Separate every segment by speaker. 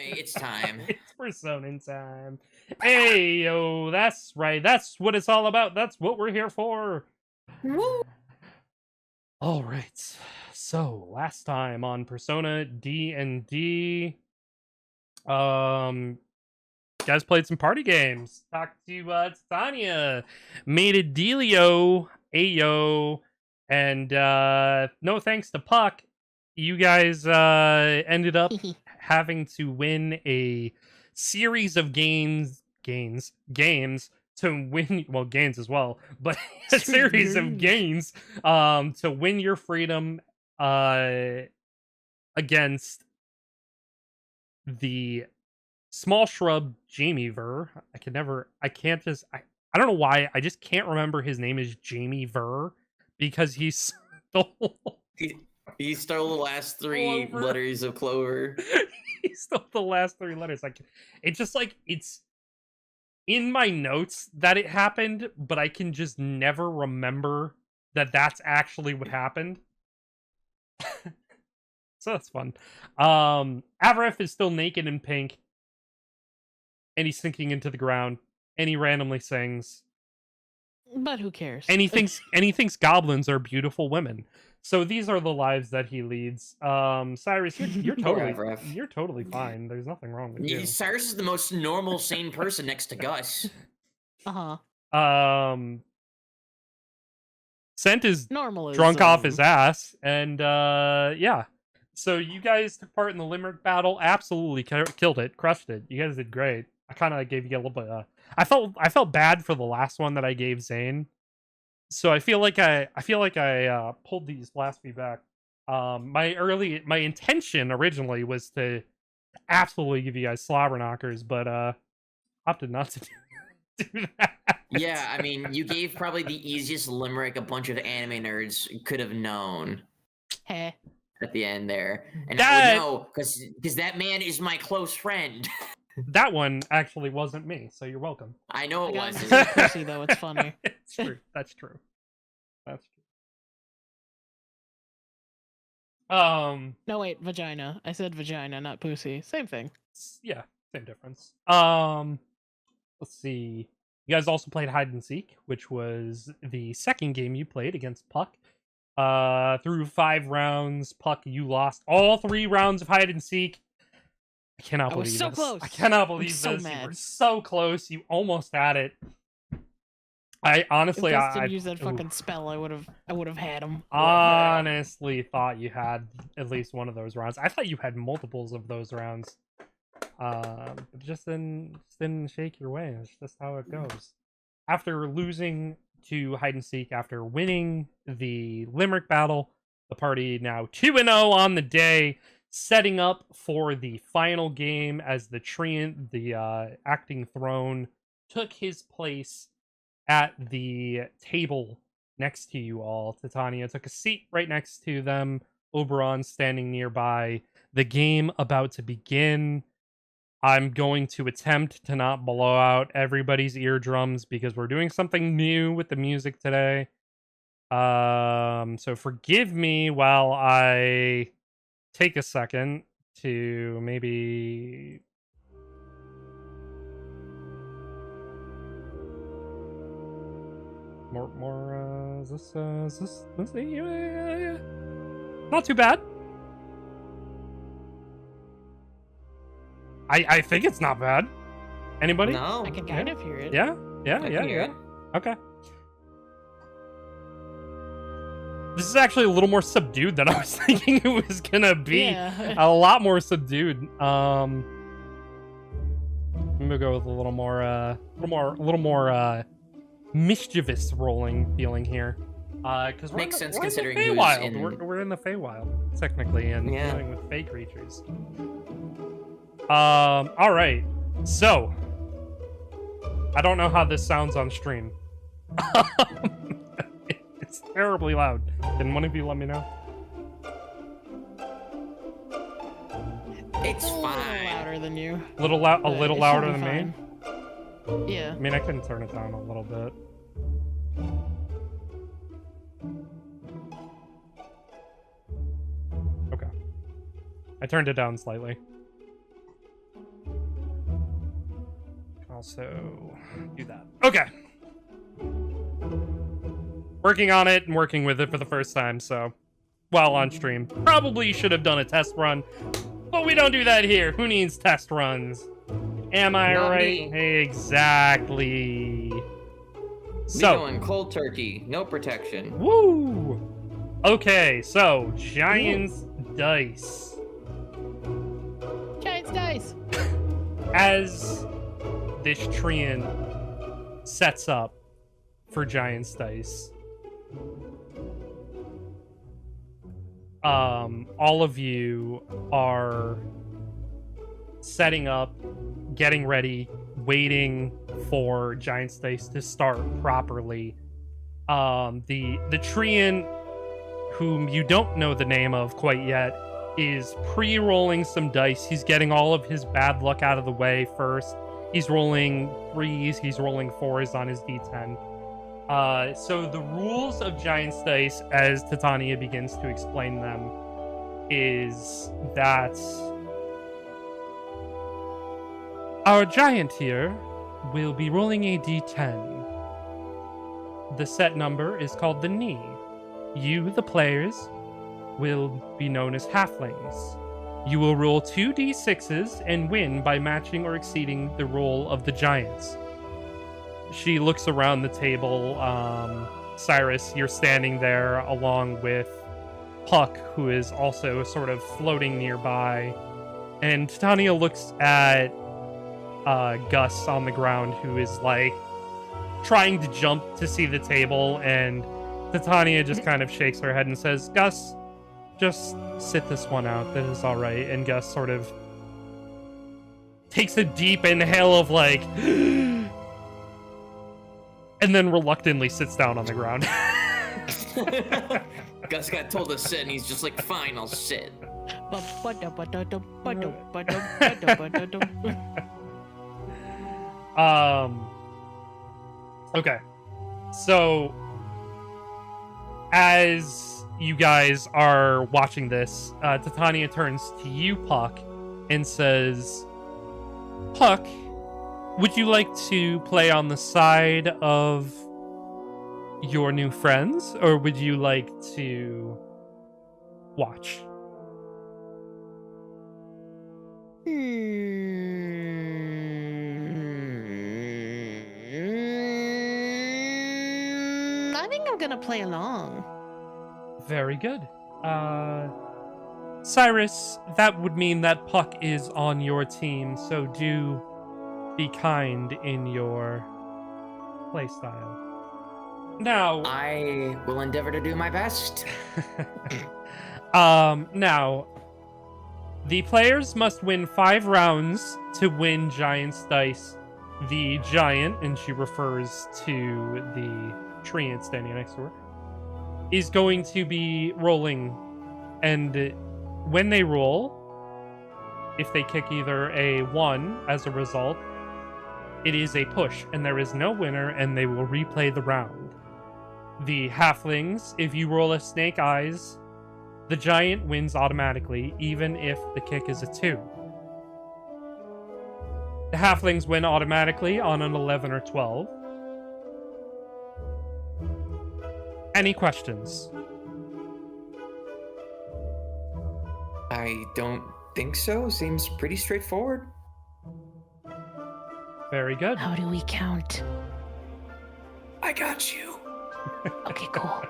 Speaker 1: right, it's time.
Speaker 2: It's Persona time. Hey, yo, that's right. That's what it's all about. That's what we're here for.
Speaker 1: Woo!
Speaker 2: All right. So, last time on Persona D&D, you guys played some party games. Talked to Tanya, made a dealio, ayo, and no thanks to Puck, you guys ended up having to win a series of games to win, well, games as well, but a series of games to win your freedom against the small shrub Jamie Ver. I don't know why, I just can't remember his name is Jamie Ver because he's stole
Speaker 1: He stole the last three
Speaker 2: Clover.
Speaker 1: letters of Clover.
Speaker 2: He stole the last three letters. Like, it's just like, it's in my notes that it happened, but I can just never remember that that's actually what happened. So that's fun. Avaref is still naked and pink, and he's sinking into the ground, and he randomly sings.
Speaker 3: But who cares?
Speaker 2: And he thinks goblins are beautiful women. So these are the lives that he leads. Cyrus, you're totally fine. There's nothing wrong with you.
Speaker 1: Cyrus is the most normal, sane person next to Gus.
Speaker 2: Scent is
Speaker 3: normal
Speaker 2: drunk off his ass, and yeah. So you guys took part in the Limerick battle, absolutely killed it, crushed it. You guys did great. I kind of gave you a little bit. I felt bad for the last one that I gave Zane, so I feel like I pulled these last few back. My intention originally was to absolutely give you guys slobber knockers, but opted not to do that.
Speaker 1: Yeah, I mean, you gave probably the easiest limerick a bunch of anime nerds could have known.
Speaker 3: Heh.
Speaker 1: At the end there, and I would know because that man is my close friend.
Speaker 2: That one actually wasn't me, so you're welcome.
Speaker 1: I know it wasn't.
Speaker 3: Pussy though, it's funny.
Speaker 2: It's true. That's true. That's true.
Speaker 3: No wait, vagina. I said vagina, not pussy. Same thing.
Speaker 2: Yeah, same difference. Let's see. You guys also played hide and seek, which was the second game you played against Puck. Through 5 rounds, Puck, you lost all 3 rounds of hide and seek. I cannot believe this.
Speaker 3: So close.
Speaker 2: I cannot believe this.
Speaker 3: So mad.
Speaker 2: You were so close. You almost had it. I honestly,
Speaker 3: if I didn't use that fucking spell, I would have had him.
Speaker 2: Honestly, thought you had at least one of those rounds. I thought you had multiples of those rounds. But just didn't shake your way. It's just how it goes. After losing to hide and seek, after winning the Limerick battle, the party now 2-0 on the day, setting up for the final game as the acting throne took his place at the table next to you all. Titania took a seat right next to them. Oberon standing nearby. The game about to begin. I'm going to attempt to not blow out everybody's eardrums because we're doing something new with the music today. So forgive me while I take a second to maybe more is this yeah. Not too bad. I think it's not bad. Anybody?
Speaker 1: No.
Speaker 3: I can kind of hear it.
Speaker 2: Yeah.
Speaker 1: Yeah.
Speaker 2: Okay. This is actually a little more subdued than I was thinking it was gonna be.
Speaker 3: Yeah.
Speaker 2: A lot more subdued. I'm gonna go with a little more mischievous rolling feeling here. Because
Speaker 1: Makes sense
Speaker 2: we're
Speaker 1: considering
Speaker 2: in the
Speaker 1: who's
Speaker 2: Feywild.
Speaker 1: in...
Speaker 2: We're in the Feywild technically, and
Speaker 1: Yeah.
Speaker 2: dealing with fey creatures. All right. So, I don't know how this sounds on stream. It's terribly loud. Can one of you let me know?
Speaker 1: It's
Speaker 3: A little
Speaker 1: fine.
Speaker 3: louder than you.
Speaker 2: A little louder
Speaker 3: should
Speaker 2: than
Speaker 3: be
Speaker 2: me?
Speaker 3: fine. Yeah.
Speaker 2: I mean, I can turn it down a little bit. Okay. I turned it down slightly. also do that. Okay. Working on it and working with it for the first time, so while on stream. Probably should have done a test run, but we don't do that here. Who needs test runs? Am I
Speaker 1: Not
Speaker 2: right?
Speaker 1: me.
Speaker 2: Exactly.
Speaker 1: We
Speaker 2: So,
Speaker 1: going cold turkey, no protection.
Speaker 2: woo! Okay, so Giants dice.
Speaker 3: Giants dice.
Speaker 2: As this Treant sets up for Giants dice, all of you are setting up, getting ready, waiting for Giants dice to start properly. The Treant, whom you don't know the name of quite yet, is pre-rolling some dice. He's getting all of his bad luck out of the way first. He's rolling 3s, he's rolling 4s on his d10. So the rules of Giants dice, as Titania begins to explain them, is that our giant here will be rolling a d10. The set number is called the knee. You, the players, will be known as halflings. You will roll 2 d6s and win by matching or exceeding the roll of the giants. She looks around the table. Cyrus, you're standing there along with Puck, who is also sort of floating nearby. And Titania looks at Gus on the ground, who is like trying to jump to see the table, and Titania just kind of shakes her head and says, Gus, just sit this one out. That is all right. And Gus sort of takes a deep inhale of like, and then reluctantly sits down on the ground.
Speaker 1: Gus got told to sit, and he's just like, fine, I'll sit.
Speaker 2: Okay. So, as you guys are watching this, Titania turns to you, Puck, and says, Puck, would you like to play on the side of your new friends, or would you like to watch?
Speaker 3: I think I'm gonna play along.
Speaker 2: Very good. Cyrus, that would mean that Puck is on your team, so do be kind in your playstyle. Now,
Speaker 1: I will endeavor to do my best.
Speaker 2: now, the players must win 5 rounds to win Giants dice. The giant, and she refers to the Treant standing next to her, is going to be rolling, and when they roll, if they kick either a 1 as a result, it is a push, and there is no winner, and they will replay the round. The halflings, if you roll a snake eyes, the giant wins automatically, even if the kick is a 2. The halflings win automatically on an 11 or 12. Any questions?
Speaker 1: I don't think so. Seems pretty straightforward.
Speaker 2: Very good.
Speaker 3: How do we count?
Speaker 1: I got you.
Speaker 3: Okay, cool.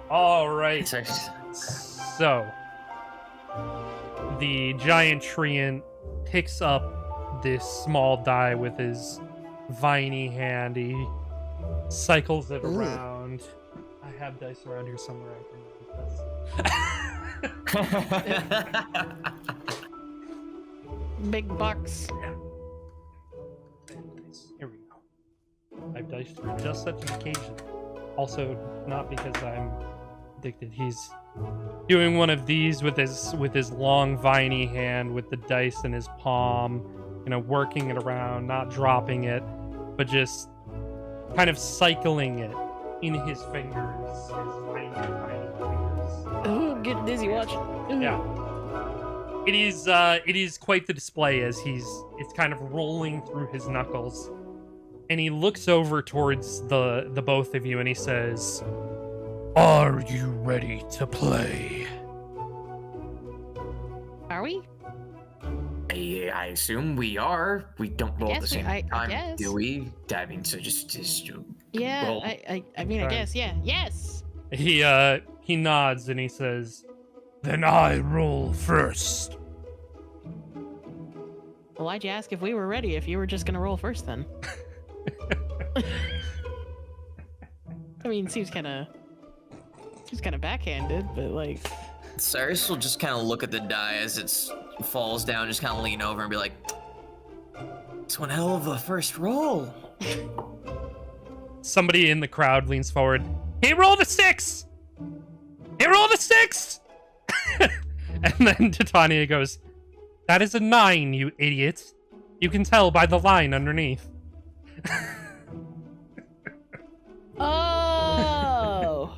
Speaker 2: All right.
Speaker 1: Sorry.
Speaker 2: So, the giant Treant picks up this small die with his viney hand. He cycles it around. I have dice around here somewhere. I can
Speaker 3: Big bucks.
Speaker 2: Here we go. I've diced for just such an occasion. Also, not because I'm addicted. He's doing one of these with his long viney hand with the dice in his palm, working it around, not dropping it, but just kind of cycling it in his fingers, his tiny fingers.
Speaker 3: Ooh, get dizzy watching. Ooh.
Speaker 2: Yeah. it is quite the display as it's kind of rolling through his knuckles. And he looks over towards the both of you and he says, "Are you ready to play?"
Speaker 3: Are we?
Speaker 1: I assume we are. We don't roll at the same
Speaker 3: I
Speaker 1: time,
Speaker 3: guess.
Speaker 1: do we? I mean, so just
Speaker 3: Yeah,
Speaker 1: roll.
Speaker 3: I mean, I
Speaker 2: Okay.
Speaker 3: guess, yeah. Yes!
Speaker 2: He nods and he says, "Then I roll first."
Speaker 3: Well, why'd you ask if we were ready if you were just gonna roll first then? I mean, seems kind of backhanded, but like,
Speaker 1: Cyrus will just kind of look at the die as it falls down, just kind of lean over and be like, "It's one hell of a first roll."
Speaker 2: Somebody in the crowd leans forward. "He rolled a 6! He rolled a 6!" And then Titania goes, "That is a 9, you idiot. You can tell by the line underneath."
Speaker 3: oh,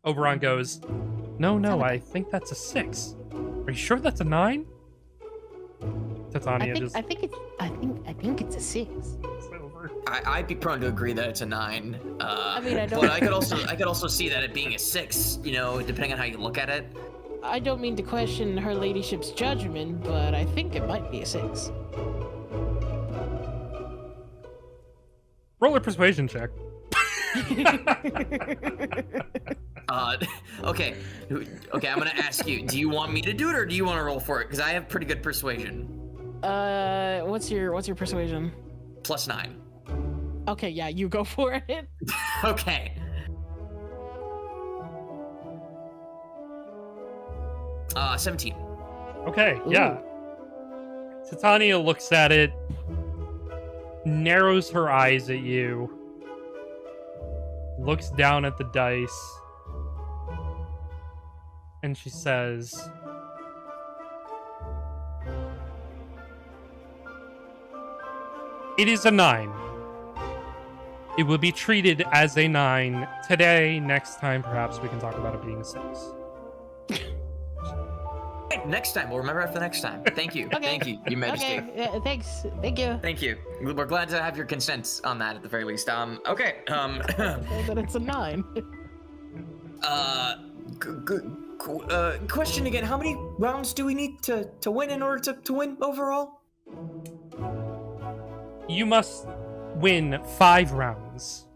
Speaker 2: Oberon goes, No, I think that's a 6. Are you sure that's a 9? Titania
Speaker 3: I think it's a 6.
Speaker 2: it's over.
Speaker 1: I'd be prone to agree that it's a 9.
Speaker 3: I mean, I don't.
Speaker 1: But I could also see that it being a 6. You know, depending on how you look at it.
Speaker 3: I don't mean to question her ladyship's judgment, but I think it might be a 6.
Speaker 2: Roll a persuasion check.
Speaker 1: Okay, I'm gonna ask you. Do you want me to do it, or do you want to roll for it? Because I have pretty good persuasion.
Speaker 3: What's your persuasion?
Speaker 1: +9.
Speaker 3: Okay, yeah, you go for it.
Speaker 1: Okay. 17.
Speaker 2: Okay, yeah. Titania looks at it, narrows her eyes at you, looks down at the dice, and she says, "It is a 9. It will be treated as a 9 today. Next time, perhaps we can talk about it being a 6.
Speaker 1: Hey, next time. We'll remember after next time. Thank you.
Speaker 3: Okay.
Speaker 1: Thank you, Your Majesty.
Speaker 3: Okay, thanks. Thank you.
Speaker 1: Thank you. We're glad to have your consent on that at the very least. Okay.
Speaker 3: That it's a 9.
Speaker 1: Question again. How many rounds do we need to win in order to win overall?
Speaker 2: You must win 5 rounds.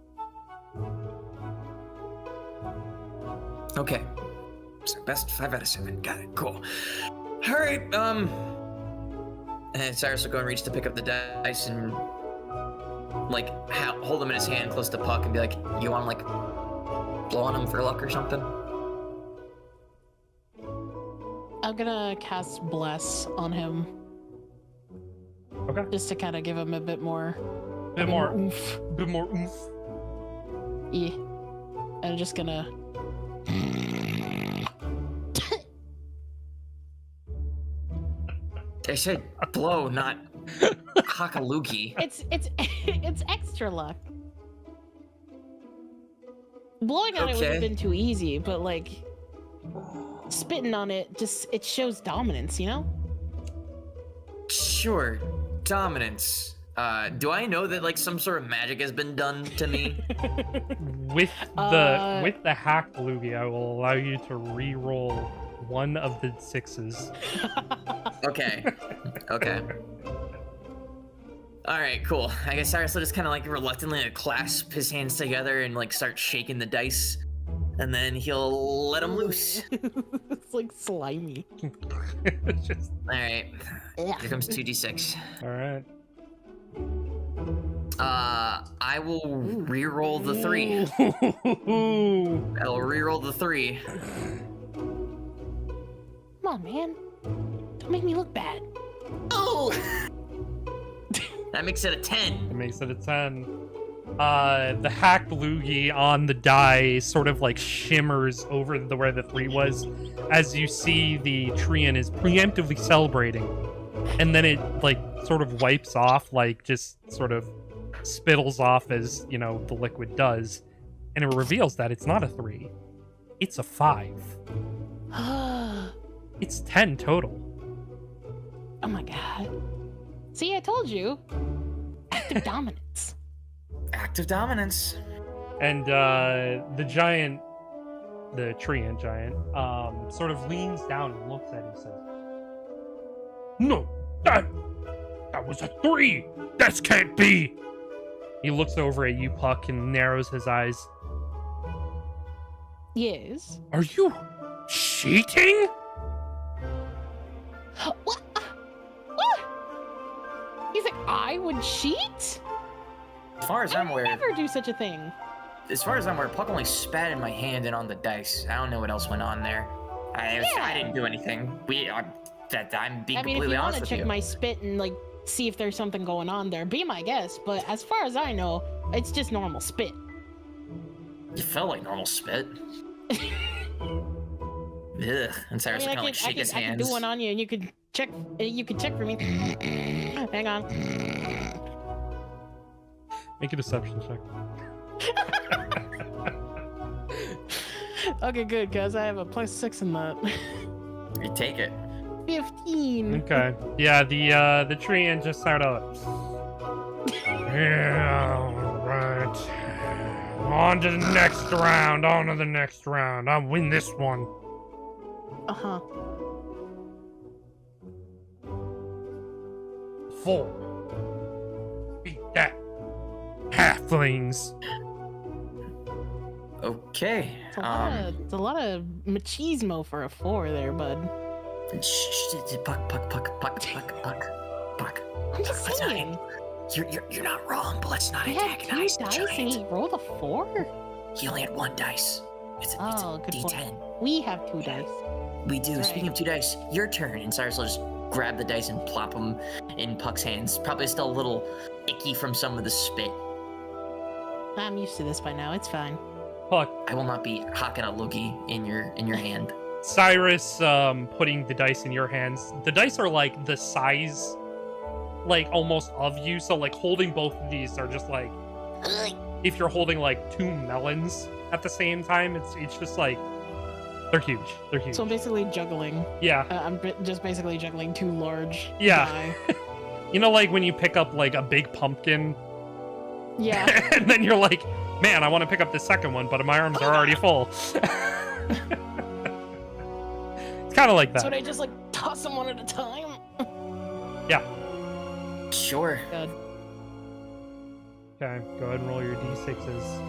Speaker 1: Okay. So best 5 out of 7. Got it. Cool. All right. And Cyrus will go and reach to pick up the dice and like hold them in his hand close to Puck and be like, "You want to like blow on him for luck or something?"
Speaker 3: I'm gonna cast Bless on him
Speaker 2: Okay.
Speaker 3: just to kind of give him a bit more.
Speaker 2: Bit more
Speaker 3: oomph.
Speaker 2: oomph.
Speaker 3: Yeah. I'm just gonna.
Speaker 1: They said blow, not cockaloogie.
Speaker 3: It's extra luck. Blowing on it would
Speaker 1: Okay.
Speaker 3: have been too easy, but like spitting on it it shows dominance, you know?
Speaker 1: Sure. Dominance. Do I know that like some sort of magic has been done to me?
Speaker 2: With the hacked loogie, I will allow you to re-roll one of the 6s.
Speaker 1: Okay. Okay. All right, cool. I guess Cyrus will just kind of like reluctantly clasp his hands together and like start shaking the dice, and then he'll let them loose.
Speaker 3: It's like slimy.
Speaker 2: Just,
Speaker 1: All right. Here comes 2d6.
Speaker 2: all right.
Speaker 1: I will re-roll the 3. I'll re-roll the 3.
Speaker 3: Come on, man. Don't make me look bad.
Speaker 1: Oh! That makes it a 10.
Speaker 2: It makes it a 10. The hacked loogie on the die sort of like shimmers over where the 3 was, as you see the Treant is preemptively celebrating, and then it like sort of wipes off, like just sort of spittles off as you know the liquid does, and it reveals that it's not a 3, it's a 5.
Speaker 3: Oh
Speaker 2: It's 10 total.
Speaker 3: my god. See, I told you. Active dominance.
Speaker 1: Active dominance.
Speaker 2: And the giant, the Treant giant, sort of leans down and looks at you and says, "No, that was a 3. This can't be." He looks over at you, Puck, and narrows his eyes.
Speaker 3: Yes.
Speaker 2: Are you cheating?
Speaker 3: What? What? You think I would cheat?
Speaker 1: As far as I'm
Speaker 3: I would
Speaker 1: aware,
Speaker 3: never do such a thing.
Speaker 1: Puck only spat in my hand and on the dice. I don't know what else went on there. I didn't do anything. I'm being
Speaker 3: I mean, if
Speaker 1: completely
Speaker 3: you want
Speaker 1: honest
Speaker 3: to
Speaker 1: with
Speaker 3: check
Speaker 1: you.
Speaker 3: my spit and like see if there's something going on there, be my guest. But as far as I know, it's just normal spit.
Speaker 1: You felt like normal spit. Ugh. And Cyrus would kind of like shake his
Speaker 3: I
Speaker 1: hands.
Speaker 3: could do one on you, and you could check. You could check for me. Hang on.
Speaker 2: Make a deception check.
Speaker 3: Okay, good, cause I have a +6 in that.
Speaker 1: You take it.
Speaker 3: 15.
Speaker 2: Okay. Yeah, the Treant just sort of. Yeah, right. On to the next round. On to the next round. I'll win this one.
Speaker 3: Uh-huh.
Speaker 2: 4. Beat that. Halflings.
Speaker 1: Okay.
Speaker 3: It's a lot of machismo for a 4 there, bud.
Speaker 1: Puck.
Speaker 3: I'm just
Speaker 1: Let's not-
Speaker 3: saying.
Speaker 1: You're not wrong, but let's not
Speaker 3: He had 2
Speaker 1: antagonize the
Speaker 3: dice and
Speaker 1: giant.
Speaker 3: he rolled a 4?
Speaker 1: He only had 1 dice. It's a
Speaker 3: Good
Speaker 1: D10.
Speaker 3: point. We have 2 dice.
Speaker 1: We do.
Speaker 3: That's
Speaker 1: Speaking of 2 dice, your turn. And Cyrus will just grab the dice and plop them in Puck's hands. Probably still a little icky from some of the spit.
Speaker 3: I'm used to this by now. It's fine.
Speaker 2: Puck.
Speaker 1: I will not be hocking a loogie in your hand.
Speaker 2: Cyrus, putting the dice in your hands. The dice are like the size, like almost of you. So like holding both of these are just like, if you're holding like 2 melons at the same time, it's just like, they're huge. They're huge.
Speaker 3: So I'm basically juggling.
Speaker 2: Yeah.
Speaker 3: Just basically juggling 2 large.
Speaker 2: Yeah.
Speaker 3: die.
Speaker 2: You know, like when you pick up like a big pumpkin,
Speaker 3: Yeah.
Speaker 2: and then you're like, man, I want to pick up the second one, but my arms are already full. It's kind of like that.
Speaker 3: So they just like toss them one at a time.
Speaker 2: Yeah.
Speaker 1: Sure.
Speaker 3: God.
Speaker 2: Okay, go ahead and roll your d6s.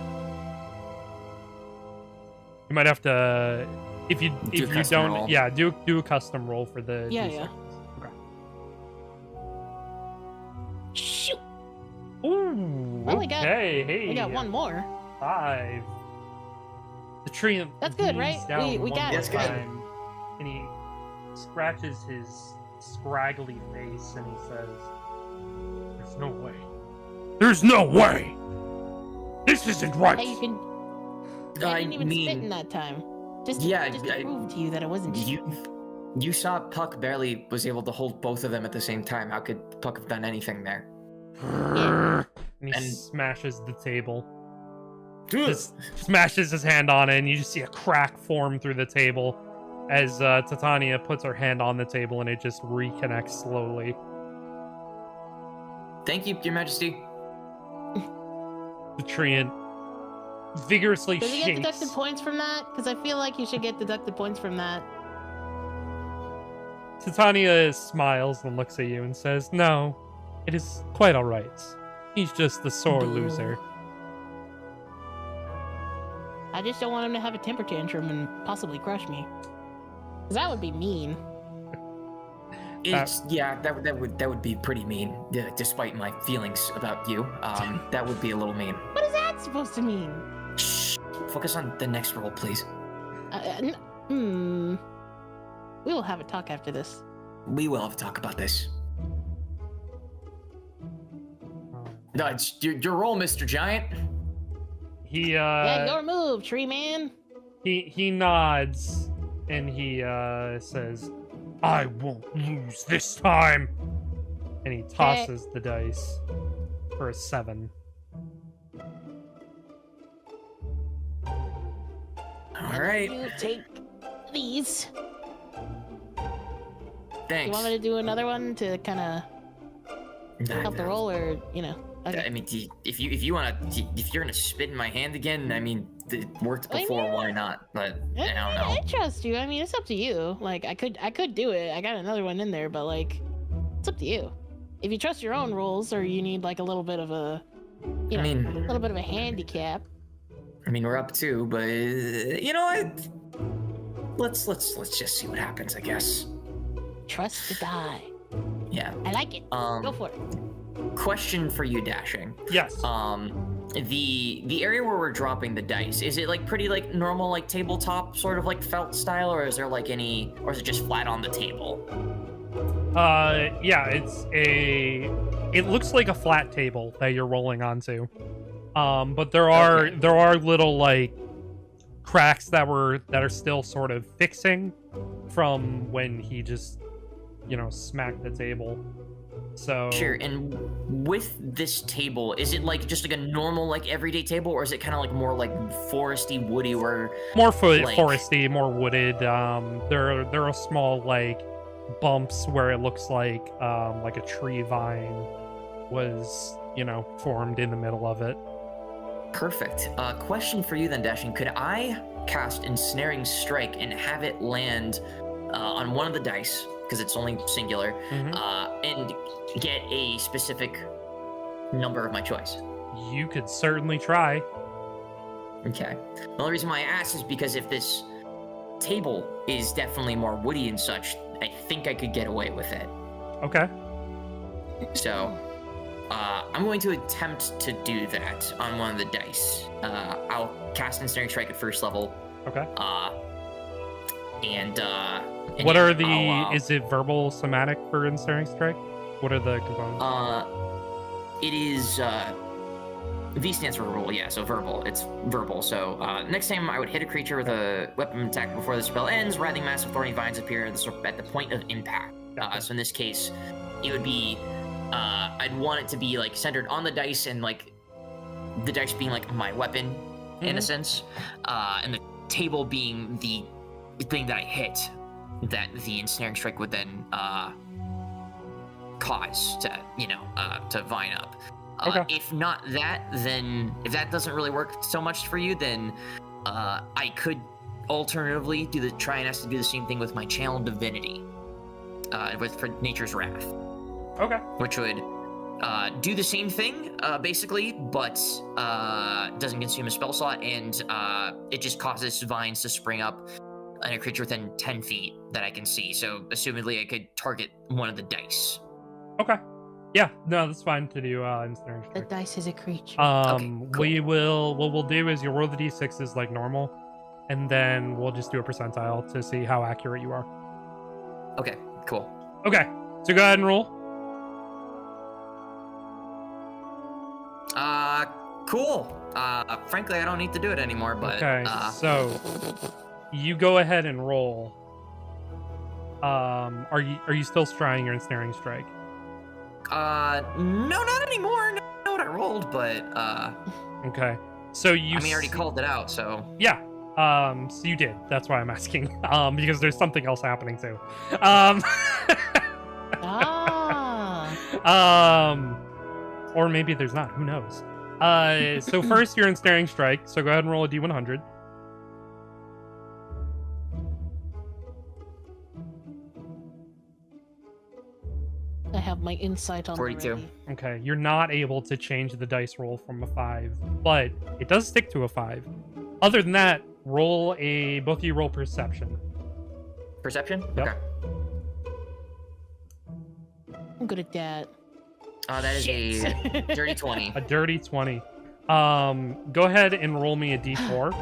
Speaker 2: You might have to, if you
Speaker 1: Do a
Speaker 2: if you
Speaker 1: custom
Speaker 2: don't,
Speaker 1: roll.
Speaker 2: yeah, do a custom roll for the
Speaker 3: Yeah,
Speaker 2: d6s.
Speaker 3: yeah.
Speaker 2: Okay.
Speaker 3: Shoot.
Speaker 2: Ooh.
Speaker 3: Only got-
Speaker 2: Okay. Hey.
Speaker 3: We got 1 more.
Speaker 2: 5. The tree.
Speaker 3: That's good, right?
Speaker 2: leans down
Speaker 3: We
Speaker 2: one
Speaker 3: got
Speaker 2: more
Speaker 1: it. That's good.
Speaker 2: time, and he scratches his scraggly face and he says, "There's no way. There's no way. This isn't right."
Speaker 3: Hey, you can. I didn't even spit in that time. Just to,
Speaker 1: Yeah,
Speaker 3: just to
Speaker 1: I-
Speaker 3: prove to you that it wasn't cheating.
Speaker 1: You saw Puck barely was able to hold both of them at the same time. How could Puck have done anything there?
Speaker 3: Yeah.
Speaker 2: And he
Speaker 1: And-
Speaker 2: smashes the table. Just smashes his hand on it, and you just see a crack form through the table as Titania puts her hand on the table, and it just reconnects slowly.
Speaker 1: Thank you, Your Majesty.
Speaker 2: The Treant vigorously
Speaker 3: Does he get
Speaker 2: shakes.
Speaker 3: deducted points from that? Because I feel like you should get deducted points from that.
Speaker 2: Titania smiles and looks at you and says, "No, it is quite all right. He's just the sore
Speaker 3: Boo.
Speaker 2: loser."
Speaker 3: I just don't want him to have a temper tantrum and possibly crush me. 'Cause that would be mean.
Speaker 1: It's that would be pretty mean. Despite my feelings about you, that would be a little mean.
Speaker 3: What is that supposed to mean?
Speaker 1: Shh. Focus on the next roll, please.
Speaker 3: We will have a talk after this.
Speaker 1: We will have to talk about this. No, it's your roll, Mr. Giant.
Speaker 2: He
Speaker 3: Yeah, your move, tree man.
Speaker 2: he nods and he says, "I won't lose this time." And he tosses the dice for a 7.
Speaker 1: All right.
Speaker 3: You take these.
Speaker 1: Thanks.
Speaker 3: You want me to do another one to kind of help the roll, or Okay.
Speaker 1: I mean, if you're gonna spit in my hand again, I mean, it worked before. Why not? But I don't know.
Speaker 3: I trust you. I mean, it's up to you. Like, I could do it. I got another one in there, but like, it's up to you. If you trust your own rules, or you need like a little bit of a, a little bit of a handicap.
Speaker 1: I mean, we're up 2, but you know what? Let's just see what happens, I guess.
Speaker 3: Trust the die.
Speaker 1: Yeah.
Speaker 3: I like it. Go for it.
Speaker 1: Question for you, Dashing.
Speaker 2: Yes.
Speaker 1: The area where we're dropping the dice, is it like pretty like normal like tabletop sort of like felt style, or is there like any, or is it just flat on the table?
Speaker 2: Yeah, it looks like a flat table that you're rolling onto. But there are little like cracks that are still sort of fixing from when he just, smacked the table. So
Speaker 1: sure. And with this table, is it like just like a normal like everyday table, or is it kind of like more like foresty, woody, or
Speaker 2: more foresty, more wooded? There are small like bumps where it looks like a tree vine was formed in the middle of it.
Speaker 1: Perfect. Question for you then, Dashing. Could I cast Ensnaring Strike and have it land on one of the dice, because it's only singular, and get a specific number of my choice?
Speaker 2: You could certainly try.
Speaker 1: Okay. The only reason why I ask is because if this table is definitely more woody and such, I think I could get away with it.
Speaker 2: Okay.
Speaker 1: So, I'm going to attempt to do that on one of the dice. I'll cast Ensnaring Strike at first level.
Speaker 2: Okay.
Speaker 1: And
Speaker 2: what are the? Is it verbal, somatic for Ensnaring Strike? What are the components?
Speaker 1: It is V stands for verbal. Yeah, so verbal. It's verbal. So next time I would hit a creature with a weapon attack before the spell ends, writhing mass of thorny vines appear at the point of impact. So in this case, it would be. I'd want it to be like centered on the dice, and like the dice being like my weapon in a sense, and the table being the thing that I hit, that the Ensnaring Strike would then cause to to vine up.
Speaker 2: Okay.
Speaker 1: If not that, then if that doesn't really work so much for you, then I could alternatively try and ask to do the same thing with my Channel Divinity, for Nature's Wrath.
Speaker 2: Okay.
Speaker 1: Which would do the same thing, basically, but doesn't consume a spell slot, and it just causes vines to spring up on a creature within 10 feet that I can see. So, assumedly, I could target one of the dice.
Speaker 2: Okay. Yeah, no, that's fine to do Ensnaring Strike.
Speaker 3: The dice is a creature.
Speaker 1: Okay, cool.
Speaker 2: What we'll do is you'll roll the d6s like normal, and then we'll just do a percentile to see how accurate you are.
Speaker 1: Okay, cool.
Speaker 2: Okay, so go ahead and roll.
Speaker 1: Cool. Frankly, I don't need to do it anymore, but...
Speaker 2: Okay, so you go ahead and roll. Are you still trying your Ensnaring Strike?
Speaker 1: No, not anymore. No, I know what I rolled, but,
Speaker 2: Okay, so you...
Speaker 1: I already called it out, so...
Speaker 2: Yeah, so you did. That's why I'm asking, because there's something else happening, too. Or maybe there's not, who knows? So first you're Ensnaring Strike, so go ahead and roll a d100.
Speaker 3: I have my insight on
Speaker 1: 42.
Speaker 3: already.
Speaker 2: Okay, you're not able to change the dice roll from a 5, but it does stick to a 5. Other than that, both of you roll Perception.
Speaker 1: Perception?
Speaker 2: Yep.
Speaker 1: Okay.
Speaker 3: I'm good at that.
Speaker 1: That is a dirty 20.
Speaker 2: A dirty 20. Go ahead and roll me a d4.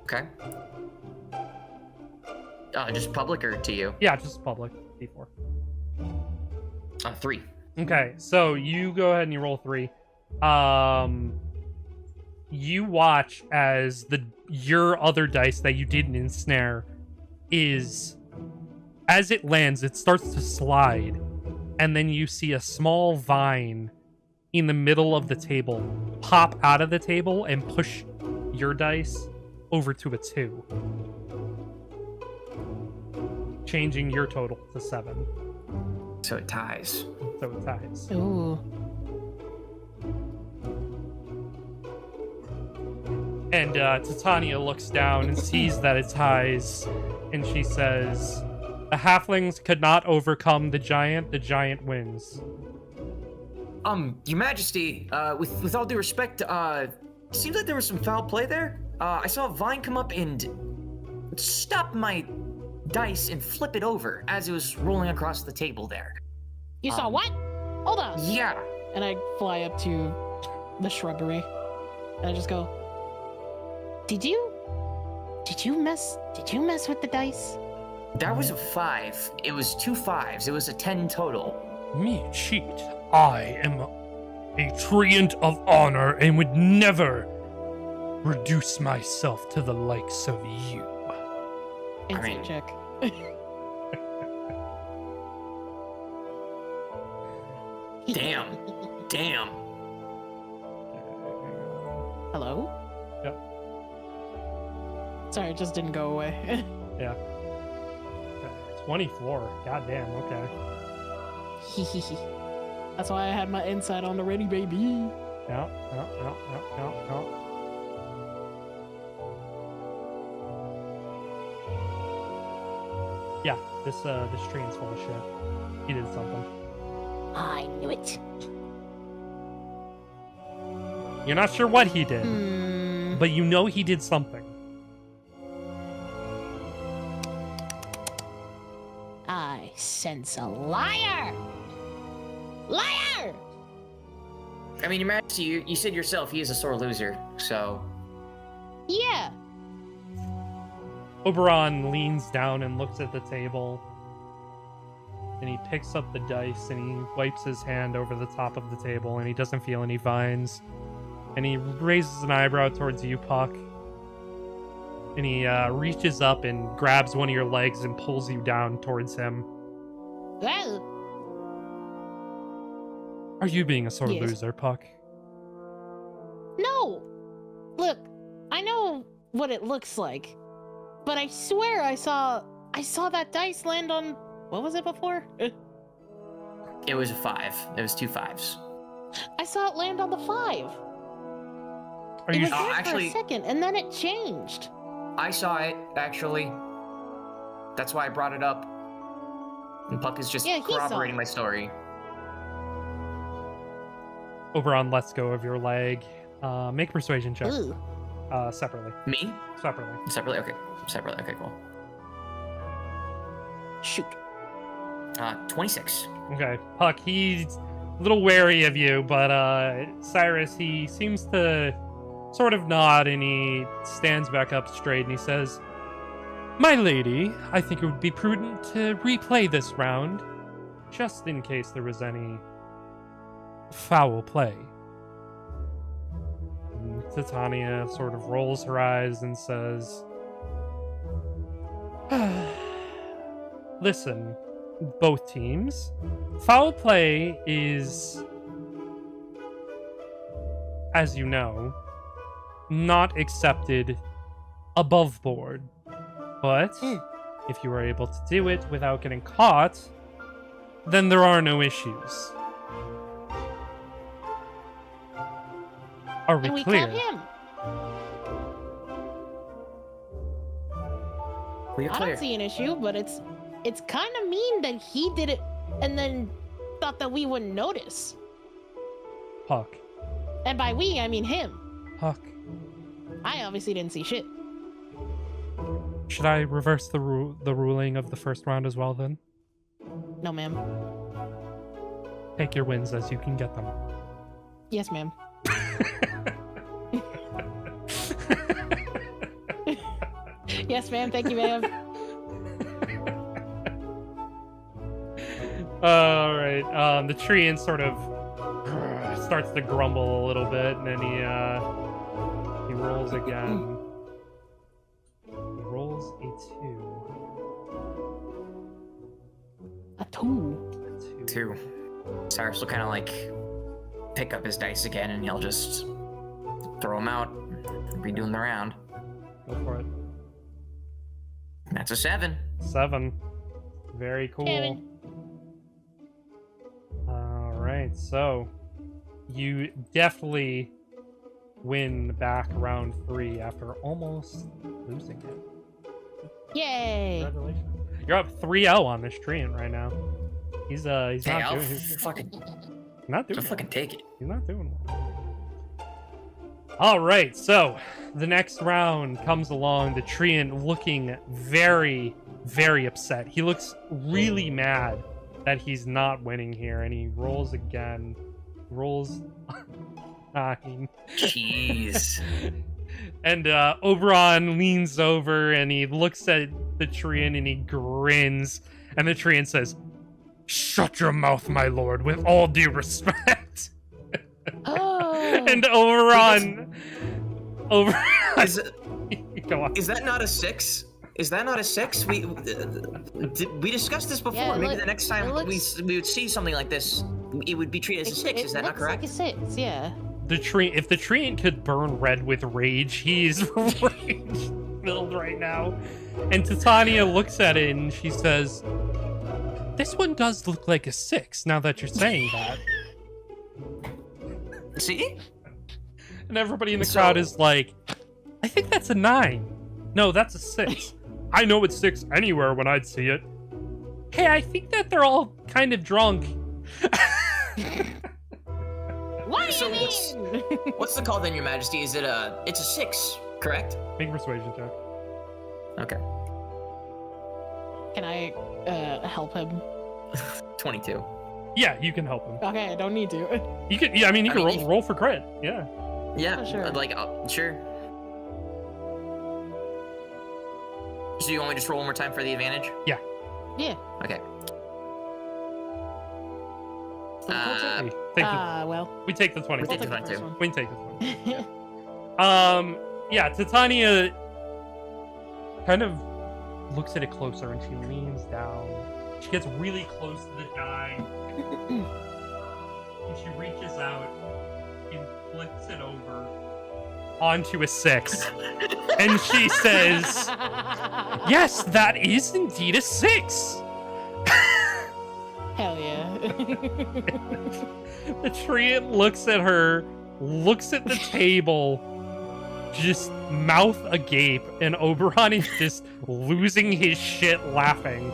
Speaker 1: Okay. Just public or to you?
Speaker 2: Yeah, just public d4.
Speaker 1: 3.
Speaker 2: Okay, so you go ahead and you roll 3. You watch as your other dice that you didn't ensnare as it lands, it starts to slide, and then you see a small vine in the middle of the table pop out of the table and push your dice over to a 2. changing your total to 7.
Speaker 1: So it ties.
Speaker 2: So it ties.
Speaker 3: Ooh.
Speaker 2: And Titania looks down and sees that it ties, and she says, "The halflings could not overcome the giant wins."
Speaker 1: Your Majesty, with all due respect, seems like there was some foul play there. I saw Vine come up and stop my dice and flip it over as it was rolling across the table there.
Speaker 3: You saw what? Hold on.
Speaker 1: Yeah.
Speaker 3: And I fly up to the shrubbery, and I just go, Did you mess with the dice?
Speaker 1: That was a 5. It was 2 5s. It was a 10 total.
Speaker 2: Me cheat. I am a treant of honor and would never reduce myself to the likes of you.
Speaker 3: Insight check.
Speaker 1: Damn.
Speaker 3: Hello?
Speaker 2: Yep.
Speaker 3: Sorry, it just didn't go away.
Speaker 2: Yeah. Okay. 24. Goddamn. Okay.
Speaker 3: That's why I had my insight on already, baby.
Speaker 2: Yeah. Yeah, this train's full of shit. He did something.
Speaker 3: I knew it.
Speaker 2: You're not sure what he did,
Speaker 3: Hmm.
Speaker 2: but you know he did something.
Speaker 3: I sense a liar! Liar!
Speaker 1: I mean, Your Majesty, you said yourself he is a sore loser, so...
Speaker 3: Yeah.
Speaker 2: Oberon leans down and looks at the table. And he picks up the dice and he wipes his hand over the top of the table and he doesn't feel any vines. And he raises an eyebrow towards you, Puck. And he reaches up and grabs one of your legs and pulls you down towards him.
Speaker 3: Well,
Speaker 2: Are you being a sore
Speaker 3: Yes.
Speaker 2: loser, Puck?
Speaker 3: no. Look, I know what it looks like, but I swear I saw that dice land on, what was it before?
Speaker 1: It was a 5. It was 2 5s.
Speaker 3: I saw it land on the 5.
Speaker 2: Are
Speaker 3: It
Speaker 2: you
Speaker 3: was there
Speaker 1: actually-
Speaker 3: for a second, and then it changed.
Speaker 1: I saw it, actually. That's why I brought it up. And Puck is just
Speaker 3: Yeah, he saw
Speaker 1: corroborating
Speaker 3: it.
Speaker 1: my story.
Speaker 2: Oberon lets go of your leg. Make a persuasion check.
Speaker 3: Ooh.
Speaker 2: Separately.
Speaker 1: Me?
Speaker 2: Separately.
Speaker 1: Separately? Okay. Separately. Okay, cool.
Speaker 3: Shoot.
Speaker 1: 26.
Speaker 2: Okay, Puck, he's a little wary of you, but Cyrus, he seems to sort of nod and he stands back up straight and he says, "My lady, I think it would be prudent to replay this round, just in case there was any foul play." And Titania sort of rolls her eyes and says, "Listen, both teams, foul play is, as you know, not accepted above board. But if you are able to do it without getting caught, then there are no issues. Are we
Speaker 3: And we
Speaker 2: clear?"
Speaker 3: caught him.
Speaker 1: We're
Speaker 3: I
Speaker 1: clear.
Speaker 3: don't see an issue, but it's kind of mean that he did it and then thought that we wouldn't notice.
Speaker 2: Puck.
Speaker 3: And by we, I mean him.
Speaker 2: Puck.
Speaker 3: I obviously didn't see shit.
Speaker 2: Should I reverse the ruling of the first round as well then?
Speaker 3: No, ma'am.
Speaker 2: Take your wins as you can get them.
Speaker 3: Yes, ma'am. Yes, ma'am. Thank you, ma'am.
Speaker 2: All right. The tree and sort of starts to grumble a little bit, and then he rolls again. He rolls a 2.
Speaker 3: A 2.
Speaker 2: A 2.
Speaker 1: 2. Cyrus will kind of like pick up his dice again and he'll just throw them out, redoing the round.
Speaker 2: Go for it.
Speaker 1: That's a 7.
Speaker 2: 7. Very cool.
Speaker 3: Kevin.
Speaker 2: All right, so you definitely win back round 3 after almost losing it.
Speaker 3: Yay!
Speaker 2: Congratulations. You're up 3-0 on this treant right now. He's
Speaker 1: Hey,
Speaker 2: not
Speaker 1: I'll
Speaker 2: doing he's
Speaker 1: fucking,
Speaker 2: not doing
Speaker 1: I'll fucking take it.
Speaker 2: He's not doing well. All right, so the next round comes along. The treant looking very, very upset. He looks really mad that he's not winning here, and he rolls again. Rolls 9.
Speaker 1: Jeez.
Speaker 2: And Oberon leans over and he looks at the treant and he grins. And the treant says, "Shut your mouth, my lord, with all due respect."
Speaker 3: Oh.
Speaker 2: And Oberon...
Speaker 1: Is,
Speaker 2: Go on.
Speaker 1: is that not a 6? Is that not a 6? We discussed this before.
Speaker 3: Yeah,
Speaker 1: Maybe the next time we would see something like this, it would be treated as a 6. Is that not correct?
Speaker 3: Like a 6, yeah.
Speaker 2: If the treant could burn red with rage, he's rage filled right now. And Titania looks at it and she says, "This one does look like a 6 now that you're saying that."
Speaker 1: See?
Speaker 2: And everybody in the crowd is like, "I think that's a 9. No, that's a 6. I know it's 6 anywhere when I'd see it. Hey, I think that they're all kind of drunk."
Speaker 3: What do
Speaker 1: So
Speaker 3: you mean?
Speaker 1: what's the call then, Your Majesty? Is it it's a 6, correct?
Speaker 2: Make a persuasion check.
Speaker 1: Okay.
Speaker 3: Can I help him?
Speaker 1: 22.
Speaker 2: Yeah, you can help him.
Speaker 3: Okay, I don't need to.
Speaker 2: You can. Yeah, I mean, you
Speaker 1: I
Speaker 2: can
Speaker 1: mean,
Speaker 2: roll for crit. Yeah.
Speaker 1: Yeah,
Speaker 3: Oh, sure.
Speaker 1: like, sure. So you want me to just roll one more time for the advantage?
Speaker 3: Yeah.
Speaker 1: Okay.
Speaker 2: Hey, take
Speaker 3: Well.
Speaker 2: we take the 20.
Speaker 1: We take the
Speaker 3: I'll take
Speaker 1: 22.
Speaker 2: We can take the 20.
Speaker 3: first
Speaker 2: Yeah, Titania kind of looks at it closer and she leans down. She gets really close to the die. And she reaches out and flips it over onto a 6. And she says, "Yes, that is indeed a 6.
Speaker 3: Hell yeah.
Speaker 2: The treant looks at her, looks at the table, just mouth agape, and Oberon is just losing his shit laughing.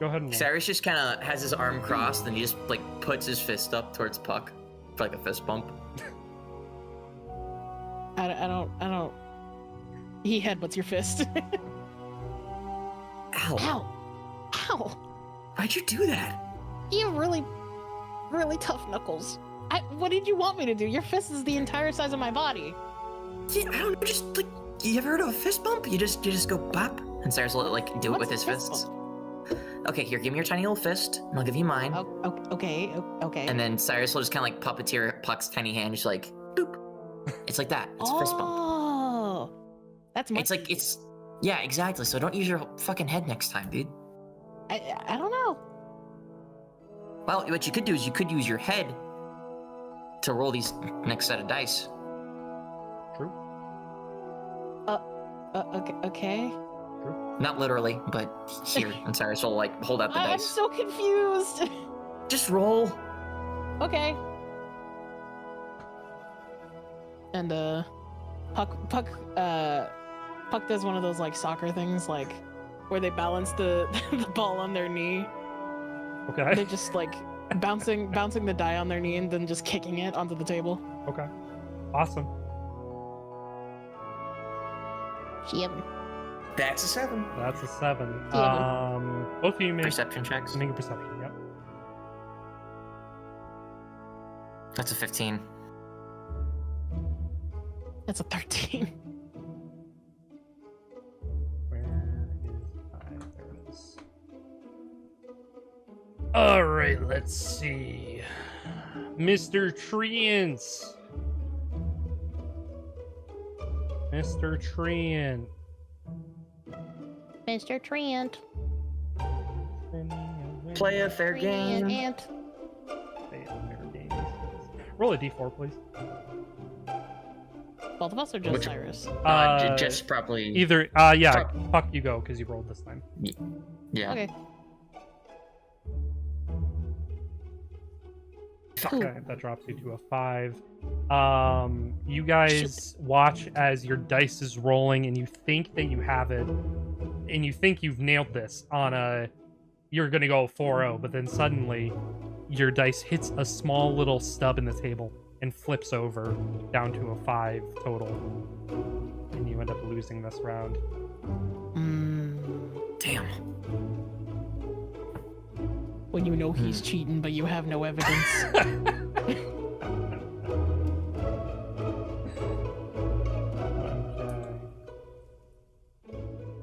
Speaker 2: Go ahead and roll.
Speaker 1: Cyrus just kind of has his arm crossed and he just like puts his fist up towards Puck for like a fist bump.
Speaker 3: I don't. He headbutts your fist.
Speaker 1: Ow.
Speaker 3: Ow. Ow.
Speaker 1: Why'd you do that?
Speaker 3: You have really, really tough knuckles. What did you want me to do? Your fist is the entire size of my body.
Speaker 1: Yeah, I don't know, just like, you ever heard of a fist bump? You just go bop, and Cyrus will like do it with his
Speaker 3: What's a fist
Speaker 1: fists. Okay, here, give me your tiny little fist, and I'll give you mine.
Speaker 3: Okay.
Speaker 1: And then Cyrus will just kind of like puppeteer Puck's tiny hand, just like boop. It's like that. It's a fist bump.
Speaker 3: Oh, that's much
Speaker 1: It's like yeah, exactly. So don't use your fucking head next time, dude.
Speaker 3: I don't know.
Speaker 1: Well, what you could do is you could use your head to roll these next set of dice.
Speaker 2: True.
Speaker 3: Okay.
Speaker 1: Not literally, but here. And Cyrus will like hold out the
Speaker 3: I'm
Speaker 1: dice.
Speaker 3: so confused.
Speaker 1: Just roll.
Speaker 3: Okay. And Puck does one of those like soccer things, like where they balance the the ball on their knee.
Speaker 2: Okay.
Speaker 3: They're just like bouncing the die on their knee and then just kicking it onto the table.
Speaker 2: Okay. Awesome.
Speaker 3: Yep.
Speaker 1: That's a 7.
Speaker 2: That's a 7.
Speaker 3: Yeah.
Speaker 2: Both of you make
Speaker 1: Perception checks.
Speaker 2: a perception. Yep.
Speaker 1: That's a 15.
Speaker 3: That's a 13.
Speaker 2: Where is my... There it is. Alright, let's see. Mr. Treants. Mr. Treant.
Speaker 3: Mr. Treant.
Speaker 1: Play a fair game.
Speaker 2: Roll a d4, please.
Speaker 3: Both of us or just
Speaker 1: Which-
Speaker 3: Cyrus?
Speaker 1: Just probably.
Speaker 2: Either, yeah, Puck, you go, because you rolled this time.
Speaker 1: Yeah.
Speaker 3: Okay. Cool.
Speaker 2: Okay, that drops you to a 5. You guys watch as your dice is rolling, and you think that you have it, and you think you've nailed this on a. You're gonna go 4-0, but then suddenly, your dice hits a small little stub in the table and flips over down to a 5 total, and you end up losing this round.
Speaker 1: Damn.
Speaker 3: When you know he's cheating, but you have no evidence.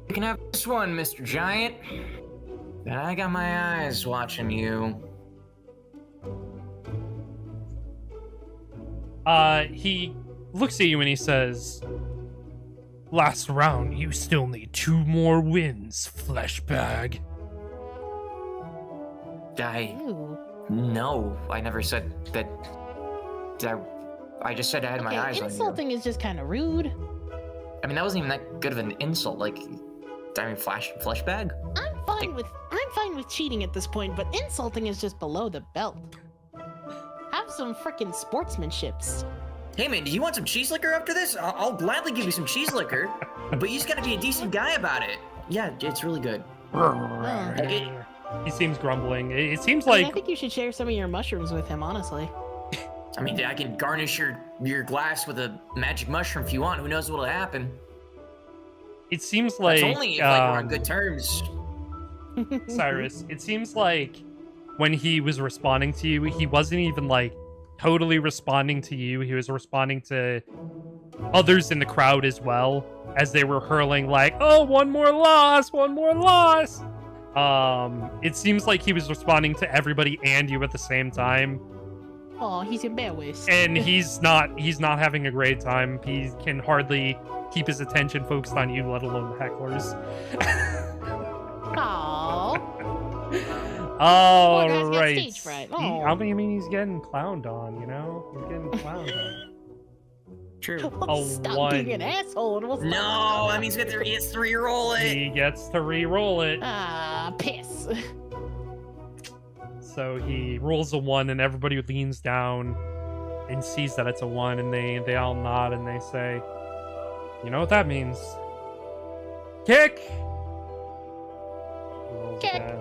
Speaker 1: You can have this one, Mr. Giant. But I got my eyes watching you.
Speaker 2: He looks at you and he says, "Last round, you still need 2 more wins, flesh bag."
Speaker 3: Ew.
Speaker 1: No, I never said that. I just said I had my eyes on you.
Speaker 3: Insulting is just kind of rude.
Speaker 1: I mean, that wasn't even that good of an insult. Like, I mean, flesh bag.
Speaker 3: I'm fine with cheating at this point, but insulting is just below the belt. Have some freaking sportsmanships.
Speaker 1: Hey man, do you want some cheese liquor after this? I'll gladly give you some cheese liquor, but you just gotta be a decent guy about it. Yeah, it's really good.
Speaker 2: He seems grumbling. It seems
Speaker 3: I
Speaker 2: like
Speaker 3: think you should share some of your mushrooms with him, honestly.
Speaker 1: I mean, I can garnish your glass with a magic mushroom if you want. Who knows what'll happen?
Speaker 2: it seems like
Speaker 1: It's only if like, we're on good terms.
Speaker 2: Cyrus, it seems like when he was responding to you, he wasn't even like totally responding to you. He was responding to others in the crowd as well, as they were hurling like, "Oh, one more loss, one more loss." It seems like he was responding to everybody and you at the same time.
Speaker 3: Oh, he's in bad ways.
Speaker 2: And he's not having a great time. He can hardly keep his attention focused on you, let alone the hecklers.
Speaker 3: Aww.
Speaker 2: All
Speaker 3: Poor guy's got
Speaker 2: right.
Speaker 3: stage fright.
Speaker 2: I mean, he's getting clowned on, you know? He's getting clowned on.
Speaker 1: True.
Speaker 3: Stop
Speaker 2: 1.
Speaker 3: being an asshole. And we'll
Speaker 1: No, that means he gets to re-roll it.
Speaker 2: He gets to re-roll it.
Speaker 3: piss.
Speaker 2: So he rolls a 1, and everybody leans down and sees that it's a 1, and they all nod and they say, "You know what that means? Kick!" He rolls
Speaker 3: Kick.
Speaker 2: again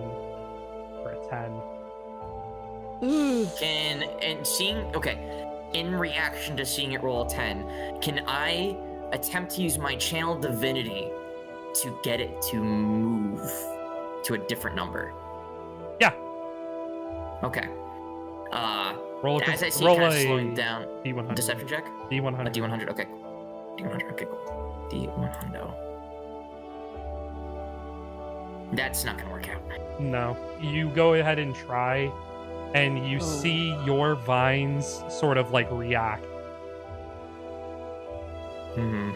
Speaker 2: for a 10.
Speaker 1: In reaction to seeing it roll a 10, can I attempt to use my channel divinity to get it to move to a different number?
Speaker 2: Yeah.
Speaker 1: Okay.
Speaker 2: Roll
Speaker 1: As I see
Speaker 2: roll
Speaker 1: kind of
Speaker 2: a
Speaker 1: slowing down.
Speaker 2: D100.
Speaker 1: Deception check?
Speaker 2: D100.
Speaker 1: A D100, okay. D100, okay, cool. D100. That's not gonna work out.
Speaker 2: No. You go ahead and try, and you see your vines sort of like react.
Speaker 1: Mm-hmm.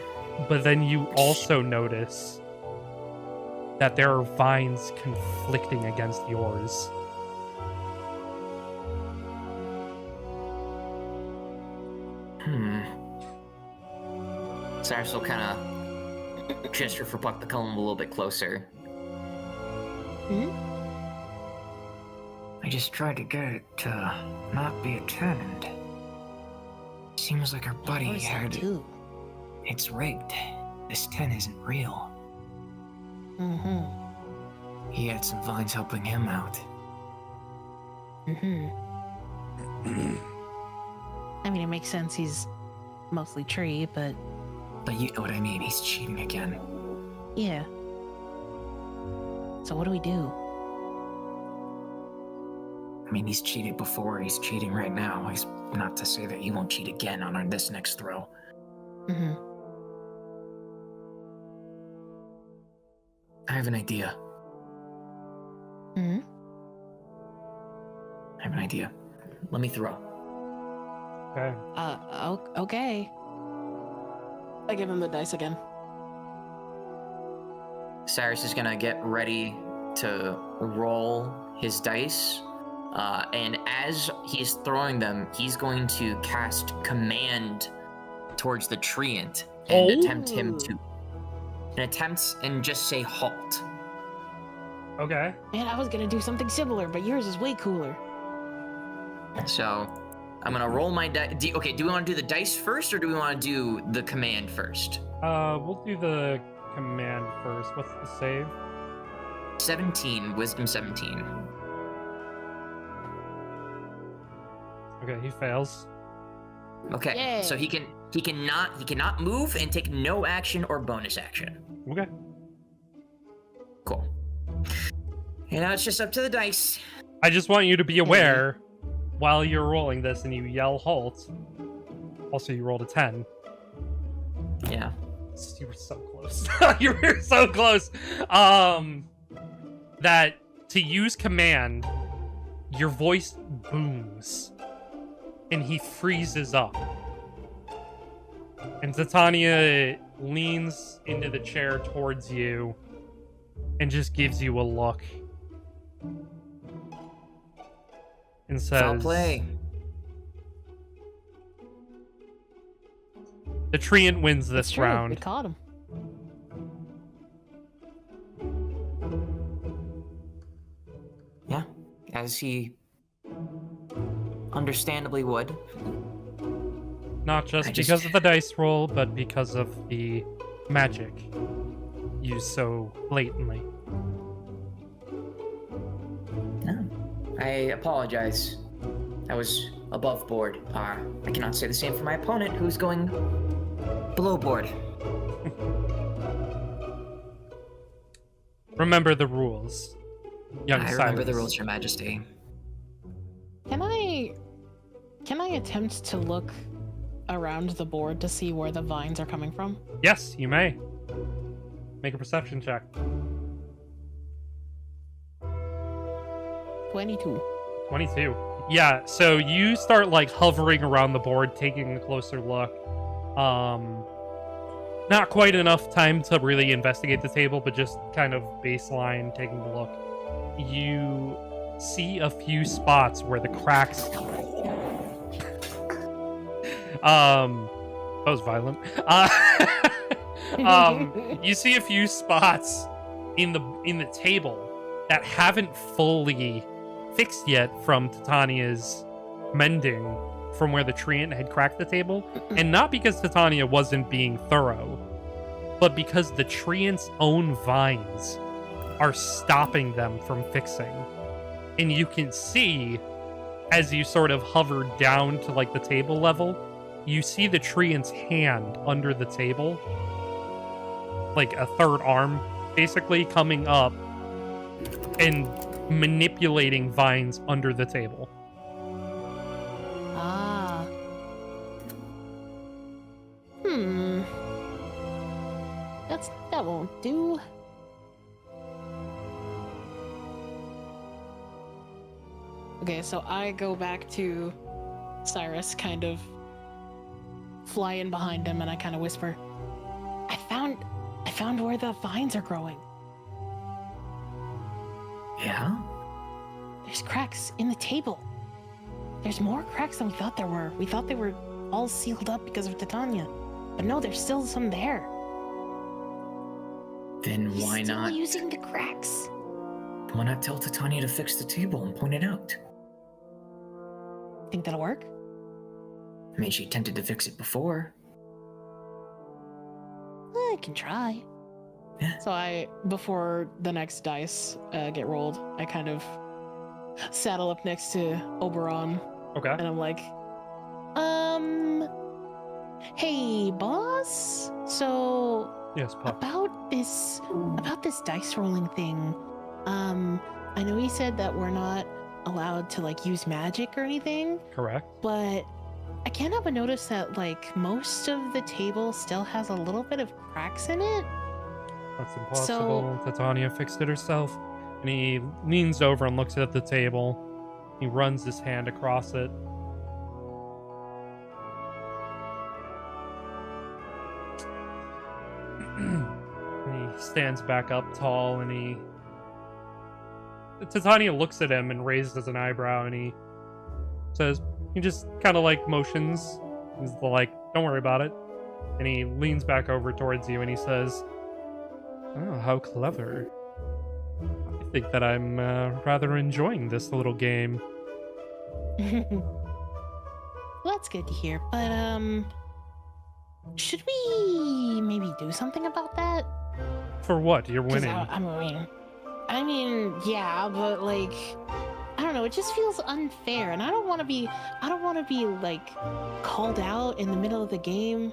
Speaker 2: But then you also notice that there are vines conflicting against yours.
Speaker 1: Cyrus will kind of gesture for Puck to come a little bit closer. I just tried to get it to not be a 10, and seems like our buddy had it. It's rigged. This 10 isn't real. He had some vines helping him out.
Speaker 3: I mean, it makes sense. He's mostly tree, but
Speaker 1: you know what I mean. He's cheating again.
Speaker 3: yeah. So what do we do?
Speaker 1: I mean, he's cheated before. He's cheating right now. He's not to say that he won't cheat again on this next throw. I have an idea. I have an idea. Let me throw.
Speaker 2: Okay.
Speaker 3: Okay. I give him the dice again.
Speaker 1: Cyrus is gonna get ready to roll his dice, and as he's throwing them, he's going to cast Command towards the treant and attempt and just say halt.
Speaker 2: Okay.
Speaker 3: Man, I was gonna do something similar, but yours is way cooler.
Speaker 1: So, I'm gonna roll my dice. Okay, do we want to do the dice first, or do we want to do the command first?
Speaker 2: We'll do the command first. What's the save?
Speaker 1: 17, wisdom 17.
Speaker 2: Okay, he fails.
Speaker 1: Okay,
Speaker 3: Yay.
Speaker 1: so he cannot move and take no action or bonus action.
Speaker 2: Okay.
Speaker 1: Cool. And now it's just up to the dice.
Speaker 2: I just want you to be aware while you're rolling this and you yell halt. Also, you rolled a 10.
Speaker 1: Yeah.
Speaker 2: You were so close. You were so close. That to use command, your voice booms and he freezes up. And Titania leans into the chair towards you and just gives you a look and says,
Speaker 1: Foul play.
Speaker 2: The treant wins this
Speaker 3: It's true,
Speaker 2: round.
Speaker 3: We caught him.
Speaker 1: Yeah, as he understandably would.
Speaker 2: Not just because of the dice roll, but because of the magic used so blatantly.
Speaker 1: No, I apologize. I was above board. I cannot say the same for my opponent, who's going below board.
Speaker 2: Remember the rules, young
Speaker 1: I
Speaker 2: Cyrus.
Speaker 1: remember the rules, Your Majesty.
Speaker 3: Can I attempt to look around the board to see where the vines are coming from?
Speaker 2: Yes, you may. Make a perception check.
Speaker 3: 22.
Speaker 2: 22. Yeah, so you start like hovering around the board, taking a closer look. Not quite enough time to really investigate the table, but just kind of baseline taking a look. You see a few spots where the cracks that was violent. You see a few spots in the table that haven't fully fixed yet from Titania's mending from where the treant had cracked the table, and not because Titania wasn't being thorough, but because the treant's own vines are stopping them from fixing. And you can see, as you sort of hover down to like the table level, you see the treant's hand under the table, like a third arm basically coming up and manipulating vines under the table.
Speaker 3: Ah. That won't do. Okay, so I go back to Cyrus, kind of fly in behind him, and I kind of whisper, I found where the vines are growing.
Speaker 1: Yeah?
Speaker 3: There's cracks in the table. There's more cracks than we thought there were. We thought they were all sealed up because of Titania. But no, there's still some there.
Speaker 1: Then
Speaker 3: He's
Speaker 1: why
Speaker 3: still
Speaker 1: not?
Speaker 3: using the cracks.
Speaker 1: Why not tell Titania to fix the table and point it out?
Speaker 3: Think that'll work?
Speaker 1: I mean, she attempted to fix it before.
Speaker 3: I can try.
Speaker 1: Yeah.
Speaker 3: So before the next dice get rolled, I kind of saddle up next to Oberon,
Speaker 2: Okay.
Speaker 3: and I'm like, hey, boss. So
Speaker 2: Yes, Pup.
Speaker 3: about this dice rolling thing, I know you said that we're not allowed to like use magic or anything,
Speaker 2: Correct.
Speaker 3: but I can't help but notice that like most of the table still has a little bit of cracks in it.
Speaker 2: That's impossible. Titania fixed it herself. And he leans over and looks at the table. He runs his hand across it. And he stands back up tall and Titania looks at him and raises an eyebrow and he just kind of like motions. He's like, don't worry about it. And he leans back over towards you and he says, "Oh, how clever. I think that I'm rather enjoying this little game."
Speaker 3: Well, that's good to hear. But should we maybe do something about that?
Speaker 2: For what? You're
Speaker 3: 'Cause
Speaker 2: winning.
Speaker 3: I mean, yeah, but like, I don't know. It just feels unfair, and I don't want to be like called out in the middle of the game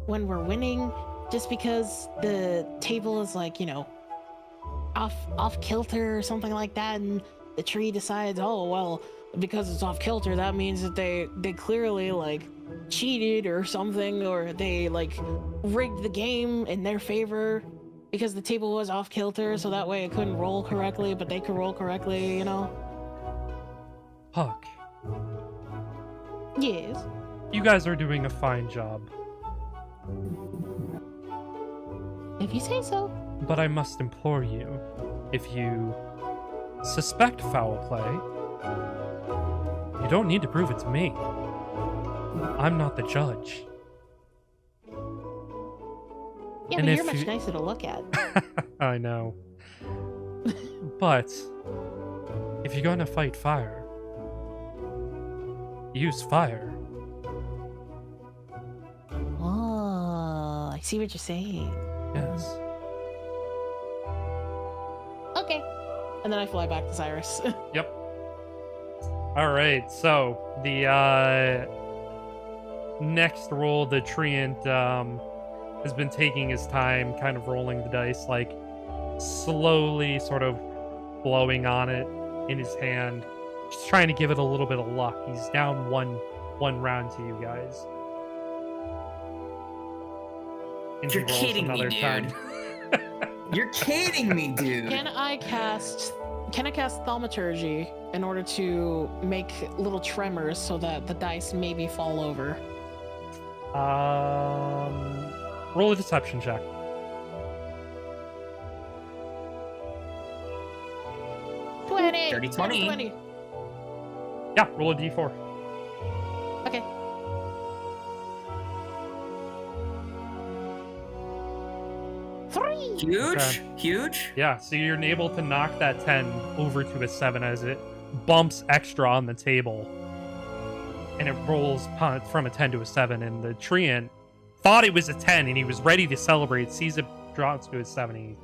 Speaker 3: when we're winning, just because the table is like, you know, off kilter or something like that, and the tree decides, oh well, because it's off kilter, that means that they clearly like cheated or something, or they like rigged the game in their favor because the table was off kilter, so that way it couldn't roll correctly, but they could roll correctly, you know?
Speaker 2: Puck,
Speaker 3: Yes.
Speaker 2: you guys are doing a fine job,
Speaker 3: If you say so.
Speaker 2: but I must implore you, if you suspect foul play, you don't need to prove it to me. I'm not the judge.
Speaker 3: Yeah,
Speaker 2: And
Speaker 3: but
Speaker 2: if
Speaker 3: you're much
Speaker 2: you-
Speaker 3: nicer to look at.
Speaker 2: I know. But if you're gonna fight fire, use fire.
Speaker 3: Oh, I see what you're saying.
Speaker 2: Yes.
Speaker 3: Okay. And then I fly back to Cyrus.
Speaker 2: Yep. All right. So the next roll, the treant has been taking his time, kind of rolling the dice, like slowly, sort of blowing on it in his hand, just trying to give it a little bit of luck. He's down one round to you guys. And he
Speaker 1: You're
Speaker 2: rolls
Speaker 1: kidding me,
Speaker 2: another
Speaker 1: dude.
Speaker 2: 10.
Speaker 1: You're kidding me, dude.
Speaker 3: Can I cast thaumaturgy in order to make little tremors so that the dice maybe fall over?
Speaker 2: Roll a deception check.
Speaker 1: Dirty 20.
Speaker 2: Yeah, roll a d4.
Speaker 3: Okay. Three.
Speaker 1: Huge,
Speaker 2: Okay.
Speaker 1: huge.
Speaker 2: Yeah, so you're able to knock that 10 over to a 7 as it bumps extra on the table. And it rolls from a 10 to a 7. And the treant thought it was a 10 and he was ready to celebrate. Sees it drop to a 7.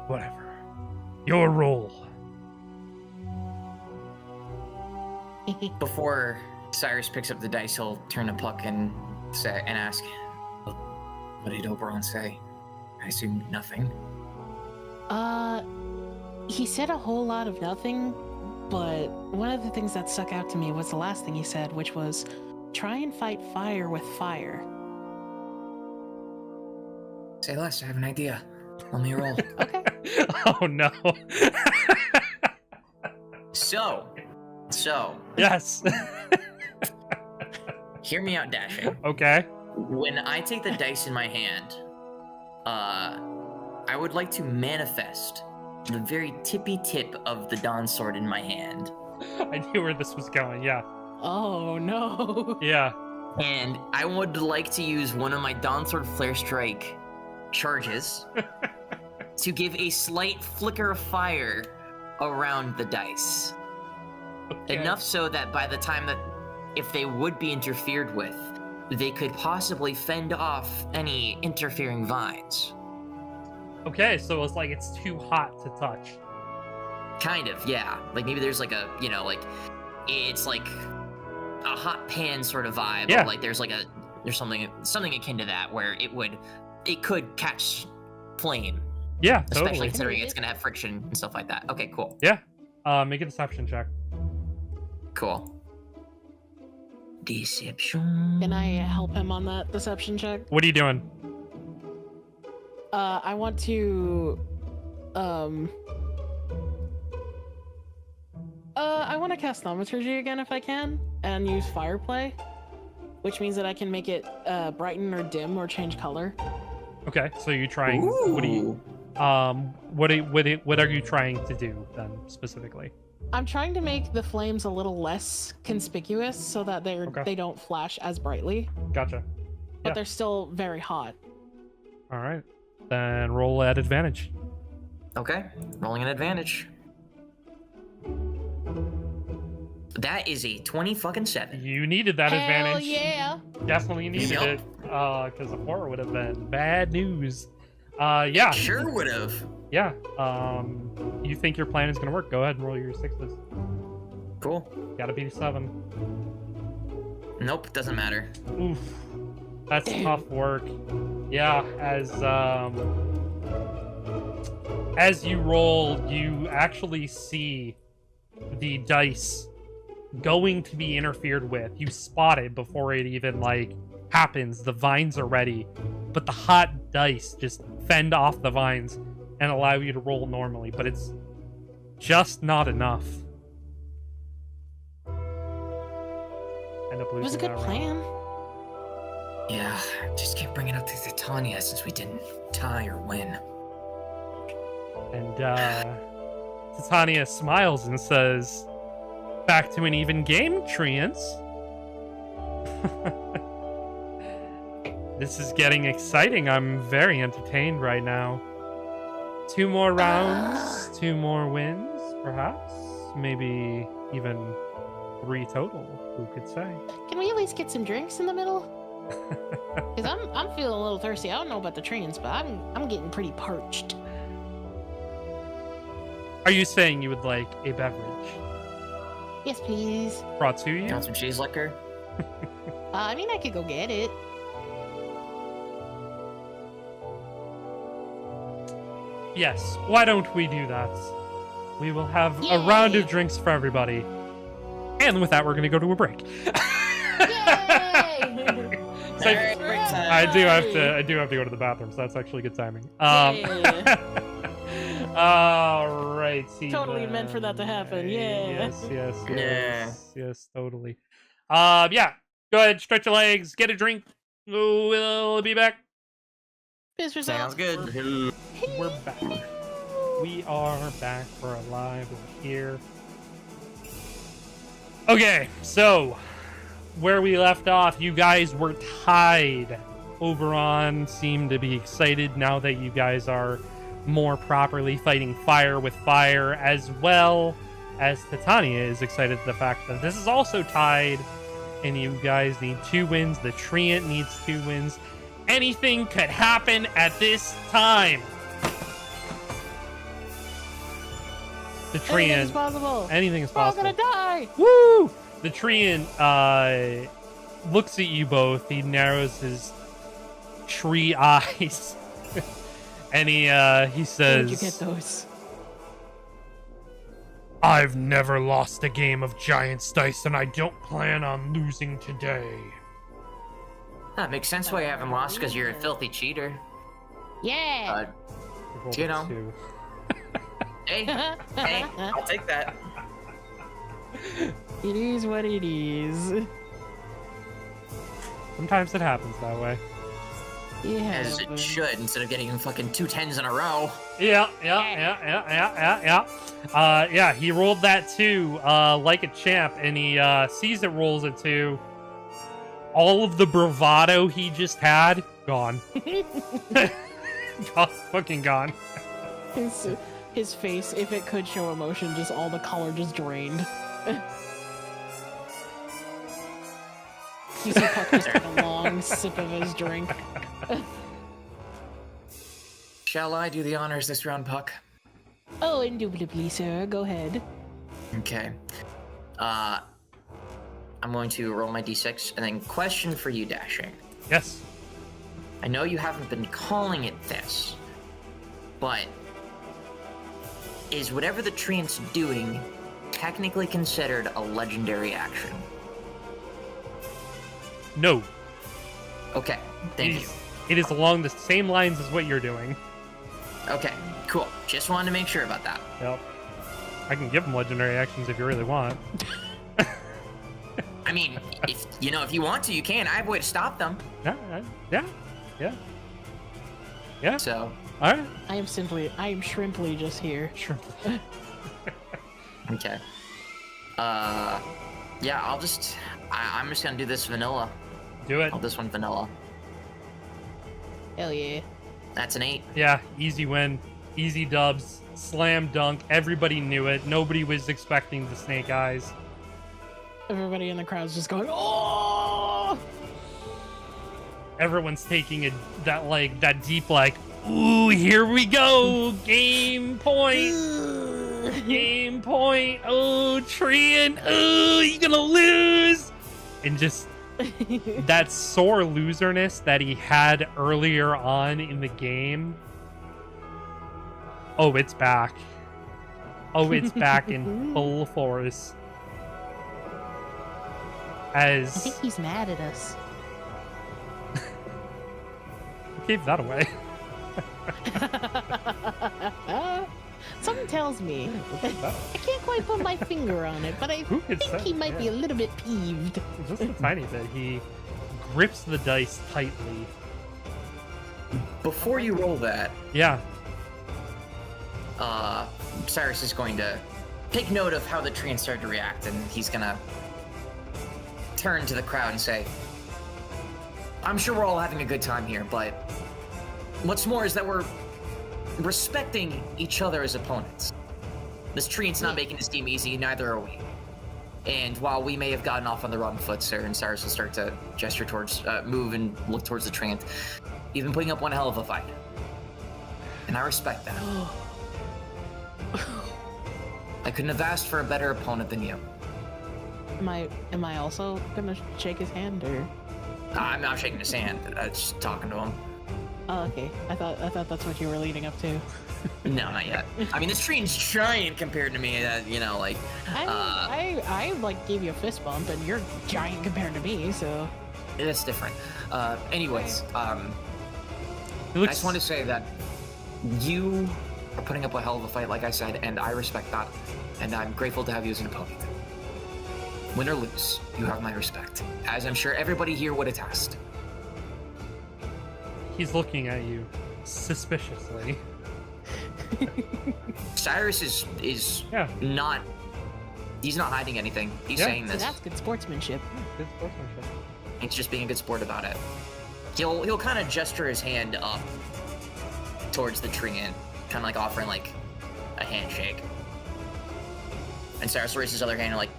Speaker 2: Whatever. Your roll.
Speaker 1: Before Cyrus picks up the dice, he'll turn to Puck and ask, "What did Oberon say? I assume nothing."
Speaker 3: He said a whole lot of nothing, but one of the things that stuck out to me was the last thing he said, which was, try and fight fire with fire.
Speaker 1: Say less. I have an idea. Let me roll.
Speaker 3: Okay.
Speaker 2: Oh no.
Speaker 1: So,
Speaker 2: Yes.
Speaker 1: hear me out, Dashing.
Speaker 2: Okay.
Speaker 1: When I take the dice in my hand, I would like to manifest the very tippy tip of the Dawn Sword in my hand.
Speaker 2: I knew where this was going. Yeah.
Speaker 3: Oh no.
Speaker 2: Yeah.
Speaker 1: And I would like to use one of my Dawn Sword Flare Strike charges to give a slight flicker of fire around the dice.
Speaker 2: Okay.
Speaker 1: Enough so that by the time that, if they would be interfered with, they could possibly fend off any interfering vines.
Speaker 2: Okay, so it's like it's too hot to touch.
Speaker 1: Kind of, yeah. Like maybe there's like a, you know, like it's like a hot pan sort of vibe.
Speaker 2: Yeah.
Speaker 1: Or like there's something akin to that where it could catch flame,
Speaker 2: Yeah,
Speaker 1: especially
Speaker 2: totally.
Speaker 1: considering it's gonna have friction and stuff like that. Okay, cool.
Speaker 2: Yeah. Make a deception check.
Speaker 1: Cool. Deception.
Speaker 3: Can I help him on that deception check?
Speaker 2: What are you doing?
Speaker 3: I want to, I want to cast Thaumaturgy again if I can, and use Fire Play, which means that I can make it brighten or dim or change color.
Speaker 2: Okay, so you're trying. What are you? What are you trying to do then specifically?
Speaker 3: I'm trying to make the flames a little less conspicuous so that
Speaker 2: Okay.
Speaker 3: they don't flash as brightly,
Speaker 2: Gotcha.
Speaker 3: but
Speaker 2: Yeah.
Speaker 3: they're still very hot.
Speaker 2: All right. Then roll at advantage.
Speaker 1: Okay, rolling an advantage. That is a 20-fucking-7.
Speaker 2: You needed that
Speaker 3: Hell
Speaker 2: advantage.
Speaker 3: yeah!
Speaker 2: Definitely needed
Speaker 1: Yup.
Speaker 2: it. Because the 4 would have been bad news. Yeah.
Speaker 1: Sure would have.
Speaker 2: Yeah. You think your plan is gonna work? Go ahead and roll your 6s.
Speaker 1: Cool.
Speaker 2: Gotta be 7.
Speaker 1: Nope, doesn't matter.
Speaker 2: Oof. That's tough work. Yeah, as you roll, you actually see the dice going to be interfered with. You spot it before it even like happens. The vines are ready, but the hot dice just fend off the vines and allow you to roll normally, but it's just not enough. End up
Speaker 3: It was a
Speaker 2: losing
Speaker 3: good
Speaker 2: that round.
Speaker 3: plan.
Speaker 1: Yeah, just keep bringing up the Titania since we didn't tie or win.
Speaker 2: And Titania smiles and says, "Back to an even game, Treants." This is getting exciting. I'm very entertained right now. 2 more rounds, 2 more wins, perhaps. Maybe even 3 total. Who could say?
Speaker 3: Can we at least get some drinks in the middle? Because I'm feeling a little thirsty. I don't know about the trains, but I'm getting pretty parched.
Speaker 2: Are you saying you would like a beverage
Speaker 3: Yes, please.
Speaker 2: brought to
Speaker 1: You
Speaker 2: you?
Speaker 1: want some cheese liquor?
Speaker 3: I mean, I could go get it.
Speaker 2: Yes. Why don't we do that? We will have a round of
Speaker 3: Yay.
Speaker 2: drinks for everybody. And with that, we're going to go to a break.
Speaker 3: Yay!
Speaker 2: So
Speaker 1: Alright, break time.
Speaker 2: I do have to go to the bathroom, so that's actually good timing.
Speaker 3: Yeah.
Speaker 2: All right.
Speaker 3: Totally meant for that to happen, yeah.
Speaker 2: Yes, totally. Yeah. Go ahead, stretch your legs, get a drink. We'll be back.
Speaker 3: Piss yourself.
Speaker 1: Sounds good.
Speaker 2: We're back. We are back. We're alive. We're here. Okay, so where we left off, you guys were tied. Oberon seemed to be excited now that you guys are more properly fighting fire with fire, as well as Titania is excited at the fact that this is also tied, and you guys need 2 wins. The Treant needs 2 wins. Anything could happen at this time. The
Speaker 3: Anything's
Speaker 2: Treant.
Speaker 3: possible.
Speaker 2: Anything is
Speaker 3: We're all
Speaker 2: possible.
Speaker 3: gonna die.
Speaker 2: Woo! The Treant looks at you both. He narrows his tree eyes, and he
Speaker 3: Where'd
Speaker 2: says,
Speaker 3: you get those?
Speaker 2: "I've never lost a game of Gian'ts dice, and I don't plan on losing today."
Speaker 1: That makes sense why you haven't lost, because you're a filthy cheater.
Speaker 3: Yeah.
Speaker 1: You know. Hey, hey, I'll take that.
Speaker 3: It is what it is.
Speaker 2: Sometimes it happens that way.
Speaker 3: Yeah.
Speaker 1: As it should, instead of getting fucking 2 10s in a row.
Speaker 2: Yeah. Yeah, he rolled that 2 like a champ, and he sees it rolls a 2. All of the bravado he just had, gone. Fucking gone.
Speaker 3: His face, if it could show emotion, just all the color just drained. You see Puck just take a long sip of his drink.
Speaker 1: Shall I do the honors this round, Puck?
Speaker 3: Oh, indubitably, sir. Go ahead.
Speaker 1: Okay. I'm going to roll my d6, and then question for you, Dashing.
Speaker 2: Yes.
Speaker 1: I know you haven't been calling it this, but is whatever the Treant's doing technically considered a legendary action?
Speaker 2: No.
Speaker 1: Okay, thank you.
Speaker 2: It is along the same lines as what you're doing.
Speaker 1: Okay, cool. Just wanted to make sure about that.
Speaker 2: Yep. I can give them legendary actions if you really want.
Speaker 1: I mean, if you want to, you can. I have a way to stop them.
Speaker 2: Yeah.
Speaker 1: So,
Speaker 2: All right.
Speaker 3: I am shrimply just here.
Speaker 2: Sure.
Speaker 1: Okay. Yeah, I'm just gonna do this vanilla.
Speaker 2: Do it.
Speaker 1: I'll this one vanilla.
Speaker 3: Hell yeah.
Speaker 1: That's an 8.
Speaker 2: Yeah, easy win. Easy dubs. Slam dunk. Everybody knew it. Nobody was expecting the snake eyes.
Speaker 3: Everybody in the crowd's just going, oh!
Speaker 2: Everyone's taking that deep ooh, here we go. Game point. Game point. Oh, Trian. Oh, you're gonna lose. And just that sore loserness that he had earlier on in the game. Oh, it's back. Oh, it's back in full force.
Speaker 3: I think he's mad at us.
Speaker 2: Gave that away.
Speaker 3: Something tells me. I can't quite put my finger on it, but I think he might be a little bit peeved.
Speaker 2: Just a tiny bit. He grips the dice tightly.
Speaker 1: Before you roll that,
Speaker 2: Yeah.
Speaker 1: Cyrus is going to take note of how the treants started to react, and he's gonna turn to the crowd and say, I'm sure we're all having a good time here, but what's more is that we're respecting each other as opponents. This treant's not making this game easy, neither are we. And while we may have gotten off on the wrong foot, sir, and Cyrus will start to gesture towards, move and look towards the treant, you've been putting up one hell of a fight. And I respect that. I couldn't have asked for a better opponent than you.
Speaker 3: Am I also gonna shake his hand, or?
Speaker 1: I'm not shaking his hand. I'm just talking to him.
Speaker 3: Oh, okay. I thought that's what you were leading up to.
Speaker 1: No, not yet. I mean, this treant's giant compared to me. You know, like.
Speaker 3: I like gave you a fist bump, and you're giant compared to me, so.
Speaker 1: That's different. Anyways, I
Speaker 2: Looks...
Speaker 1: just want to say that you are putting up a hell of a fight, like I said, and I respect that, and I'm grateful to have you as an opponent. Win or lose, you have my respect, as I'm sure everybody here would attest.
Speaker 2: He's looking at you suspiciously.
Speaker 1: Cyrus is not. He's not hiding anything. He's saying
Speaker 3: So
Speaker 1: this.
Speaker 3: that's good sportsmanship.
Speaker 2: Good sportsmanship.
Speaker 1: He's just being a good sport about it. He'll kind of gesture his hand up towards the treant, kind of like offering like a handshake. And Cyrus raises his other hand and like,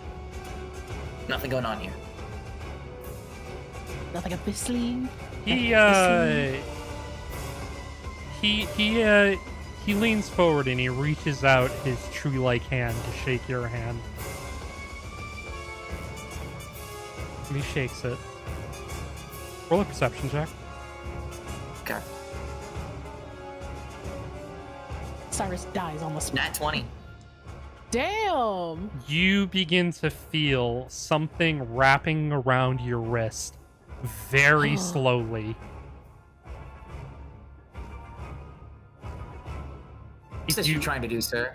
Speaker 1: nothing going on here.
Speaker 3: Nothing up his sleeve.
Speaker 2: He leans forward and he reaches out his tree-like hand to shake your hand. And he shakes it. Roll a perception check.
Speaker 1: Okay.
Speaker 3: Cyrus dies on the spot.
Speaker 1: Nat 20.
Speaker 3: Damn!
Speaker 2: You begin to feel something wrapping around your wrist very slowly.
Speaker 1: What's this you're trying to do, sir?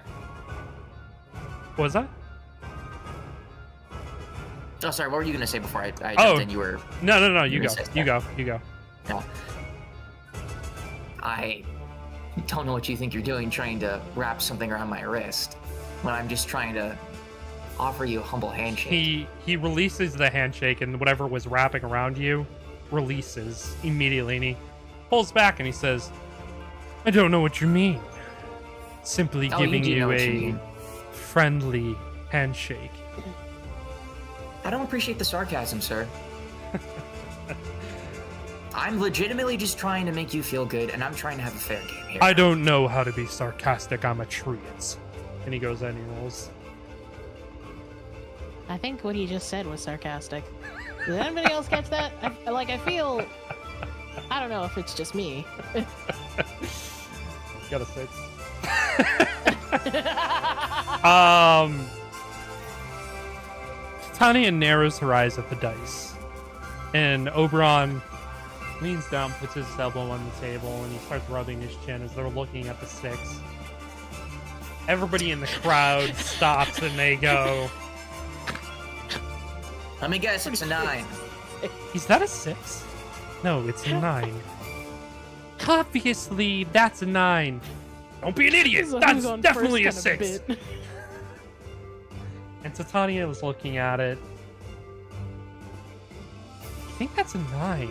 Speaker 2: What was that?
Speaker 1: Oh, sorry. What were you going to say before I jumped in? You were...
Speaker 2: No. You go. You go.
Speaker 1: Yeah. I don't know what you think you're doing trying to wrap something around my wrist when I'm just trying to offer you a humble handshake.
Speaker 2: He releases the handshake, and whatever was wrapping around you releases immediately, and he pulls back and he says, I don't know what you mean. Simply giving you a friendly handshake.
Speaker 1: I don't appreciate the sarcasm, sir. I'm legitimately just trying to make you feel good, and I'm trying to have a fair game here.
Speaker 2: I don't know how to be sarcastic. I'm a treant. And he goes and he rolls.
Speaker 3: I think what he just said was sarcastic. Did anybody else catch that? I feel... I don't know if it's just me.
Speaker 2: Got a 6. Tanya narrows her eyes at the dice. And Oberon leans down, puts his elbow on the table, and he starts rubbing his chin as they're looking at the 6. Everybody in the crowd stops and they go,
Speaker 1: let me guess, it's a 9.
Speaker 2: Is that a 6? No, it's a 9. Obviously, that's a 9. Don't be an idiot. That's definitely a 6. And Titania was looking at it. I think that's a 9.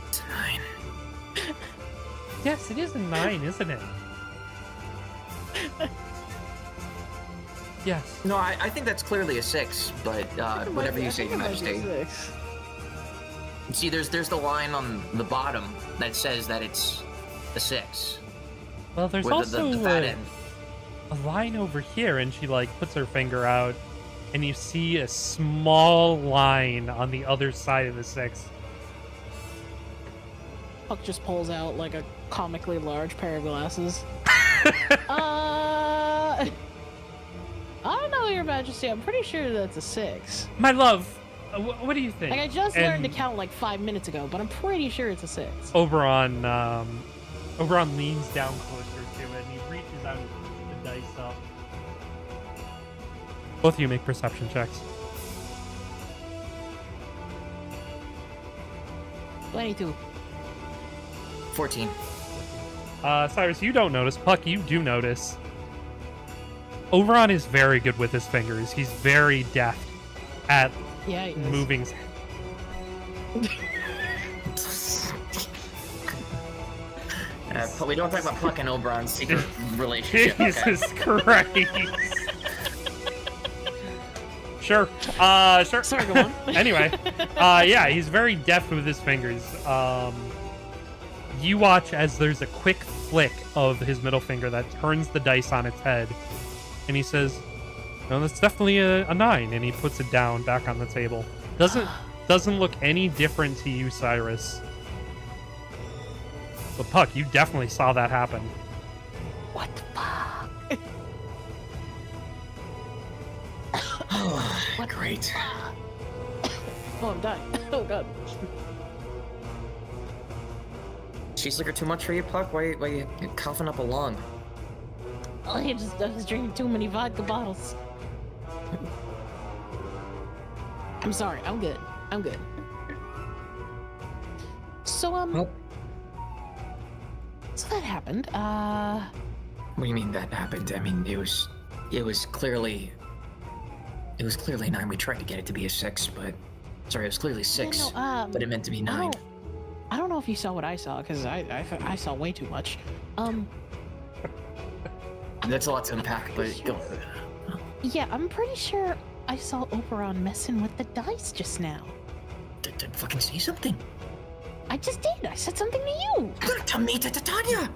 Speaker 1: It's a 9.
Speaker 2: Yes, it is a 9, isn't it? Yes.
Speaker 1: No, I think that's clearly a 6, but whatever you say, Your Majesty. See, there's the line on the bottom that says that it's a 6.
Speaker 2: Well, there's
Speaker 1: With
Speaker 2: also
Speaker 1: the fat end.
Speaker 2: a line over here, and she like puts her finger out, and you see a small line on the other side of the 6.
Speaker 3: Puck just pulls out like a comically large pair of glasses. I don't know, Your Majesty. I'm pretty sure that's a 6.
Speaker 2: My love, what do you think?
Speaker 3: Like, I just learned to count like 5 minutes ago, but I'm pretty sure it's a 6.
Speaker 2: Oberon leans down closer to it, and he reaches out and picks the dice up. Both of you make perception checks.
Speaker 3: 22.
Speaker 1: 14.
Speaker 2: Cyrus, you don't notice. Puck, you do notice. Oberon is very good with his fingers. He's very deft at
Speaker 3: Yeah, he is.
Speaker 2: moving.
Speaker 1: But we don't talk about Puck and Oberon's secret relationship. Okay.
Speaker 2: Jesus Christ. Sure. Sure.
Speaker 3: Sorry, go on.
Speaker 2: Anyway, yeah, he's very deft with his fingers. You watch as there's a quick flick of his middle finger that turns the dice on its head, and he says, "No, that's definitely a 9," and he puts it down back on the table. Doesn't look any different to you, Cyrus. But Puck, you definitely saw that happen.
Speaker 3: What the fuck?
Speaker 1: Oh, great.
Speaker 3: Oh, I'm dying. Oh, God.
Speaker 1: She's liquor too much for you, Puck? Why you coughing up a lung?
Speaker 3: Oh, I was drinking too many vodka bottles. I'm sorry. I'm good. I'm good. So,
Speaker 1: Well,
Speaker 3: so that happened.
Speaker 1: what do you mean that happened? I mean, it was clearly 9. We tried to get it to be a 6, but sorry, it was clearly 6, but it meant to be 9.
Speaker 3: I don't know if you saw what I saw, because I saw way too much.
Speaker 1: That's a lot to unpack, but go.
Speaker 3: Yeah, I'm pretty sure I saw Oberon messing with the dice just now.
Speaker 1: Did fucking say something?
Speaker 3: I just did. I said something to you.
Speaker 1: Look to me, to Titania.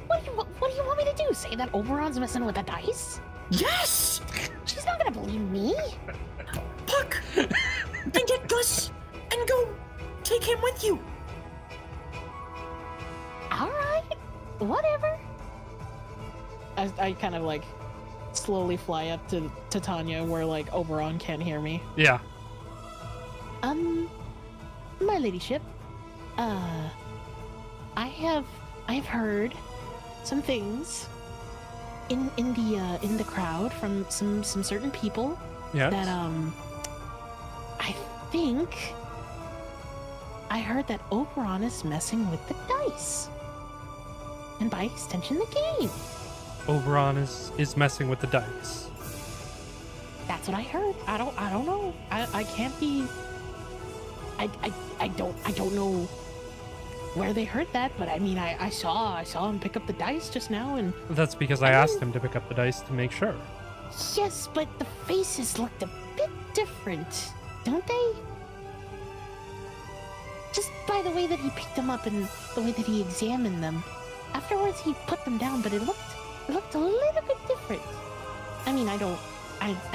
Speaker 3: What do you want me to do? Say that Oberon's messing with the dice?
Speaker 1: Yes.
Speaker 3: She's not gonna believe me.
Speaker 1: Puck, then get Gus and go take him with you.
Speaker 3: All right, whatever. I kind of like slowly fly up to Titania where like Oberon can't hear me.
Speaker 2: Yeah.
Speaker 3: My ladyship, I've heard some things in the crowd from some certain people.
Speaker 2: Yes.
Speaker 3: That I think I heard that Oberon is messing with the dice, and by extension the game.
Speaker 2: Oberon is messing with the dice.
Speaker 3: That's what I heard. I don't know. I can't be. I don't know where they heard that, but I mean I saw him pick up the dice just now, and
Speaker 2: That's because I asked him to pick up the dice to make sure.
Speaker 3: yes, but the faces looked a bit different, don't they? Just by the way that he picked them up and the way that he examined them. Afterwards, he put them down, but it looked a little bit different. I mean, I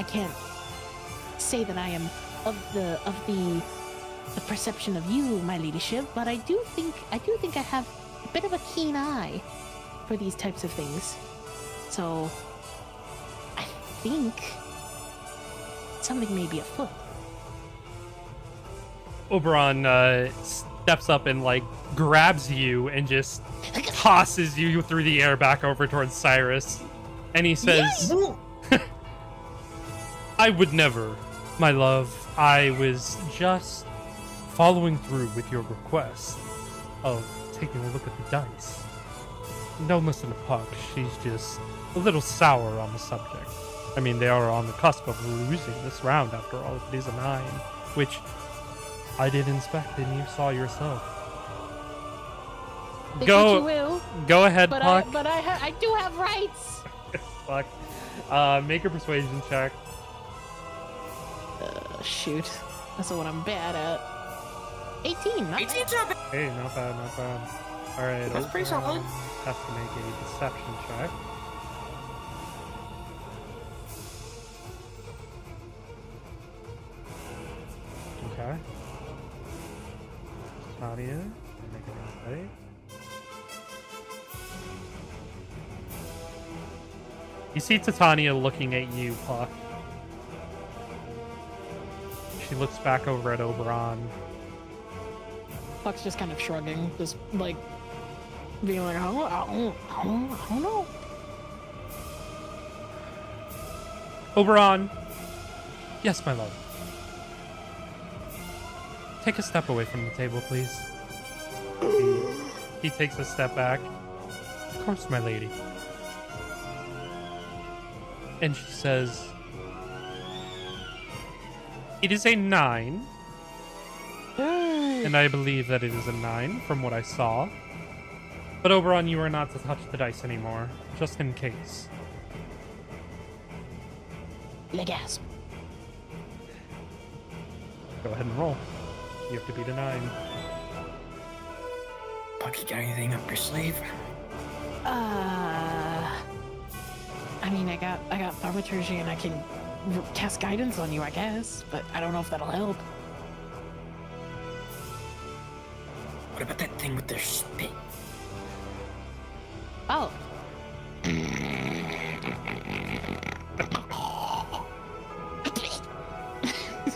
Speaker 3: can't say that I am of the perception of you, my ladyship, but I do think I have a bit of a keen eye for these types of things. So I think something may be afoot.
Speaker 2: Oberon steps up and like grabs you and just tosses you through the air back over towards Cyrus, and he says, "I would never, my love. I was just following through with your request of taking a look at the dice. Don't listen to Puck. She's just a little sour on the subject." I mean, they are on the cusp of losing this round after all. It is a 9, which I did inspect and you saw yourself.
Speaker 3: Think what you will,
Speaker 2: Go ahead,
Speaker 3: but
Speaker 2: Puck.
Speaker 3: I do have rights.
Speaker 2: Puck. Make a persuasion check.
Speaker 3: Shoot. That's what I'm bad at. 18, not
Speaker 1: 18's
Speaker 3: bad.
Speaker 1: not bad.
Speaker 2: Hey, not bad, not bad. Alright,
Speaker 1: That's pretty solid.
Speaker 2: Has to make a deception check. Okay. Nadia, make an insight. You see Titania looking at you, Puck. She looks back over at Oberon.
Speaker 3: Puck's just kind of shrugging, just like being like, I don't know.
Speaker 2: Oberon. Yes, my love. Take a step away from the table, please. He takes a step back. Of course, my lady. And she says, it is a 9. And I believe that it is a 9 from what I saw. But Oberon, you are not to touch the dice anymore, just in case.
Speaker 3: Legasp.
Speaker 2: Go ahead and roll. You have to beat a 9.
Speaker 1: Puck, you got anything up your sleeve?
Speaker 3: I mean, I got thaumaturgy and I can cast guidance on you, I guess, but I don't know if that'll help.
Speaker 1: What about that thing with their spit?
Speaker 3: Oh.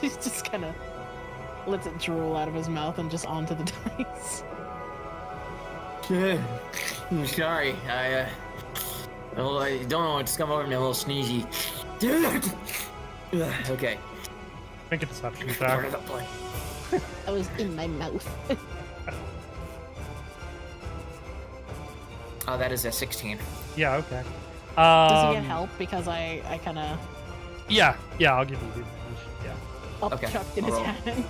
Speaker 3: He's just kind of lets it drool out of his mouth and just onto the dice.
Speaker 1: I'm sorry. I don't know what's come over me, a little sneezy. Okay.
Speaker 2: Make a deception
Speaker 1: Part
Speaker 2: check.
Speaker 1: of the plan.
Speaker 3: That was in my mouth.
Speaker 1: Oh, that is a 16.
Speaker 2: Yeah, okay.
Speaker 3: Does he get help? Because I kind of
Speaker 2: Yeah, I'll give you the advantage. Yeah.
Speaker 1: Okay,
Speaker 3: chucked in
Speaker 1: I'll
Speaker 3: his
Speaker 1: roll.
Speaker 3: hand.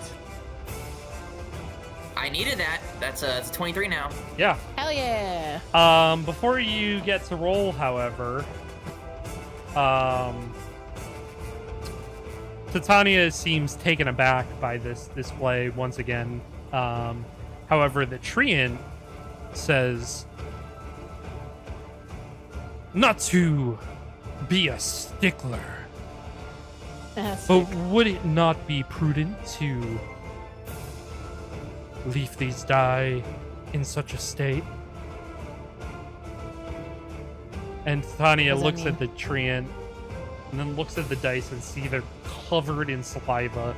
Speaker 1: I needed that. That's it's 23 now.
Speaker 2: Yeah.
Speaker 3: Hell yeah!
Speaker 2: Before you get to roll, however, Titania seems taken aback by this display once again. However, the Treant says, not to be a stickler, but would it not be prudent to leave these die in such a state? And Titania
Speaker 3: What does that
Speaker 2: looks
Speaker 3: mean?
Speaker 2: at the Treant and then looks at the dice and see they're covered in saliva.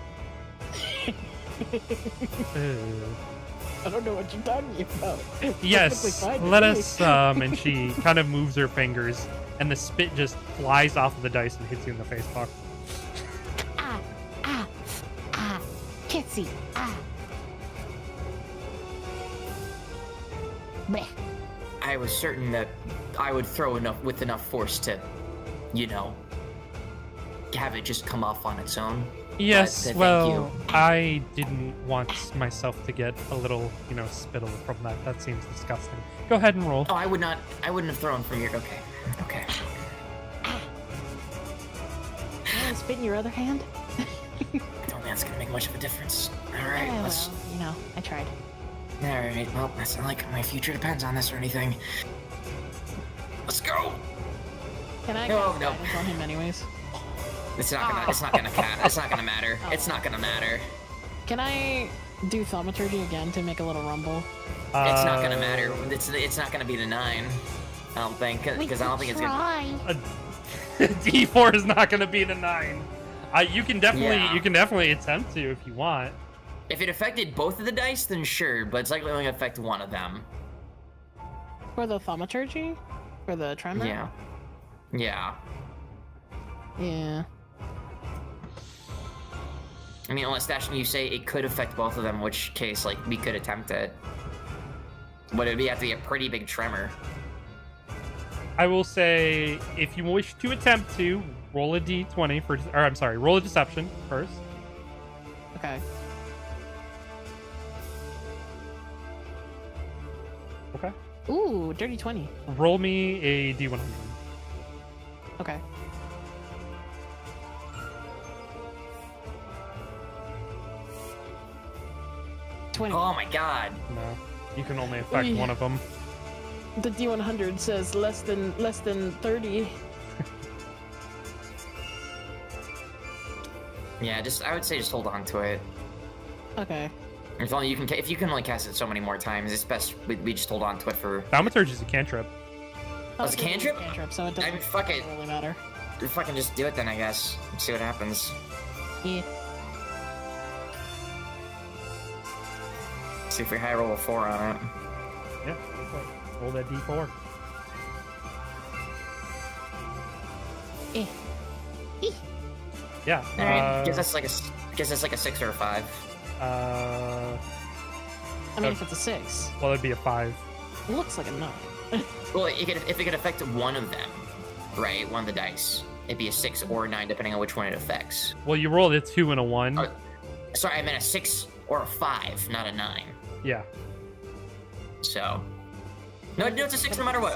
Speaker 3: I don't know what you're talking about. It's perfectly
Speaker 2: Yes,
Speaker 3: fine with
Speaker 2: let
Speaker 3: me.
Speaker 2: us, and she kind of moves her fingers, and the spit just flies off of the dice and hits you in the face, Puck.
Speaker 3: Kitsy, Blech.
Speaker 1: I was certain that I would throw with enough force to, have it just come off on its own.
Speaker 2: Yes,
Speaker 1: Thank
Speaker 2: well,
Speaker 1: you.
Speaker 2: I didn't want myself to get a little, spittle from that. That seems disgusting. Go ahead and roll.
Speaker 1: Oh, I wouldn't have thrown from your. Okay.
Speaker 3: You want to spit in your other hand?
Speaker 1: I don't think that's gonna make much of a difference. All right,
Speaker 3: Oh,
Speaker 1: let's.
Speaker 3: well, I tried.
Speaker 1: All right, well, that's not like my future depends on this or anything. Let's go.
Speaker 3: Can I
Speaker 1: No,
Speaker 3: cast
Speaker 1: no.
Speaker 3: guidance on him anyways?
Speaker 1: It's not gonna matter. It's not gonna matter.
Speaker 3: Can I do thaumaturgy again to make a little rumble?
Speaker 1: It's not gonna matter. It's not gonna be the 9. I don't think, because I don't think it's gonna.
Speaker 2: D4 is not going to be the 9. You can definitely attempt to if you want.
Speaker 1: If it affected both of the dice, then sure, but it's likely only gonna affect one of them.
Speaker 3: For the thaumaturgy? For the tremor?
Speaker 1: Yeah.
Speaker 3: Yeah.
Speaker 1: I mean, unless Dashin, you say it could affect both of them, in which case, we could attempt it. But it'd have to be a pretty big tremor.
Speaker 2: I will say, if you wish to attempt to, roll a d20 for, or I'm sorry, roll a deception first.
Speaker 3: Okay.
Speaker 2: Okay.
Speaker 3: Ooh, dirty 20.
Speaker 2: Roll me a d100.
Speaker 3: Okay.
Speaker 1: Oh my god.
Speaker 2: No, you can only affect one of them.
Speaker 3: The D100 says less than 30.
Speaker 1: Yeah, I would say just hold on to it.
Speaker 3: Okay.
Speaker 1: If only you can, if you can only cast it so many more times, it's best we just hold on to it for.
Speaker 2: Thaumaturgy is a cantrip.
Speaker 1: Oh, it's a cantrip?
Speaker 3: Cantrip, so it doesn't,
Speaker 1: I mean, fuck it.
Speaker 3: really matter.
Speaker 1: Fucking just do it then, I guess. See what happens.
Speaker 3: Yeah.
Speaker 1: See if we high roll a 4 on it.
Speaker 2: Yeah. Roll that d4.
Speaker 3: Eh.
Speaker 2: Yeah.
Speaker 1: Gives us like a 6 or a 5.
Speaker 3: I mean, if it's a 6,
Speaker 2: Well, it'd be a 5.
Speaker 3: it looks like a 9.
Speaker 1: Well, if it could affect one of them, right? One of the dice, it'd be a 6 or a 9 depending on which one it affects.
Speaker 2: Well, you rolled a 2 and a 1.
Speaker 1: Sorry, I meant a 6 or a 5, not a 9.
Speaker 2: Yeah.
Speaker 1: So. No, it's a 6 no matter what.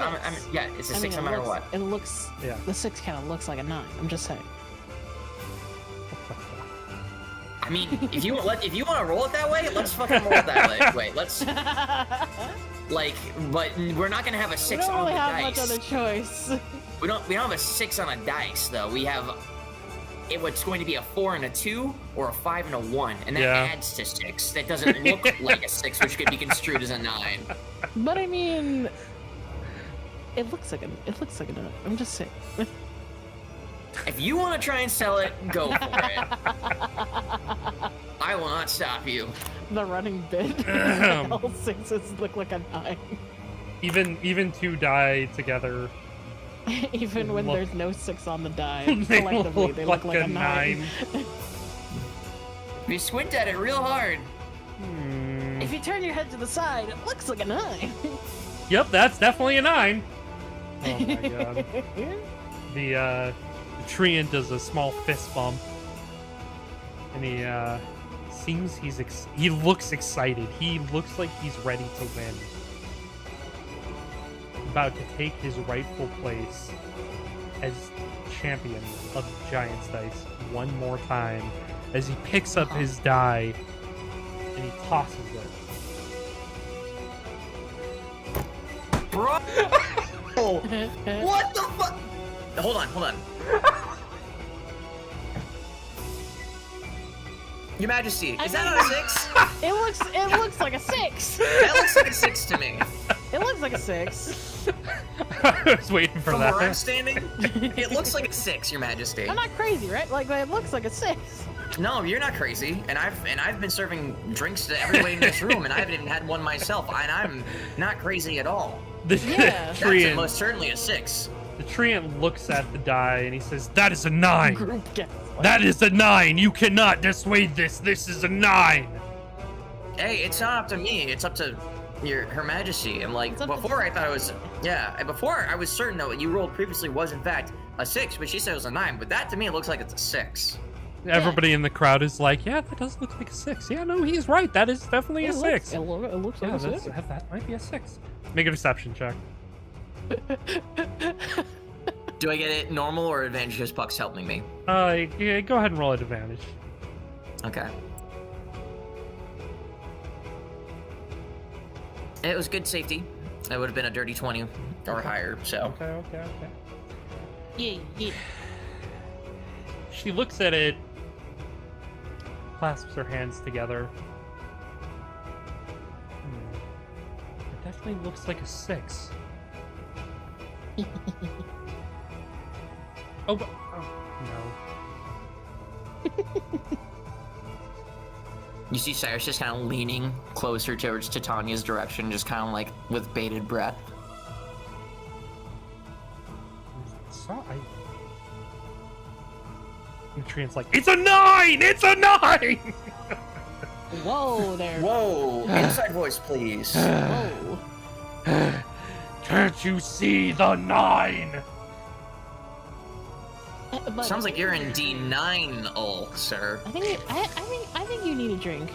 Speaker 1: Yeah, it's a 6 no matter what.
Speaker 3: It looks.
Speaker 2: Yeah.
Speaker 3: The 6 kind of looks like a 9. I'm just saying.
Speaker 1: I mean, if you want to roll it that way, let's fucking roll it that way. Wait, let's but we're not gonna have a 6 on the dice.
Speaker 3: We don't really have much other choice.
Speaker 1: We don't have a 6 on a dice though. We have it's going to be a 4 and a 2 or a 5 and a 1, and that adds to 6. That doesn't look like a 6, which could be construed as a 9.
Speaker 3: But I mean, it looks like a 9. I'm just saying.
Speaker 1: If you want to try and sell it, go for it. I will not stop you.
Speaker 3: The running bit. All 6s look like a 9.
Speaker 2: Even 2 die together.
Speaker 3: Even when there's no 6 on the die,
Speaker 2: They
Speaker 3: collectively they look like a 9.
Speaker 1: If you squint at it real hard.
Speaker 3: If you turn your head to the side, it looks like a 9.
Speaker 2: Yep, that's definitely a 9. Oh my god. The treant does a small fist bump, and he seems he looks excited. He looks like he's ready to win. About to take his rightful place as champion of Giants Dice one more time as he picks up his die and he tosses it.
Speaker 1: Bro! What the fuck? Hold on. Your Majesty, is that not a 6?
Speaker 3: It looks like a 6.
Speaker 1: That looks like a 6 to me.
Speaker 3: It looks like a 6.
Speaker 2: I was waiting for
Speaker 1: From
Speaker 2: that.
Speaker 1: where I'm standing, it looks like a 6, Your Majesty.
Speaker 3: I'm not crazy, right? Like it looks like a 6.
Speaker 1: No, you're not crazy, and I've been serving drinks to everybody in this room, and I haven't even had one myself, and I'm not crazy at all.
Speaker 3: Yeah.
Speaker 1: That's most certainly a 6.
Speaker 2: The treant looks at the die and he says, "That is a 9.
Speaker 3: Group gets
Speaker 2: That is a 9. You cannot dissuade this. This is a 9."
Speaker 1: Hey, it's not up to me. It's up to Her Majesty. And like before, I thought it was before I was certain that what you rolled previously was in fact a 6, but she said it was a 9. But that to me, it looks like it's a 6.
Speaker 2: Everybody in the crowd is like, "Yeah, that does look like a 6. Yeah, no, he's right. That is definitely a 6.
Speaker 3: It looks
Speaker 2: Yeah,
Speaker 3: like a 6.
Speaker 2: that might be a 6. Make a deception check.
Speaker 1: Do I get it normal or advantage because Puck's helping me?
Speaker 2: Yeah, go ahead and roll at advantage.
Speaker 1: Okay. It was good safety. It would have been a dirty 20 or higher, so.
Speaker 2: Okay.
Speaker 3: Yeah.
Speaker 2: She looks at it, clasps her hands together. It definitely looks like a 6. No.
Speaker 1: You see Cyrus just kind of leaning closer towards Titania's direction, just kind of like with bated breath.
Speaker 2: The treant's like, "It's a 9! It's a 9!"
Speaker 3: Whoa there.
Speaker 1: Whoa! Inside voice, please.
Speaker 3: Whoa.
Speaker 2: Can't you see the 9?
Speaker 3: But
Speaker 1: Sounds like you're in D9, sir.
Speaker 3: I think you need a drink.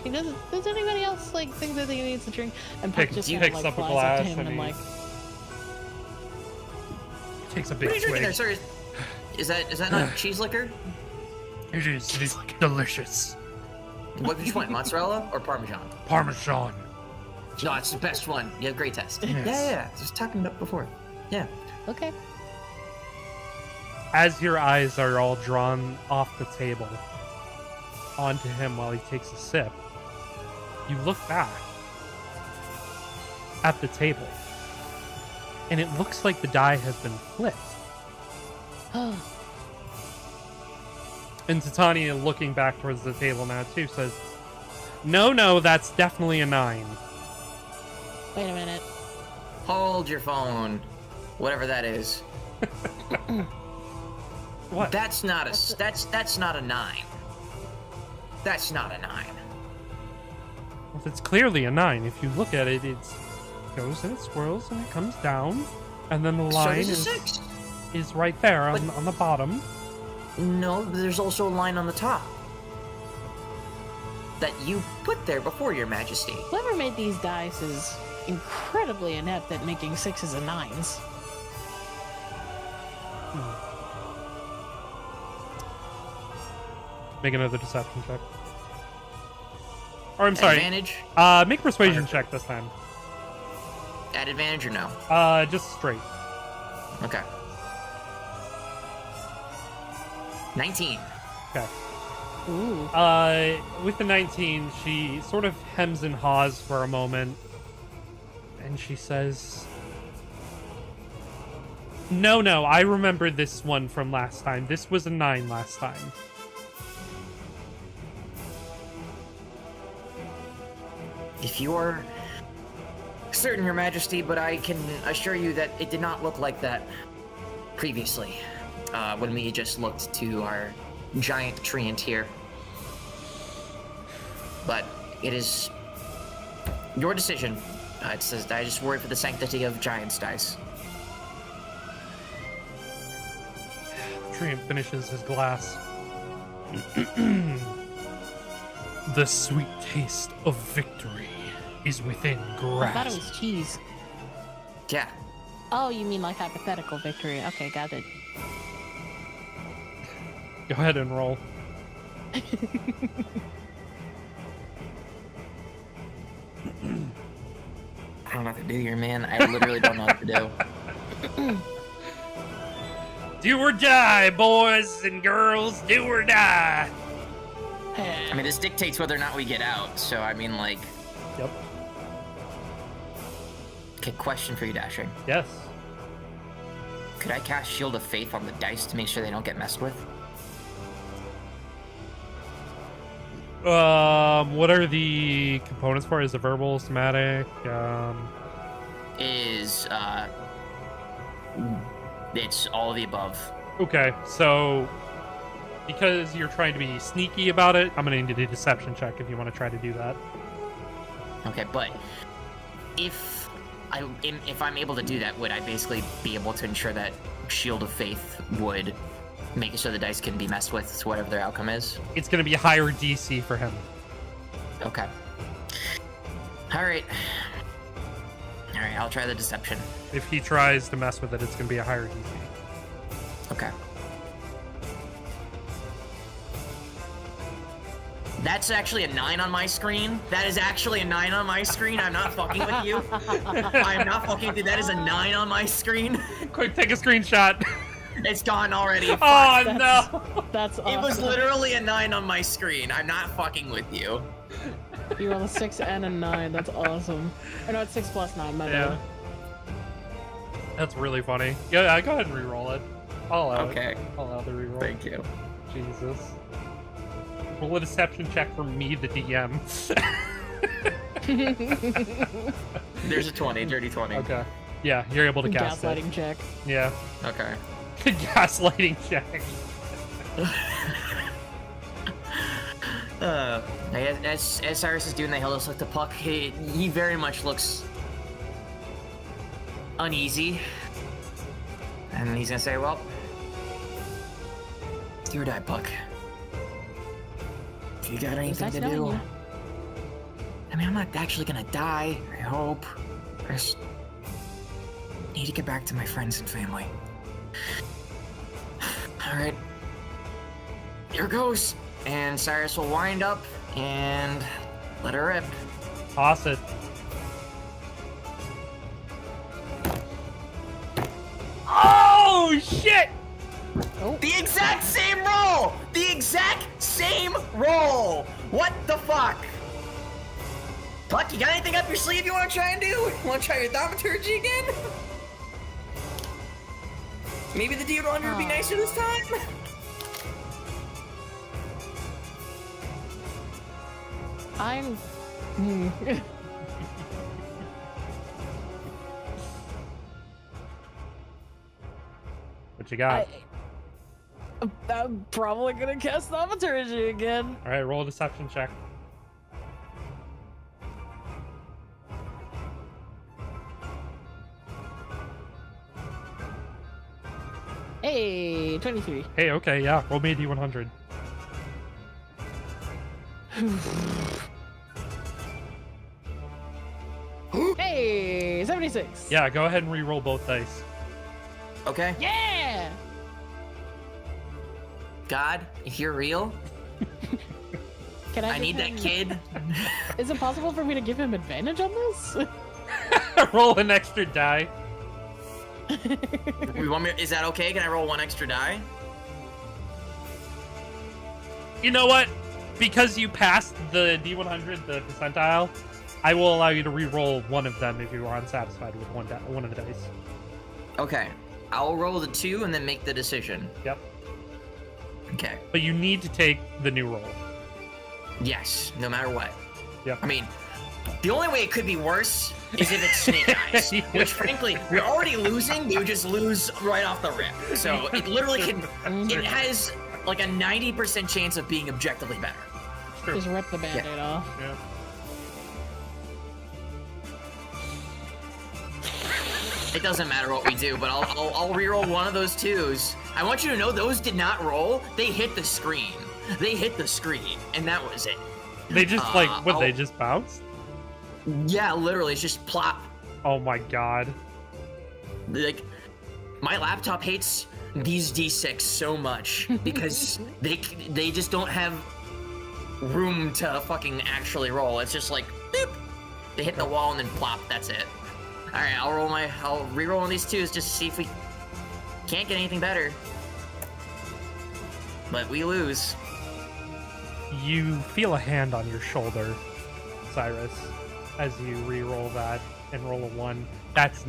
Speaker 3: Does anybody else like think that they needs a drink? And Puck just kind of,
Speaker 2: picks
Speaker 3: like,
Speaker 2: up a
Speaker 3: flies
Speaker 2: glass
Speaker 3: up to him
Speaker 2: and
Speaker 3: and like,
Speaker 2: takes a
Speaker 1: What
Speaker 2: big
Speaker 1: are you drinking there,
Speaker 2: swig.
Speaker 1: sir? Is that not cheese liquor?
Speaker 2: It is delicious.
Speaker 1: Which one, mozzarella or Parmesan?
Speaker 2: Parmesan.
Speaker 1: No, it's the best one. You have great test.
Speaker 2: Yes.
Speaker 1: Yeah. Just talking about before. Yeah.
Speaker 3: okay.
Speaker 2: As your eyes are all drawn off the table onto him while he takes a sip, you look back at the table, and it looks like the die has been flipped. And Titania, looking back towards the table now too, says, No, that's definitely a 9.
Speaker 3: Wait a minute.
Speaker 1: Hold your phone. Whatever that is.
Speaker 2: What?
Speaker 1: That's not a 9. That's not a 9.
Speaker 2: Well, it's clearly a 9. If you look at it, it goes and it swirls and it comes down, and then the
Speaker 1: So
Speaker 2: line
Speaker 1: there's a 6.
Speaker 2: is right there
Speaker 1: But-
Speaker 2: on the bottom.
Speaker 1: No, there's also a line on the top. That you put there before, Your Majesty.
Speaker 3: Whoever made these dice is incredibly inept at making 6s and 9s.
Speaker 2: Make another deception check. Or I'm sorry.
Speaker 1: Advantage?
Speaker 2: Make a persuasion check this time.
Speaker 1: At advantage or no?
Speaker 2: Just straight.
Speaker 1: Okay. 19.
Speaker 3: Ooh.
Speaker 2: With the 19, she sort of hems and haws for a moment, and she says, No, I remember this one from last time. This was a 9 last time.
Speaker 1: If you are certain, Your Majesty, but I can assure you that it did not look like that previously, when we just looked to our giant treant here. But it is your decision. It says I just worry for the sanctity of Gian'ts dice.
Speaker 2: Treant finishes his glass. The sweet taste of victory is within
Speaker 3: I
Speaker 2: grasp.
Speaker 3: thought it was cheese.
Speaker 1: Yeah.
Speaker 3: Oh, you mean like hypothetical victory? Okay, got it.
Speaker 2: Go ahead and roll.
Speaker 1: I don't know what to do here, man. I literally don't know what to do.
Speaker 2: Do or die, boys and girls. Do or die.
Speaker 1: I mean, this dictates whether or not we get out. So, I mean, like...
Speaker 2: Yep.
Speaker 1: Okay, question for you, Dashing.
Speaker 2: Yes.
Speaker 1: Could I cast Shield of Faith on the dice to make sure they don't get messed with?
Speaker 2: What are the components for? Is it verbal, somatic?
Speaker 1: It's all of the above.
Speaker 2: Okay, so because you're trying to be sneaky about it, I'm gonna need a deception check if you want to try to do that.
Speaker 1: Okay, but if I'm able to do that, would I basically be able to ensure that Shield of Faith would make it so the dice can be messed with, so whatever their outcome is?
Speaker 2: It's gonna be a higher DC for him.
Speaker 1: Okay. Alright, I'll try the deception.
Speaker 2: If he tries to mess with it, it's gonna be a higher DC.
Speaker 1: Okay. That's actually a 9 on my screen. That is actually a 9 on my screen. I'm not fucking with you. I'm not fucking with you. That is a 9 on my screen.
Speaker 2: Quick, take a screenshot.
Speaker 1: It's gone already.
Speaker 2: Oh,
Speaker 1: Fuck.
Speaker 2: no.
Speaker 3: That's awesome.
Speaker 1: It was literally a 9 on my screen. I'm not fucking with you.
Speaker 3: You rolled a 6 and a 9. That's awesome. Or no, it's 6 plus 9, my
Speaker 2: Yeah.
Speaker 3: bad.
Speaker 2: That's really funny. Yeah, go ahead and re-roll it. I'll allow
Speaker 1: Okay.
Speaker 2: it. I'll allow the re-roll.
Speaker 1: Thank you.
Speaker 2: Jesus. Roll a deception check for me, the DM.
Speaker 1: There's a 20, dirty 20.
Speaker 2: Okay. Yeah, you're able to cast it.
Speaker 3: Gaslighting check.
Speaker 2: Yeah.
Speaker 1: Okay.
Speaker 2: Gaslighting check.
Speaker 1: As Cyrus is doing that, he'll just look to Puck. He very much looks uneasy. And he's gonna say, well, do or die, Puck. If you got anything
Speaker 3: nice
Speaker 1: to
Speaker 3: knowing
Speaker 1: do...
Speaker 3: you.
Speaker 1: I mean, I'm not actually gonna die, I hope. I just need to get back to my friends and family. Alright. Here goes. And Cyrus will wind up and let her rip.
Speaker 2: Toss it. Oh, shit!
Speaker 3: Oh.
Speaker 1: The exact same roll! The exact same roll! What the fuck? Puck, you got anything up your sleeve you want to try and do? You want to try your thaumaturgy again? Maybe the D100 would be nicer this time?
Speaker 3: I'm.
Speaker 2: What you got?
Speaker 3: I'm probably gonna cast thaumaturgy again.
Speaker 2: All right, roll a deception check.
Speaker 3: Hey, 23.
Speaker 2: Hey, okay, yeah, roll me a D100.
Speaker 3: Hey, 76.
Speaker 2: Yeah, go ahead and re-roll both dice.
Speaker 1: Okay.
Speaker 3: Yeah.
Speaker 1: God, if you're real,
Speaker 3: Can I
Speaker 1: I need that kid.
Speaker 3: Is it possible for me to give him advantage on this?
Speaker 2: Roll an extra die.
Speaker 1: You want me? Is that okay? Can I roll one extra die?
Speaker 2: You know what? Because you passed the D100, the percentile, I will allow you to re-roll one of them if you are unsatisfied with one of the dice.
Speaker 1: Okay. I'll roll the 2 and then make the decision.
Speaker 2: Yep.
Speaker 1: Okay.
Speaker 2: But you need to take the new roll.
Speaker 1: Yes, no matter what.
Speaker 2: Yep.
Speaker 1: I mean, the only way it could be worse is if it's snake eyes, which frankly, we're already losing. You just lose right off the rip. So it literally can. It has like a 90% chance of being objectively better.
Speaker 2: True.
Speaker 3: Just rip the band-aid off.
Speaker 2: Yeah.
Speaker 1: It doesn't matter what we do, but I'll reroll one of those 2s. I want you to know those did not roll. They hit the screen. They hit the screen, and that was it.
Speaker 2: They just they just bounced?
Speaker 1: Yeah, literally, it's just plop.
Speaker 2: Oh my god.
Speaker 1: Like, my laptop hates these D6 so much because they just don't have room to fucking actually roll. It's just like, boop. They hit the wall and then plop. That's it. All right, I'll re-roll on these 2s just to see if we can't get anything better. But we lose.
Speaker 2: You feel a hand on your shoulder, Cyrus, as you re-roll that and roll a 1. That's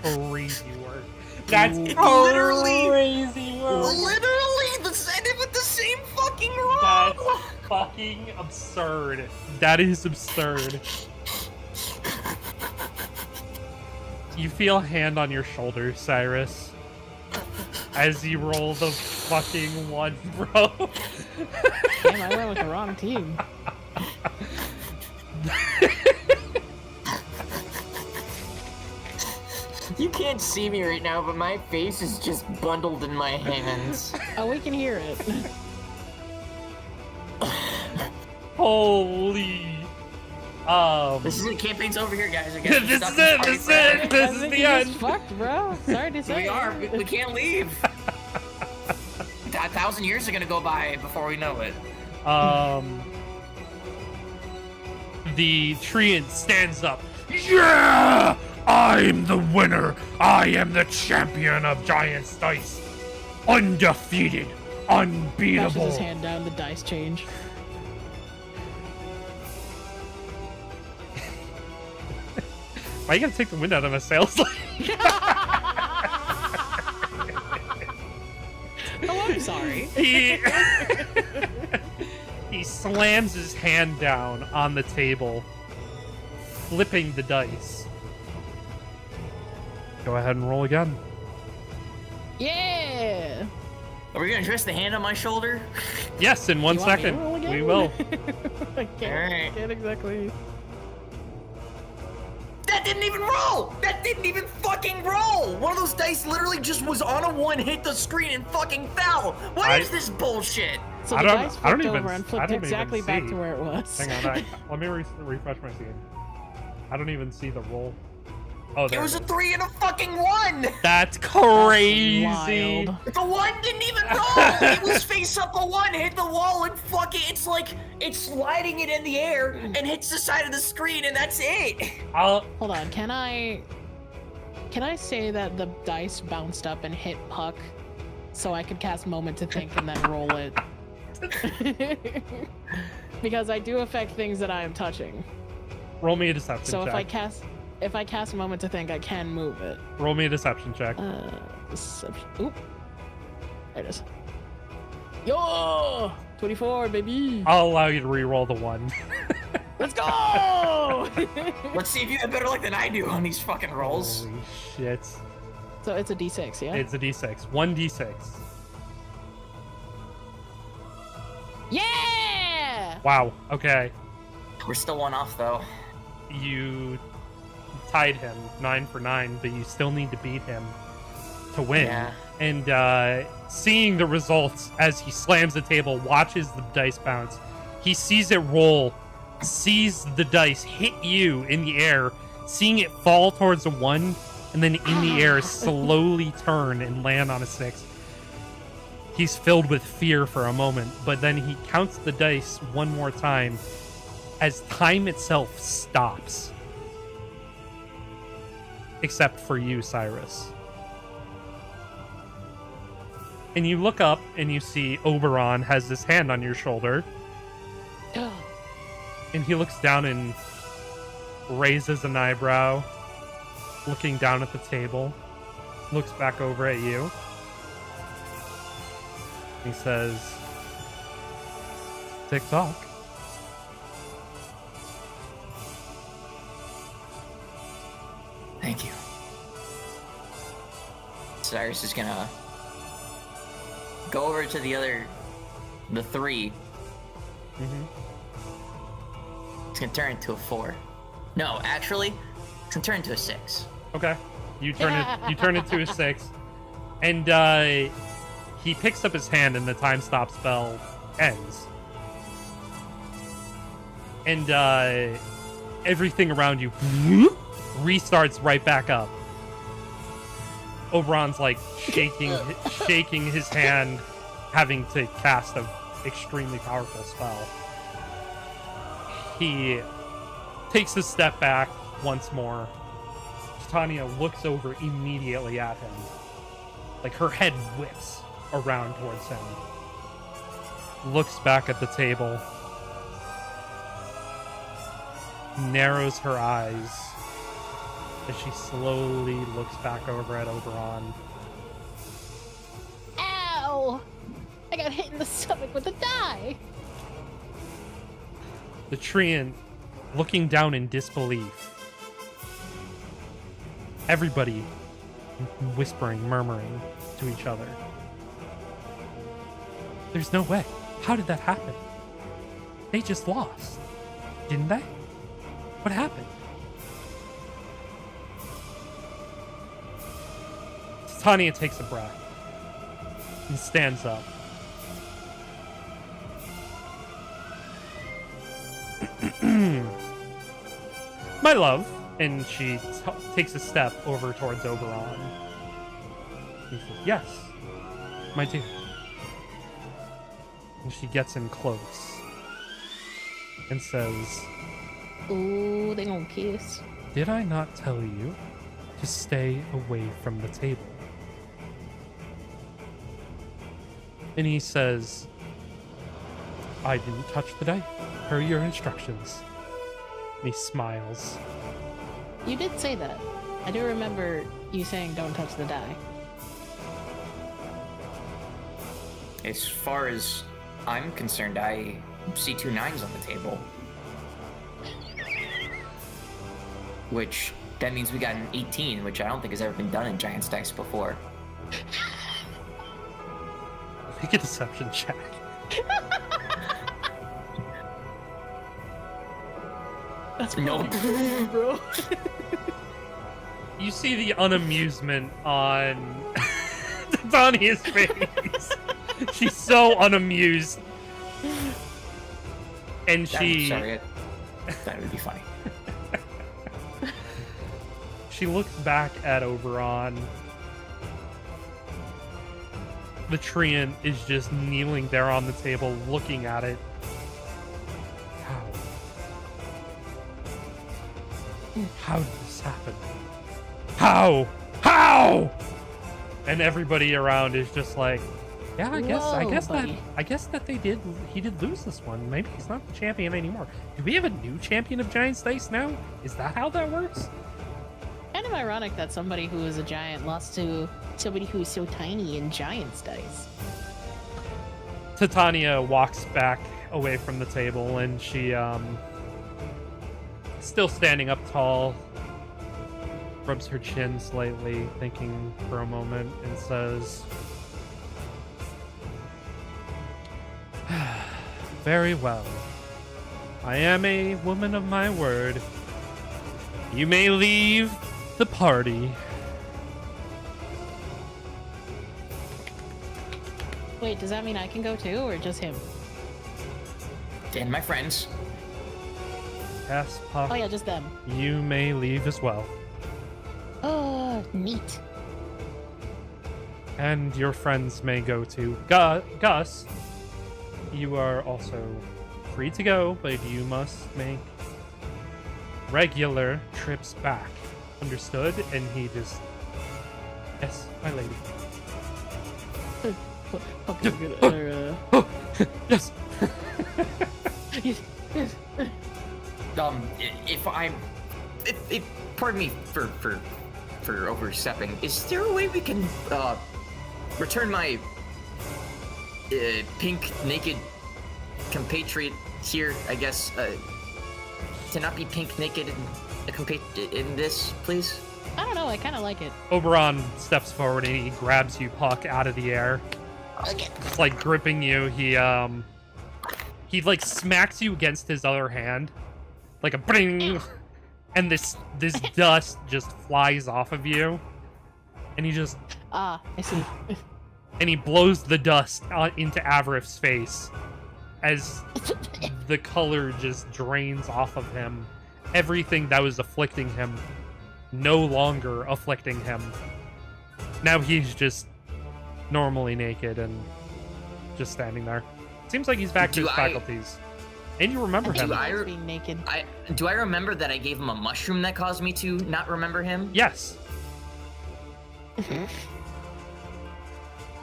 Speaker 2: crazy work. That's
Speaker 1: Literally-
Speaker 2: crazy work.
Speaker 1: Literally, ended with the same fucking roll.
Speaker 2: That's fucking absurd. That is absurd. You feel a hand on your shoulder, Cyrus, as you roll the fucking 1, bro.
Speaker 3: Damn, I went with the wrong team.
Speaker 1: You can't see me right now, but my face is just bundled in my hands.
Speaker 3: Oh, we can hear it.
Speaker 2: Holy.
Speaker 1: This is the campaign's over here, guys. I guess
Speaker 2: This is it. This is it. This is the end.
Speaker 3: Fucked, bro. Sorry to say.
Speaker 1: We are. We can't leave. 1,000 years are gonna go by before we know it.
Speaker 2: The treant stands up. Yeah! I'm the winner. I am the champion of Gian'ts Dice. Undefeated.
Speaker 3: Bashes
Speaker 2: Unbeatable.
Speaker 3: his hand down, the dice change.
Speaker 2: Why you gotta take the wind out of my sails?
Speaker 3: Oh, I'm sorry.
Speaker 2: He slams his hand down on the table, flipping the dice. Go ahead and roll again.
Speaker 3: Yeah.
Speaker 1: Are we gonna address the hand on my shoulder?
Speaker 2: Yes, in 1
Speaker 3: You want me to
Speaker 2: second.
Speaker 3: roll again?
Speaker 2: We will.
Speaker 3: I can't,
Speaker 1: Alright.
Speaker 3: can't exactly.
Speaker 1: That didn't even roll! That didn't even fucking roll! One of those dice literally just was on a 1, hit the screen, and fucking fell! What is this bullshit?
Speaker 3: So the dice flipped over and flipped exactly back to where it was.
Speaker 2: Hang on, let me refresh my scene. I don't even see the roll. Oh, there
Speaker 1: it was a 3 and a fucking 1!
Speaker 2: That's crazy!
Speaker 3: That's
Speaker 1: the 1 didn't even roll! It was face up a 1, hit the wall, and fucking, it's like, it's sliding it in the air, and hits the side of the screen, and that's it!
Speaker 3: Hold on, can I say that the dice bounced up and hit Puck, so I could cast Moment to Think and then roll it? Because I do affect things that I am touching.
Speaker 2: Roll me a deception check.
Speaker 3: So if I cast Moment to Think, I can move it.
Speaker 2: Roll me a deception check.
Speaker 3: Deception. Oop. There it is. Yo! 24, baby!
Speaker 2: I'll allow you to re-roll the 1.
Speaker 3: Let's go!
Speaker 1: Let's see if you have better luck than I do on these fucking rolls.
Speaker 2: Holy shit.
Speaker 3: So it's a d6, yeah?
Speaker 2: It's a d6. 1d6.
Speaker 3: Yeah!
Speaker 2: Wow, okay.
Speaker 1: We're still 1 off, though.
Speaker 2: You tied him 9 for 9, but you still need to beat him to win.
Speaker 1: Yeah.
Speaker 2: And seeing the results as he slams the table, watches the dice bounce, he sees it roll, sees the dice hit you in the air, seeing it fall towards a 1, and then in the air slowly turn and land on a 6. He's filled with fear for a moment, but then he counts the dice one more time as time itself stops. Except for you, Cyrus. And you look up and you see Oberon has his hand on your shoulder. And he looks down and raises an eyebrow, looking down at the table, looks back over at you. He says, "Tick-tock."
Speaker 1: Thank you. Cyrus is gonna go over to the 3.
Speaker 2: Mm-hmm.
Speaker 1: It's gonna turn into a 4. No, actually, it's gonna turn into a 6.
Speaker 2: Okay. You turn it to a 6. And he picks up his hand and the time stop spell ends. And everything around you restarts right back up. Oberon's like shaking his hand, having to cast an extremely powerful spell. He takes a step back once more. Titania looks over immediately at him. Like her head whips around towards him. Looks back at the table. Narrows her eyes as she slowly looks back over at Oberon.
Speaker 3: Ow! I got hit in the stomach with a die!
Speaker 2: The treant looking down in disbelief. Everybody whispering, murmuring to each other. There's no way. How did that happen? They just lost, didn't they? What happened? Titania takes a breath and stands up. My love. And she takes a step over towards Oberon. He says, yes, my dear. And she gets in close and says,
Speaker 3: ooh, they gonna kiss.
Speaker 2: did I not tell you to stay away from the table? And he says, I didn't touch the die, per your instructions. And he smiles.
Speaker 3: You did say that. I do remember you saying don't touch the die.
Speaker 1: As far as I'm concerned, I see 2 9s on the table. Which, that means we got an 18, which I don't think has ever been done in Gian'ts dice before.
Speaker 2: Make a deception check.
Speaker 3: That's
Speaker 1: Nope.
Speaker 3: bro.
Speaker 2: You see the unamusement on Titania's face. She's so unamused. And she...
Speaker 1: Sorry, that would be funny.
Speaker 2: She looks back at Oberon. The Treant is just kneeling there on the table, looking at it. How did this happen? How? And everybody around is just like, yeah, I guess that he did lose this one. Maybe he's not the champion anymore. Do we have a new champion of Giants Dice now? Is that how that works?
Speaker 3: Kind of ironic that somebody who is a giant lost to somebody who is so tiny in Giants Dice.
Speaker 2: Titania walks back away from the table, and she, still standing up tall, rubs her chin slightly, thinking for a moment, and says, very well. I am a woman of my word. You may leave the party.
Speaker 3: Wait, does that mean I can go too, or just him?
Speaker 1: And my friends.
Speaker 2: Yes, Puck.
Speaker 3: Oh yeah, just them.
Speaker 2: You may leave as well.
Speaker 3: Oh, neat.
Speaker 2: And your friends may go too. Gus, you are also free to go, but you must make regular trips back. Understood? And he just... Yes, my lady. Yes.
Speaker 1: If pardon me for overstepping. Is there a way we can return my pink naked compatriot here? I guess to not be pink naked in this, please.
Speaker 3: I don't know. I kind of like it.
Speaker 2: Oberon steps forward and he grabs you, Puck, out of the air. It's like gripping you. He like smacks you against his other hand, like a bring, and this dust just flies off of you, and he just
Speaker 3: I see.
Speaker 2: and he blows the dust into Avrif's face as the color just drains off of him. Everything that was afflicting him no longer afflicting him. Now he's just normally naked and just standing there. Seems like he's back to his faculties. And you remember him.
Speaker 3: Being naked.
Speaker 1: Do I remember that I gave him a mushroom that caused me to not remember him?
Speaker 2: Yes.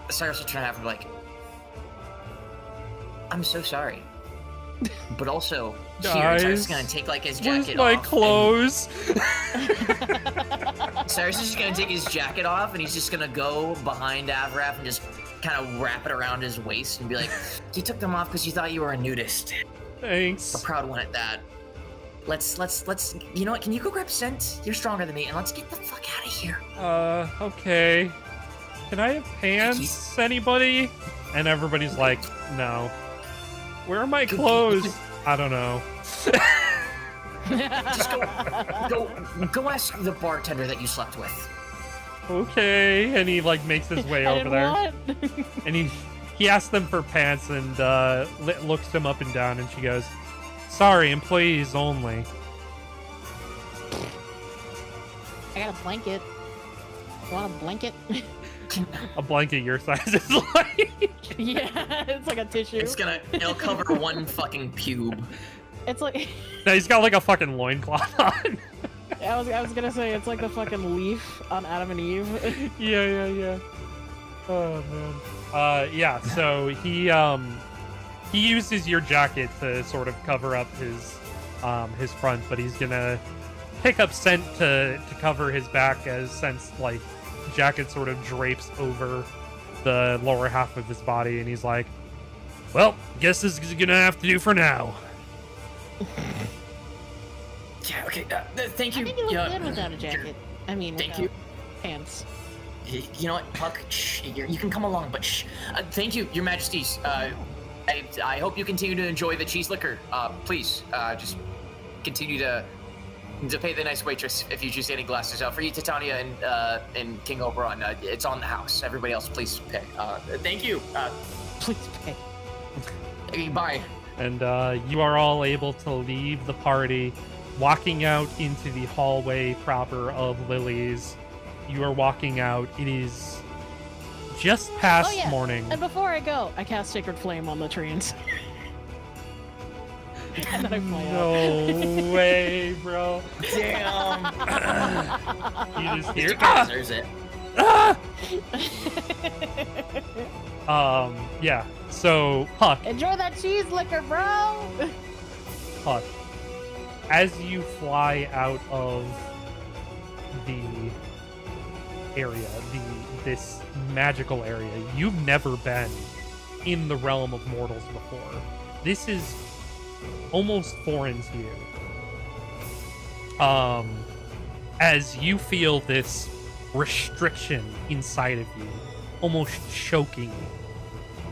Speaker 1: Cyrus will turn out and be like, I'm so sorry. But also,
Speaker 2: Guys,
Speaker 1: Cyrus is gonna take like his jacket
Speaker 2: where's my
Speaker 1: off.
Speaker 2: clothes?
Speaker 1: Cyrus is just gonna take his jacket off and he's just gonna go behind Avraf and just kind of wrap it around his waist and be like, you took them off because you thought you were a nudist.
Speaker 2: Thanks.
Speaker 1: A proud one at that. Let's, you know what, can you go grab scent? You're stronger than me, and let's get the fuck out of here.
Speaker 2: Okay. Can I have pants, anybody? And everybody's like, no. Where are my clothes? I don't know.
Speaker 1: Just go ask the bartender that you slept with.
Speaker 2: Okay. And he like makes his way over there. And he asks them for pants and looks them up and down, and she goes, sorry, employees only.
Speaker 3: I got a blanket. Want a blanket?
Speaker 2: A blanket your size is like...
Speaker 3: Yeah, it's like a tissue.
Speaker 1: It'll cover one fucking pube.
Speaker 3: It's like...
Speaker 2: No, he's got like a fucking loincloth on.
Speaker 3: I was gonna say, it's like the fucking leaf on Adam and Eve.
Speaker 2: Yeah. Oh, man. Yeah, so he uses your jacket to sort of cover up his front, but he's gonna pick up scent to cover his back, as Scent's like jacket sort of drapes over the lower half of his body, and he's like, well, guess this is gonna have to do for now.
Speaker 1: Yeah, okay, thank you.
Speaker 3: I think you look good without a jacket. I mean,
Speaker 1: thank you.
Speaker 3: Pants.
Speaker 1: You know what, Puck? Shh, you can come along, but shh. Thank you, Your Majesties. I hope you continue to enjoy the cheese liquor. Please, just continue to To pay the nice waitress if you choose any glasses. For you, Titania and King Oberon, it's on the house. Everybody else, please pay. Thank you.
Speaker 3: Please pay.
Speaker 1: Bye.
Speaker 2: And you are all able to leave the party, walking out into the hallway proper of Lily's. You are walking out. It is just past morning.
Speaker 3: And before I go, I cast Sacred Flame on the trains. And then I fly
Speaker 2: No way, bro.
Speaker 1: Damn.
Speaker 2: You just hear
Speaker 1: There's it.
Speaker 2: Yeah. So Puck,
Speaker 3: Enjoy that cheese liquor, bro.
Speaker 2: Puck, as you fly out of the area, this magical area, you've never been in the realm of mortals before. This is almost foreign to you. As you feel this restriction inside of you, almost choking,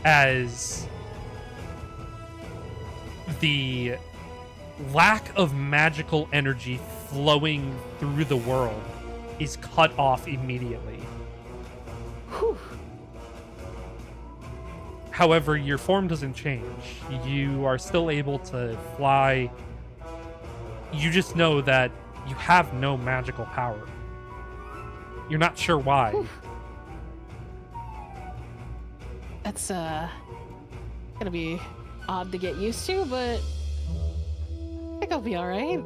Speaker 2: as the lack of magical energy flowing through the world is cut off immediately.
Speaker 3: Whew.
Speaker 2: However, your form doesn't change. You are still able to fly. You just know that you have no magical power. You're not sure why.
Speaker 3: Whew. That's gonna be odd to get used to, but I think I'll be all right.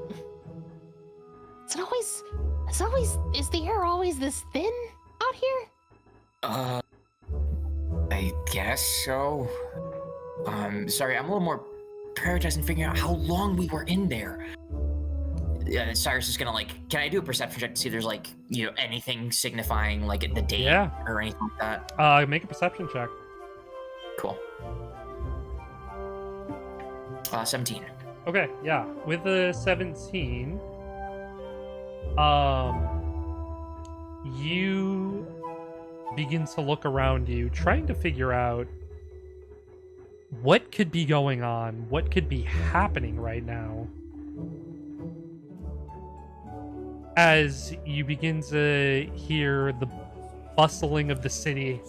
Speaker 3: Is the air always this thin out here?
Speaker 1: I guess so. Sorry, I'm a little more prioritizing figuring out how long we were in there. Cyrus is gonna can I do a perception check to see if there's anything signifying the date or anything like that?
Speaker 2: Make a perception check.
Speaker 1: Cool. 17.
Speaker 2: Okay, yeah. With a 17, you begin to look around you, trying to figure out what could be going on, what could be happening right now. As you begin to hear the bustling of the city,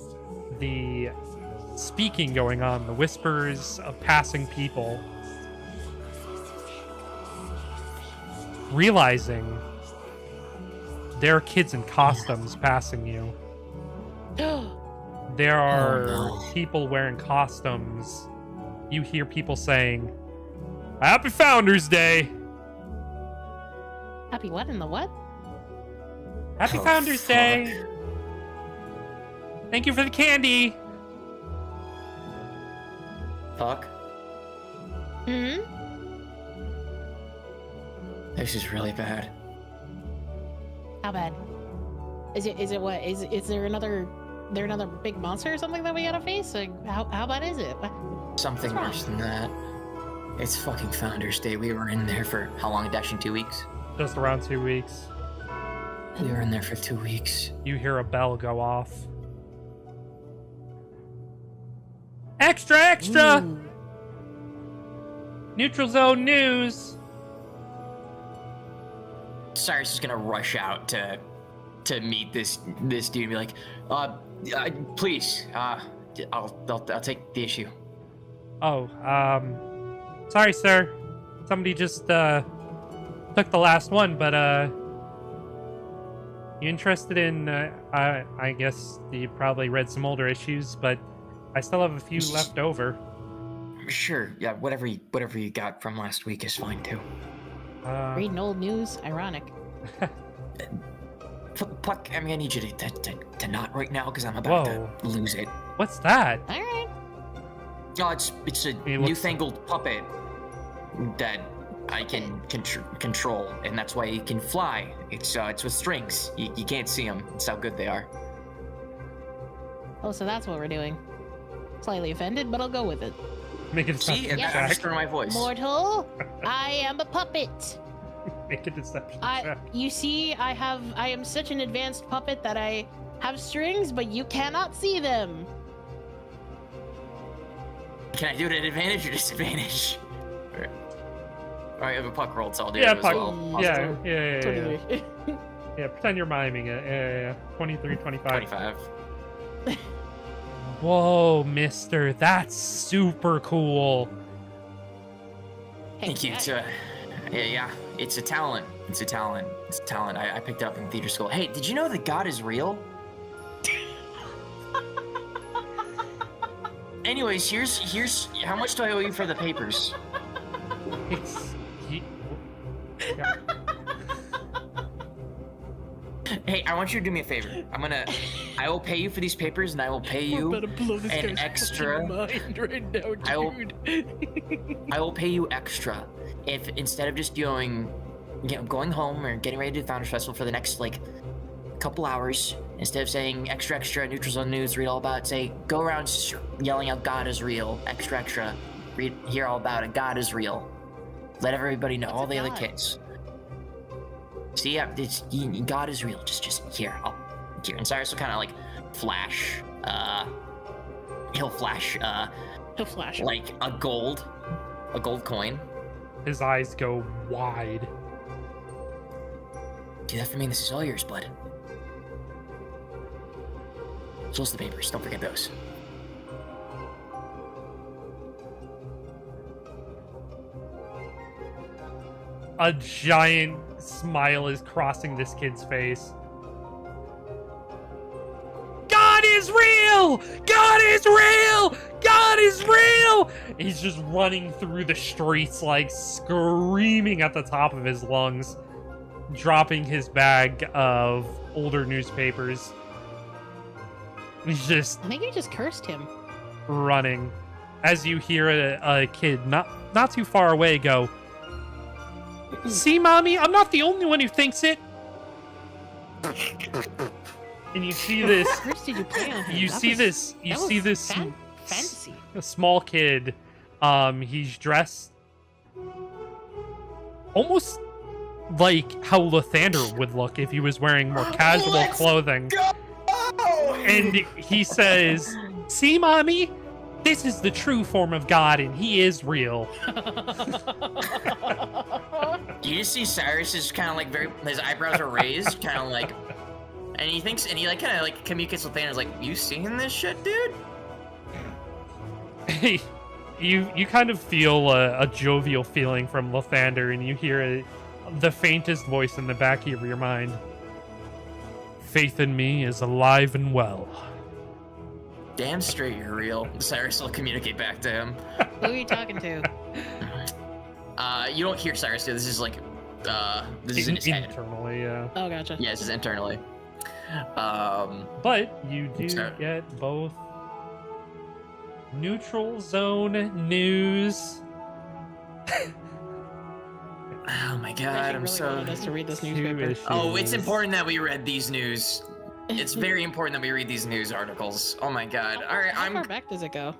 Speaker 2: the speaking going on, the whispers of passing people, realizing there are kids in costumes passing you. There are people wearing costumes. You hear people saying, "Happy Founders Day!"
Speaker 3: Happy what in the what?
Speaker 2: Happy Founders Day! Thank you for the candy!
Speaker 1: Fuck.
Speaker 3: Hmm?
Speaker 1: This is really bad.
Speaker 3: How bad? Is it what? Is there another big monster or something that we gotta face? How bad is it?
Speaker 1: Something worse than that. It's fucking Founders Day. We were in there for how long? Actually, 2 weeks?
Speaker 2: Just around 2 weeks.
Speaker 1: We were in there for 2 weeks.
Speaker 2: You hear a bell go off. Extra, extra!
Speaker 3: Ooh.
Speaker 2: Neutral Zone News!
Speaker 1: Cyrus is gonna rush out to meet this dude and be like, please, I'll take the issue.
Speaker 2: Oh, sorry, sir. Somebody just, took the last one, but, you interested in, I guess you probably read some older issues, but I still have a few left over.
Speaker 1: Sure, yeah, whatever you got from last week is fine, too.
Speaker 3: Reading old news, ironic.
Speaker 1: Puck, I need you to not right now, because I'm about to lose it.
Speaker 2: What's that?
Speaker 3: All right.
Speaker 1: Oh, it's a newfangled puppet that I can control, and that's why he can fly. It's with strings. You can't see them. That's how good they are.
Speaker 3: Oh, so that's what we're doing. Slightly offended, but I'll go with it.
Speaker 2: Make a
Speaker 1: See,
Speaker 2: deception
Speaker 1: that's
Speaker 2: check.
Speaker 1: just for my voice.
Speaker 3: Mortal, I am a puppet.
Speaker 2: Make a deception check.
Speaker 3: You see, I am such an advanced puppet that I have strings, but you cannot see them.
Speaker 1: Can I do it at advantage or disadvantage? I have a puck roll, so I'll do
Speaker 2: Yeah,
Speaker 1: it as
Speaker 2: puck.
Speaker 1: well.
Speaker 2: Yeah, yeah.
Speaker 3: 23.
Speaker 2: Yeah, pretend you're miming it. Yeah. 23, 25.
Speaker 1: 25.
Speaker 2: Whoa, mister. That's super cool.
Speaker 1: Thank you. Yeah, it's a talent. It's a talent. I picked it up in theater school. Hey, did you know that God is real? Anyways, here's how much do I owe you for the papers?
Speaker 2: Yeah.
Speaker 1: Hey, I want you to do me a favor. I will pay you for these papers, and I will pay you an extra.
Speaker 3: Right now, dude.
Speaker 1: I will pay you extra if instead of just going home or getting ready to do the Founders Festival for the next like couple hours, instead of saying extra Neutral Zone news, read all about it, say go around yelling out God is real, extra, hear all about it, God is real. Let everybody know, all the other kids. See, yeah, God is real. Just here. Here. And Cyrus will kind of like flash. He'll flash. Like a gold coin.
Speaker 2: His eyes go wide.
Speaker 1: Do that for me. This is all yours, bud. So's the papers. Don't forget those.
Speaker 2: A giant smile is crossing this kid's face. God is real! God is real! God is real! He's just running through the streets, like screaming at the top of his lungs, dropping his bag of older newspapers. He's just
Speaker 3: I think you just cursed him.
Speaker 2: running as you hear a kid not too far away go, "See, Mommy, I'm not the only one who thinks it." And you see this.
Speaker 3: First, did you play on him?
Speaker 2: You see this. You see this.
Speaker 3: Fancy.
Speaker 2: A small kid. He's dressed almost like how Lathander would look if he was wearing more casual clothing.
Speaker 1: Go!
Speaker 2: And he says, "See, Mommy, this is the true form of God, and he is real."
Speaker 1: You just see Cyrus is kind of like his eyebrows are raised, kind of like, and he like kind of like communicates with Thanos like, "You seeing this shit, dude?"
Speaker 2: You kind of feel a jovial feeling from Lathander, and you hear the faintest voice in the back of your mind. "Faith in me is alive and well."
Speaker 1: Damn straight, you're real. Cyrus will communicate back to him.
Speaker 3: Who are you talking to?
Speaker 1: You don't hear Cyrus do this. Is like, this is in his head.
Speaker 2: Internally, yeah.
Speaker 3: Oh, gotcha.
Speaker 1: Yeah, this is internally.
Speaker 2: But you do get both Neutral Zone news.
Speaker 1: Oh my god, I'm
Speaker 3: really
Speaker 1: so.
Speaker 3: wanted us to read this newspaper.
Speaker 1: Oh, it's important that we read these news. It's very important that we read these news articles. Oh my god. All right,
Speaker 3: How far back does it go?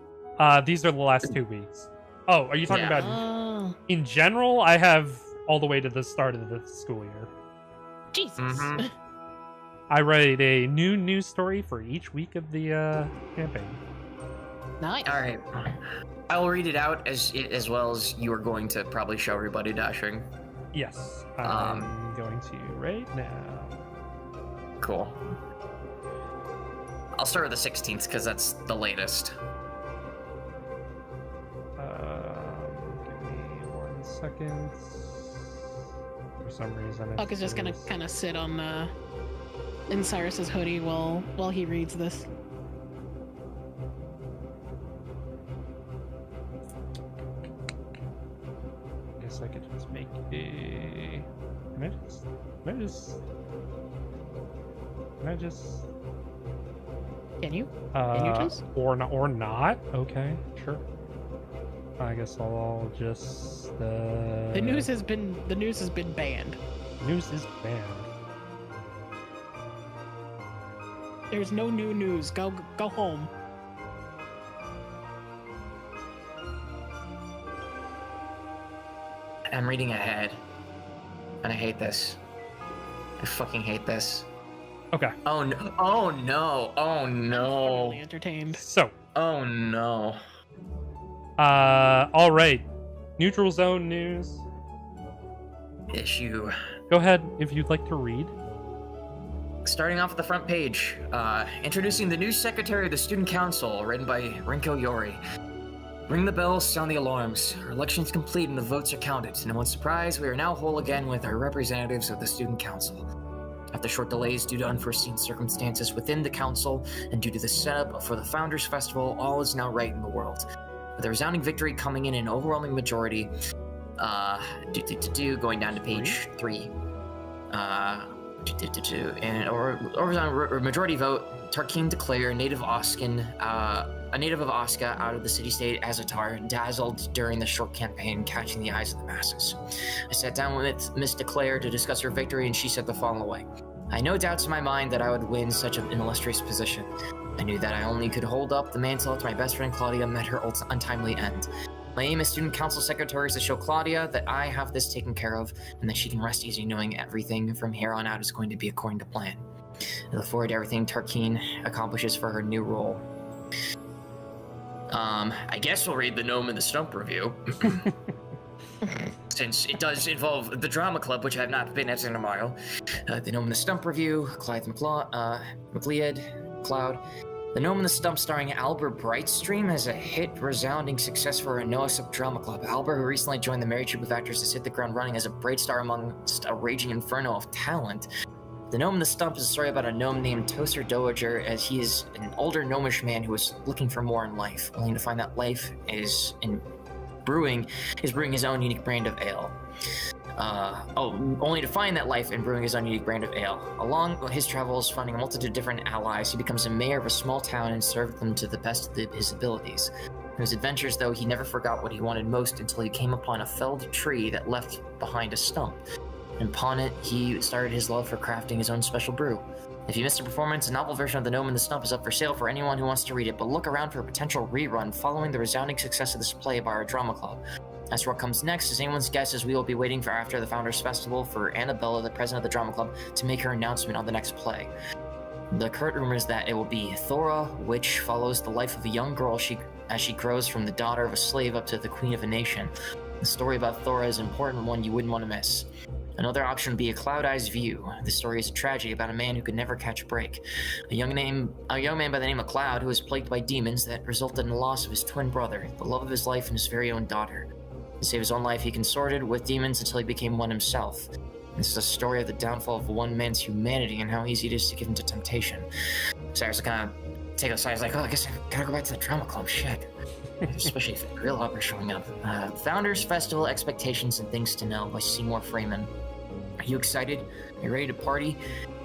Speaker 2: These are the last 2 weeks. Oh, are you talking about
Speaker 3: Oh,
Speaker 2: in general? I have all the way to the start of the school year.
Speaker 3: Jesus.
Speaker 1: Mhm.
Speaker 2: I write a new news story for each week of the campaign.
Speaker 3: Nice.
Speaker 1: All right. I will read it out as well as you are going to probably show everybody dashing.
Speaker 2: Yes, I'm going to right now.
Speaker 1: Cool. I'll start with the 16th because that's the latest.
Speaker 2: Give me 1 second. For some reason,
Speaker 3: Puck is just gonna kind of sit on in Cyrus's hoodie while he reads this.
Speaker 2: Guess I could just make a. Can I just?
Speaker 3: Can you? Can you just?
Speaker 2: Or not? Okay, sure. I guess I'll just.
Speaker 3: The news has been banned.
Speaker 2: News is banned.
Speaker 3: There's no new news. Go home.
Speaker 1: I'm reading ahead. And I hate this. I fucking hate this.
Speaker 2: Okay.
Speaker 1: Oh no. Oh no. Oh no.
Speaker 3: Totally entertained.
Speaker 2: So.
Speaker 1: Oh no.
Speaker 2: All right. Neutral Zone news.
Speaker 1: issue.
Speaker 2: Go ahead if you'd like to read.
Speaker 1: Starting off at the front page, introducing the new secretary of the student council, written by Rinko Yori. Ring the bells, sound the alarms. Our election is complete and the votes are counted. To no one's surprise, we are now whole again with our representatives of the student council. After short delays due to unforeseen circumstances within the council and due to the setup for the Founders Festival, all is now right in the world. With a resounding victory coming in an overwhelming majority, going down to page 3. And or majority vote, Tarkeen declare a native of Osca out of the city-state Azatar, dazzled during the short campaign, catching the eyes of the masses. I sat down with Miss DeClaire to discuss her victory, and she said the following. I had no doubts in my mind that I would win such an illustrious position. I knew that I only could hold up the mantle to my best friend Claudia met her untimely end. My aim as student council secretary is to show Claudia that I have this taken care of, and that she can rest easy knowing everything from here on out is going to be according to plan. I look forward to everything Tarkeen accomplishes for her new role. I guess we'll read the Gnome and the Stump review. Since it does involve the drama club, which I have not been at in a while. The Gnome and the Stump review, Clyde McLeod, Cloud. The Gnome and the Stump starring Albert Brightstream has a hit resounding success for a Noah Sub Drama Club. Albert, who recently joined the Merry Troupe of Actors, has hit the ground running as a bright star amongst a raging inferno of talent. The Gnome and the Stump is a story about a gnome named Toaster Dowager, as he is an older gnomish man who is looking for more in life, only to find that life is brewing his own unique brand of ale. Only to find that life in brewing his own unique brand of ale. Along his travels, finding a multitude of different allies, he becomes a mayor of a small town and served them to the best of his abilities. In his adventures, though, he never forgot what he wanted most until he came upon a felled tree that left behind a stump. And upon it, he started his love for crafting his own special brew. If you missed a performance, a novel version of The Gnome and the Stump is up for sale for anyone who wants to read it, but look around for a potential rerun following the resounding success of this play by our drama club. As for what comes next, as anyone's guess is we will be waiting for after the Founders Festival for Annabella, the president of the drama club, to make her announcement on the next play. The current rumor is that it will be Thora, which follows the life of a young girl as she grows from the daughter of a slave up to the queen of a nation. The story about Thora is an important one you wouldn't want to miss. Another option would be A Cloud Eye's View. The story is a tragedy about a man who could never catch a break. A young man by the name of Cloud who was plagued by demons that resulted in the loss of his twin brother, the love of his life, and his very own daughter. To save his own life, he consorted with demons until he became one himself. This is a story of the downfall of one man's humanity and how easy it is to give in to temptation. Cyrus kind of take a side. He's like, I guess I gotta go back to the drama club. Shit. Especially if the real help are showing up. Founders Festival Expectations and Things to Know by Seymour Freeman. Are you excited? Are you ready to party?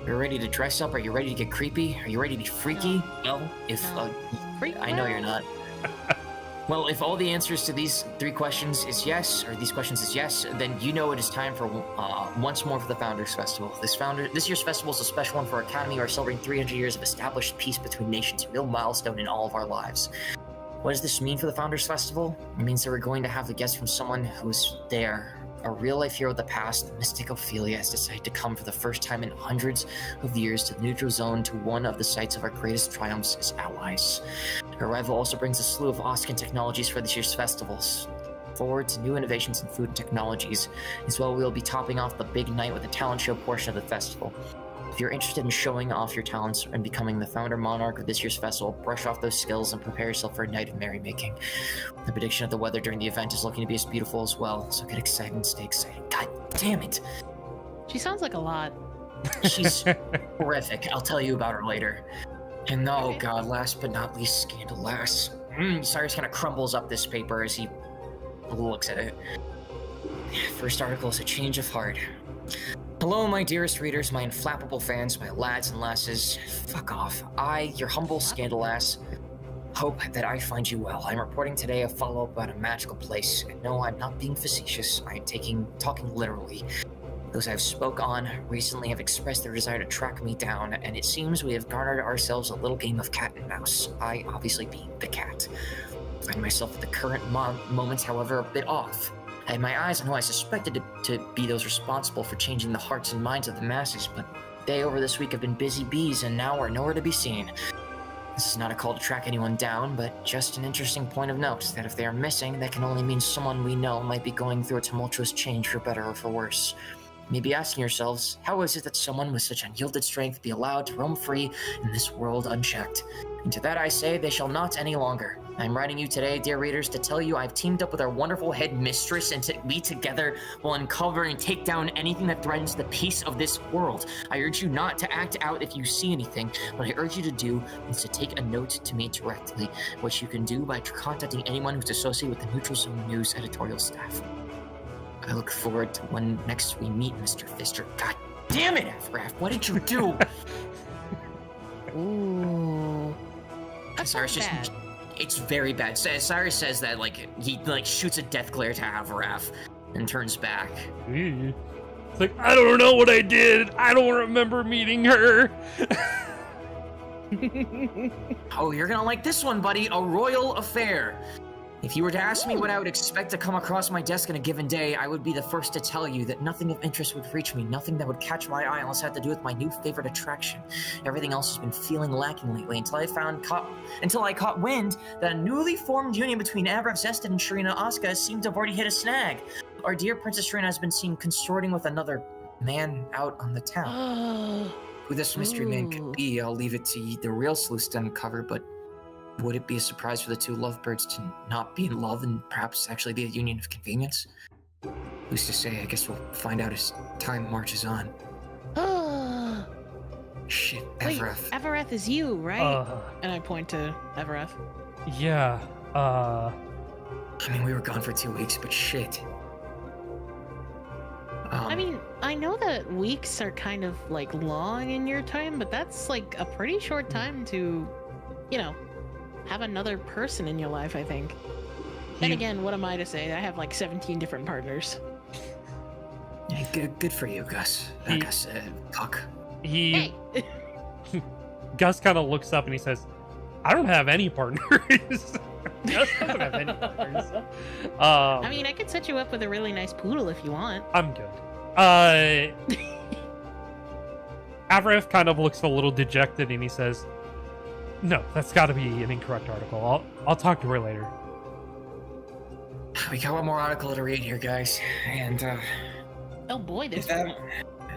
Speaker 1: Are you ready to dress up? Are you ready to get creepy? Are you ready to be freaky? No. I know you're not. Well, if all the answers to these 3 questions is yes, or these questions is yes, then you know it is time for once more for the Founders Festival. This year's festival is a special one for our Academy. We are celebrating 300 years of established peace between nations, a real milestone in all of our lives. What does this mean for the Founders Festival? It means that we're going to have a guest from someone who's there. A real-life hero of the past, the mystic Ophelia, has decided to come for the first time in hundreds of years to the neutral zone to one of the sites of our greatest triumphs as allies. Her arrival also brings a slew of Oscan technologies for this year's festivals. Forward to new innovations in food and technologies. As well, we'll be topping off the big night with a talent show portion of the festival. If you're interested in showing off your talents and becoming the founder monarch of this year's festival, brush off those skills and prepare yourself for a night of merrymaking. The prediction of the weather during the event is looking to be as beautiful as well, so get excited and stay excited. God damn it!
Speaker 3: She sounds like a lot.
Speaker 1: She's horrific. I'll tell you about her later. And God, last but not least, Scandalous. Cyrus kind of crumbles up this paper as he looks at it. First article is A Change of Heart. Hello, my dearest readers, my inflappable fans, my lads and lasses. Fuck off. I, your humble Scandalass, hope that I find you well. I'm reporting today a follow-up about a magical place. And no, I'm not being facetious. I am talking literally. Those I've spoke on recently have expressed their desire to track me down, and it seems we have garnered ourselves a little game of cat and mouse. I obviously being the cat. I find myself at the current moments, however, a bit off. I had my eyes on who I suspected to be those responsible for changing the hearts and minds of the masses, but they over this week have been busy bees and now are nowhere to be seen. This is not a call to track anyone down, but just an interesting point of note that if they are missing, that can only mean someone we know might be going through a tumultuous change for better or for worse. You may be asking yourselves, how is it that someone with such unyielded strength be allowed to roam free in this world unchecked? And to that I say, they shall not any longer. I'm writing you today, dear readers, to tell you I've teamed up with our wonderful head mistress, and we together will uncover and take down anything that threatens the peace of this world. I urge you not to act out if you see anything. What I urge you to do is to take a note to me directly, which you can do by contacting anyone who's associated with the Neutral Zone News editorial staff. I look forward to when next we meet, Mr. Fister. God damn it, Afraf, what did you do?
Speaker 3: Ooh.
Speaker 1: Cyrus just...
Speaker 3: bad.
Speaker 1: It's very bad. Cyrus says that, he, shoots a death glare to Avaraf and turns back.
Speaker 2: It's like, I don't know what I did. I don't remember meeting her.
Speaker 1: Oh, you're gonna like this one, buddy. A royal affair. If you were to ask me what I would expect to come across my desk in a given day, I would be the first to tell you that nothing of interest would reach me, nothing that would catch my eye unless it had to do with my new favorite attraction. Everything else has been feeling lacking lately until I caught wind that a newly formed union between Avrav Zested and Sharina Asuka seemed to have already hit a snag. Our dear Princess Sharina has been seen consorting with another man out on the town. Who this mystery man could be, I'll leave it to the real sleuths to uncover, but would it be a surprise for the two lovebirds to not be in love and perhaps actually be a union of convenience? Who's to say? I guess we'll find out as time marches on. Shit,
Speaker 3: Wait,
Speaker 1: Evereth.
Speaker 3: Evereth is you, right? And I point to Evereth.
Speaker 2: Yeah,
Speaker 1: I mean, we were gone for 2 weeks, but shit.
Speaker 3: I mean, I know that weeks are kind of, long in your time, but that's, a pretty short time to, have another person in your life, I think. Then again, what am I to say? I have 17 different partners.
Speaker 1: Yeah, good for you, Gus. Gus, Puck.
Speaker 3: Hey!
Speaker 2: Gus kind of looks up and he says, I don't have any partners. Gus doesn't have any partners.
Speaker 3: I mean, I could set you up with a really nice poodle if you want.
Speaker 2: I'm good. Avrith kind of looks a little dejected and he says, no, that's got to be an incorrect article. I'll talk to her later.
Speaker 1: We got one more article to read here, guys, and
Speaker 3: Oh boy, there's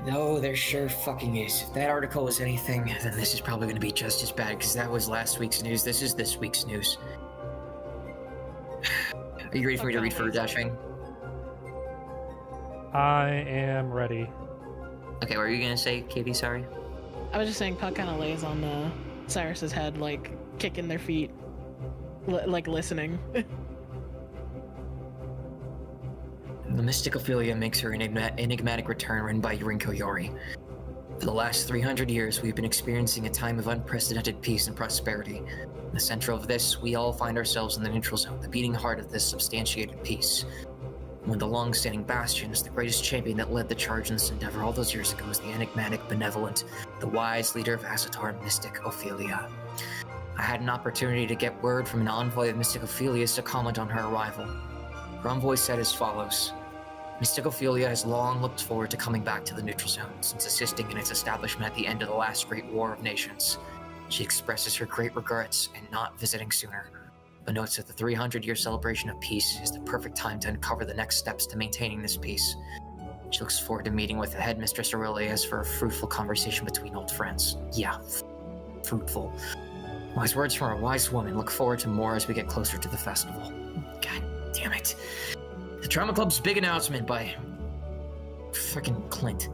Speaker 1: no, there sure fucking is. If that article was anything, then this is probably going to be just as bad, because that was last week's news. This is this week's news. Are you ready for me to read for Dashing?
Speaker 2: I am ready.
Speaker 1: Okay, what were you going to say, Katie? Sorry.
Speaker 3: I was just saying, Puck kind of lays on Cyrus's head, kicking their feet, listening.
Speaker 1: The mystic Ophelia makes her enigmatic return written by Yurinko Yori. For the last 300 years, we've been experiencing a time of unprecedented peace and prosperity. In the center of this, we all find ourselves in the neutral zone, the beating heart of this substantiated peace. One of the long-standing bastions, the greatest champion that led the charge in this endeavor all those years ago is the enigmatic, benevolent, the wise leader of Asatar, Mystic Ophelia. I had an opportunity to get word from an envoy of Mystic Ophelia's to comment on her arrival. Her envoy said as follows: Mystic Ophelia has long looked forward to coming back to the neutral zone since assisting in its establishment at the end of the last great war of nations. She expresses her great regrets in not visiting sooner, but notes that the 300-year celebration of peace is the perfect time to uncover the next steps to maintaining this peace. She looks forward to meeting with the headmistress Aurelius for a fruitful conversation between old friends. Yeah, fruitful. Wise words from a wise woman. Look forward to more as we get closer to the festival. God damn it. The Drama Club's big announcement by frickin' Clint.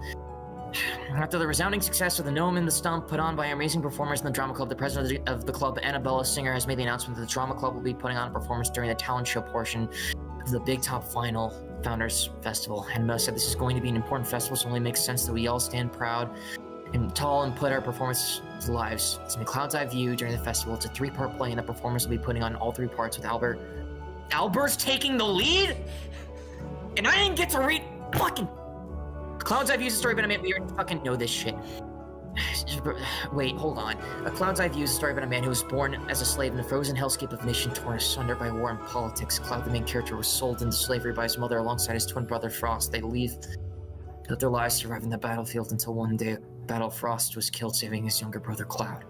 Speaker 1: After the resounding success of the Gnome and the Stump put on by amazing performers in the Drama Club, the president of the club, Annabella Singer, has made the announcement that the Drama Club will be putting on a performance during the talent show portion of the Big Top Final Founders Festival. Annabella said this is going to be an important festival, so it only makes sense that we all stand proud and tall and put our performance to lives. It's in the Cloud's Eye View during the festival. It's a 3-part play, and the performers will be putting on all 3 parts with Albert. Albert's taking the lead? And I didn't get to read fucking... Cloud's Eye View is a story about a man... We already fucking know this shit. Wait, hold on. A Cloud's Eye View is a story about a man who was born as a slave in the frozen hellscape of a nation torn asunder by war and politics. Cloud, the main character, was sold into slavery by his mother alongside his twin brother Frost. They lived their lives surviving the battlefield until one day Battle Frost was killed, saving his younger brother Cloud.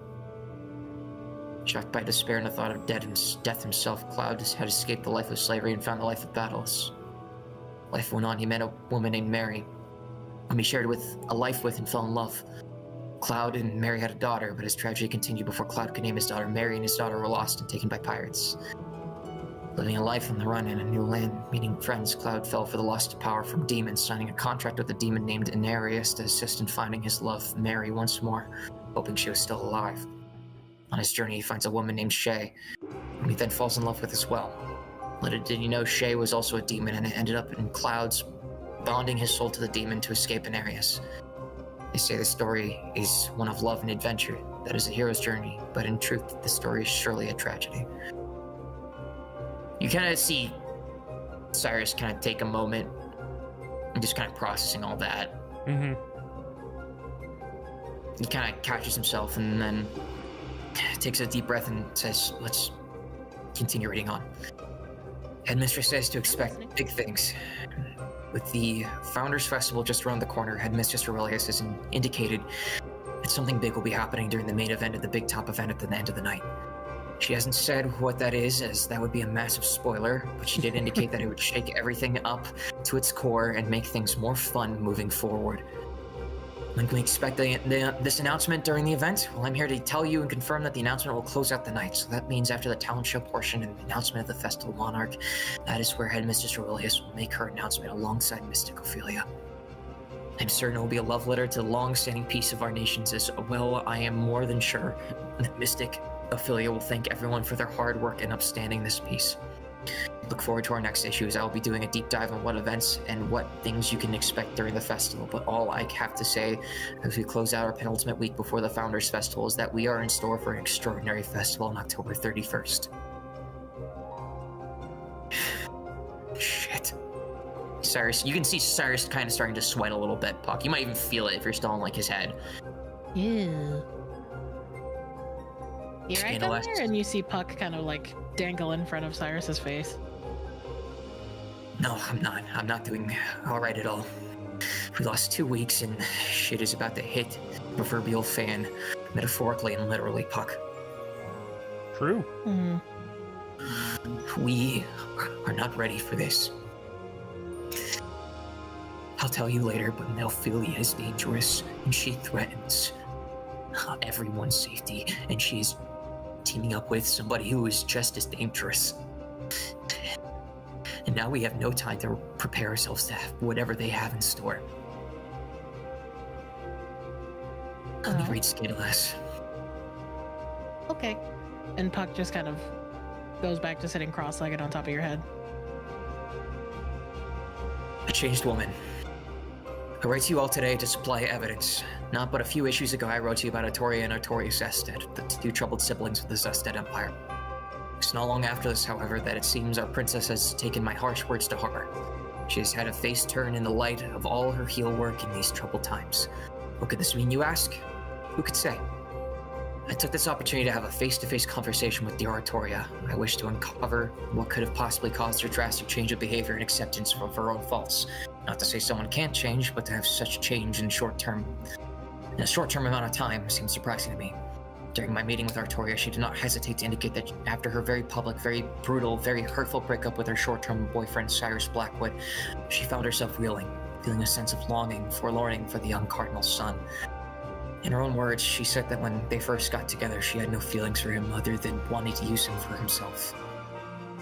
Speaker 1: Shocked by despair and the thought of death himself, Cloud had escaped the life of slavery and found the life of battles. Life went on. He met a woman named Mary, whom he shared a life with and fell in love. Cloud and Mary had a daughter, but his tragedy continued before Cloud could name his daughter Mary, and his daughter were lost and taken by pirates. Living a life on the run in a new land, meeting friends, Cloud fell for the lust of power from demons, signing a contract with a demon named Inarius to assist in finding his love, Mary, once more, hoping she was still alive. On his journey, he finds a woman named Shay, whom he then falls in love with as well. Little did he know Shay was also a demon, and it ended up in Cloud's bonding his soul to the demon to escape Inarius. They say the story is one of love and adventure, that is a hero's journey, but in truth, the story is surely a tragedy. You kind of see Cyrus kind of take a moment and just kind of processing all that.
Speaker 2: Mm-hmm.
Speaker 1: He kind of catches himself and then takes a deep breath and says, let's continue reading on. Headmistress says to expect big things. With the Founders Festival just around the corner, Headmistress Aurelius has indicated that something big will be happening during the main event of the big top event at the end of the night. She hasn't said what that is, as that would be a massive spoiler, but she did indicate that it would shake everything up to its core and make things more fun moving forward. When can we expect this announcement during the event? Well, I'm here to tell you and confirm that the announcement will close out the night. So that means after the talent show portion and the announcement of the Festival Monarch, that is where Headmistress Aurelius will make her announcement alongside Mystic Ophelia. I'm certain it will be a love letter to the long-standing peace of our nations, as well I am more than sure that Mystic Ophelia will thank everyone for their hard work in upstanding this peace. Look forward to our next issue, as I will be doing a deep dive on what events and what things you can expect during the festival. But all I have to say as we close out our penultimate week before the Founders Festival is that we are in store for an extraordinary festival on October 31st. Shit. Cyrus, you can see Cyrus kind of starting to sweat a little bit, Puck. You might even feel it if you're still in like his head.
Speaker 3: Ew. Here I come there, and you see Puck kind of like dangle in front of Cyrus's face.
Speaker 1: No, I'm not. I'm not doing all right at all. We lost 2 weeks, and shit is about to hit the proverbial fan, metaphorically and literally, Puck.
Speaker 2: True.
Speaker 3: Mm-hmm.
Speaker 1: We are not ready for this. I'll tell you later, but Ophelia is dangerous, and she threatens everyone's safety, and she's teaming up with somebody who is just as dangerous. And now we have no time to prepare ourselves to have whatever they have in store. Let me read Scandalous.
Speaker 3: Okay. And Puck just kind of goes back to sitting cross-legged on top of your head.
Speaker 1: A changed woman. I write to you all today to supply evidence. Not but a few issues ago, I wrote to you about Artoria and Artoria Zested, the two troubled siblings of the Zested Empire. It's not long after this, however, that it seems our princess has taken my harsh words to heart. She has had a face turn in the light of all her heel work in these troubled times. What could this mean, you ask? Who could say? I took this opportunity to have a face-to-face conversation with dear Artoria. I wish to uncover what could have possibly caused her drastic change of behavior and acceptance of her own faults. Not to say someone can't change, but to have such change in a short-term amount of time seems surprising to me. During my meeting with Artoria, she did not hesitate to indicate that after her very public, very brutal, very hurtful breakup with her short-term boyfriend Cyrus Blackwood, she found herself reeling, feeling a sense of longing, forlorning for the young cardinal's son. In her own words, she said that when they first got together, she had no feelings for him other than wanting to use him for himself.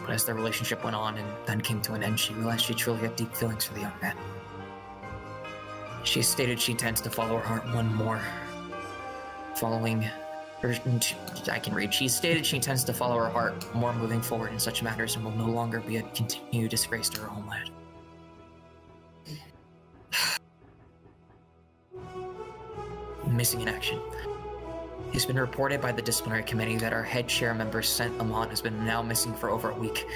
Speaker 1: But as their relationship went on and then came to an end, she realized she truly had deep feelings for the young man. She has stated she intends to follow her heart one more. I can read. She stated she intends to follow her heart more moving forward in such matters and will no longer be a continued disgrace to her homeland. Missing in action. It's been reported by the disciplinary committee that our head chair member, Sent Amon, has been now missing for over a week,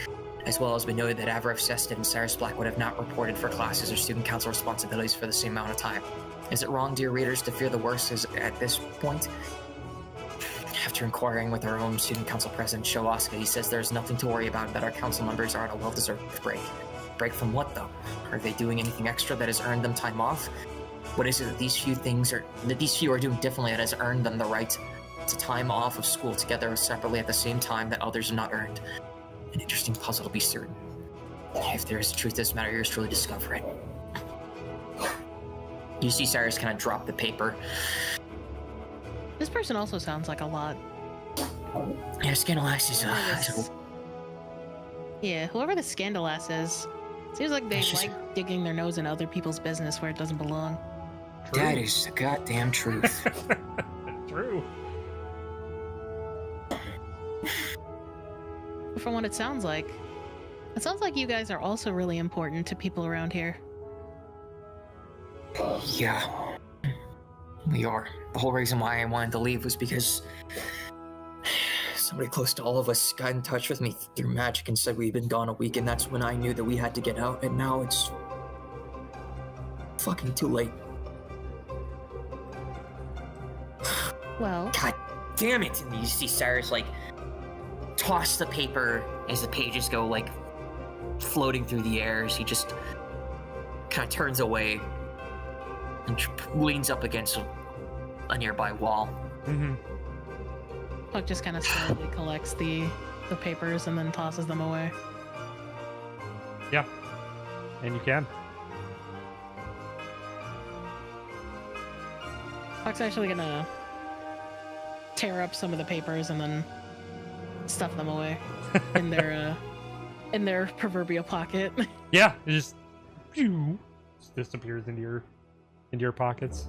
Speaker 1: as well as been noted that Avaref Zested and Cyrus Blackwood have not reported for classes or student council responsibilities for the same amount of time. Is it wrong, dear readers, to fear the worst at this point? After inquiring with our own student council president, Showaska, he says there's nothing to worry about, that our council members are on a well-deserved break. Break from what, though? Are they doing anything extra that has earned them time off? What is it that these few are doing differently that has earned them the right to time off of school together separately at the same time that others have not earned. An interesting puzzle to be certain. If there is truth to this matter, yours truly discover it. You see Cyrus kind of drop the paper.
Speaker 3: This person also sounds like a lot.
Speaker 1: Yeah, Scandalass is,
Speaker 3: Yeah, whoever the Scandalass is, seems like they like digging their nose in other people's business where it doesn't belong.
Speaker 2: True.
Speaker 1: That is the goddamn truth.
Speaker 2: True.
Speaker 3: But from what it sounds like you guys are also really important to people around here.
Speaker 1: Yeah. We are. The whole reason why I wanted to leave was because somebody close to all of us got in touch with me through magic and said we'd been gone a week, and that's when I knew that we had to get out, and now it's fucking too late.
Speaker 3: Well,
Speaker 1: God damn it! And you see Cyrus, like, toss the paper as the pages go, like, floating through the air as he just kind of turns away and leans up against a nearby wall.
Speaker 2: Mm-hmm.
Speaker 3: Puck just kind of slowly collects the papers and then tosses them away.
Speaker 2: Yeah. And you can.
Speaker 3: Puck's actually gonna tear up some of the papers and then stuff them away in their proverbial pocket.
Speaker 2: Yeah, it just disappears into your pockets.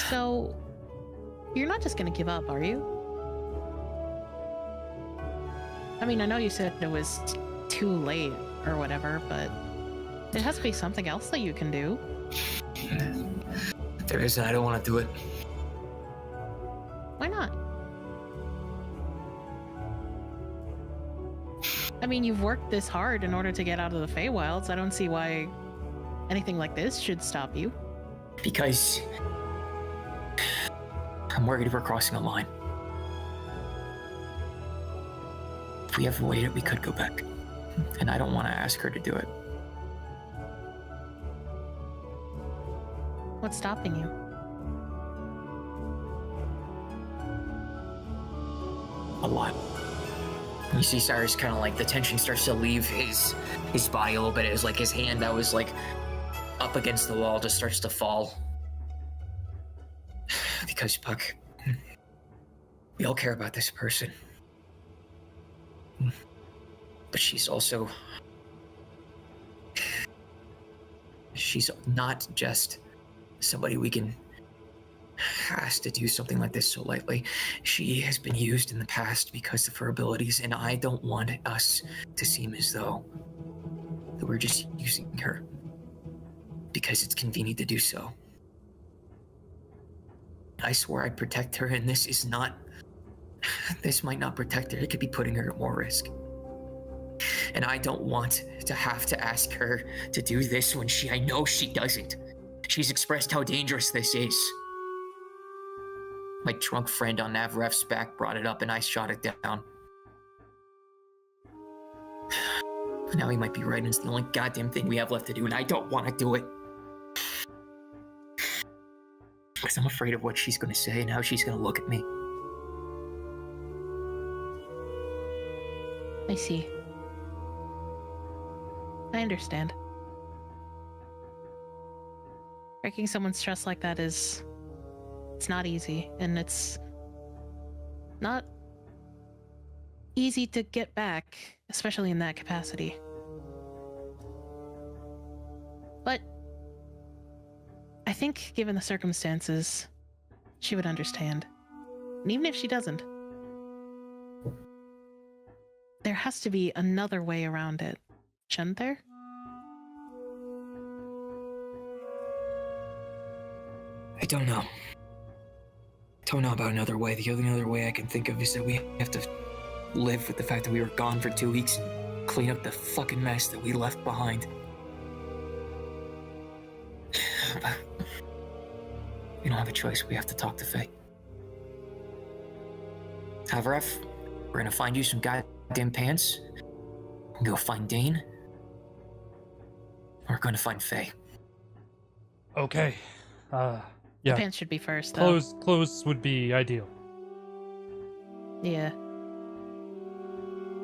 Speaker 3: So, you're not just gonna give up, are you? I mean, I know you said it was too late or whatever, but there has to be something else that you can do.
Speaker 1: There isn't. I don't want to do it.
Speaker 3: Why not? I mean, you've worked this hard in order to get out of the Feywilds. I don't see why anything like this should stop you.
Speaker 1: Because I'm worried we're crossing a line. If we ever waited, we could go back. And I don't want to ask her to do it.
Speaker 3: What's stopping you?
Speaker 1: A lot. You see Cyrus kind of like the tension starts to leave his body a little bit. It's like his hand that was like up against the wall just starts to fall. Because, Puck, we all care about this person. But she's not just somebody we can ask to do something like this so lightly. She has been used in the past because of her abilities, and I don't want us to seem as though that we're just using her because it's convenient to do so. I swore I'd protect her, and this might not protect her. It could be putting her at more risk. And I don't want to have to ask her to do this when I know she doesn't. She's expressed how dangerous this is. My drunk friend on Navref's back brought it up and I shot it down. Now he might be right, and it's the only goddamn thing we have left to do, and I don't want to do it. Because I'm afraid of what she's going to say and how she's going to look at me.
Speaker 3: I see. I understand. Breaking someone's trust like that it's not easy, and it's not easy to get back, especially in that capacity. But I think, given the circumstances, she would understand. And even if she doesn't, there has to be another way around it, shouldn't there?
Speaker 1: I don't know. Don't know about another way. The only other way I can think of is that we have to live with the fact that we were gone for 2 weeks and clean up the fucking mess that we left behind. But we don't have a choice. We have to talk to Faye. Havref, we're gonna find you some goddamn pants. And go find Dane. We're gonna find Faye.
Speaker 2: Okay. Yeah.
Speaker 3: The pants should be first, though.
Speaker 2: Clothes would be ideal.
Speaker 3: Yeah.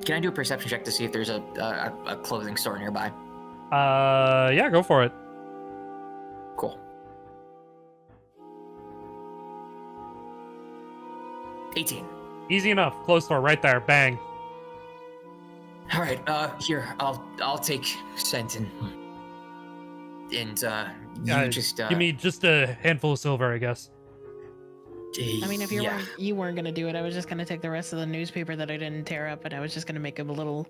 Speaker 1: Can I do a perception check to see if there's a clothing store nearby?
Speaker 2: Yeah, go for it.
Speaker 1: Cool. 18.
Speaker 2: Easy enough. Clothes store right there. Bang.
Speaker 1: All right. Here, I'll take cent and you just
Speaker 2: give me just a handful of silver, I guess.
Speaker 3: I mean, if you weren't gonna do it, I was just gonna take the rest of the newspaper that I didn't tear up, and I was just gonna make him a little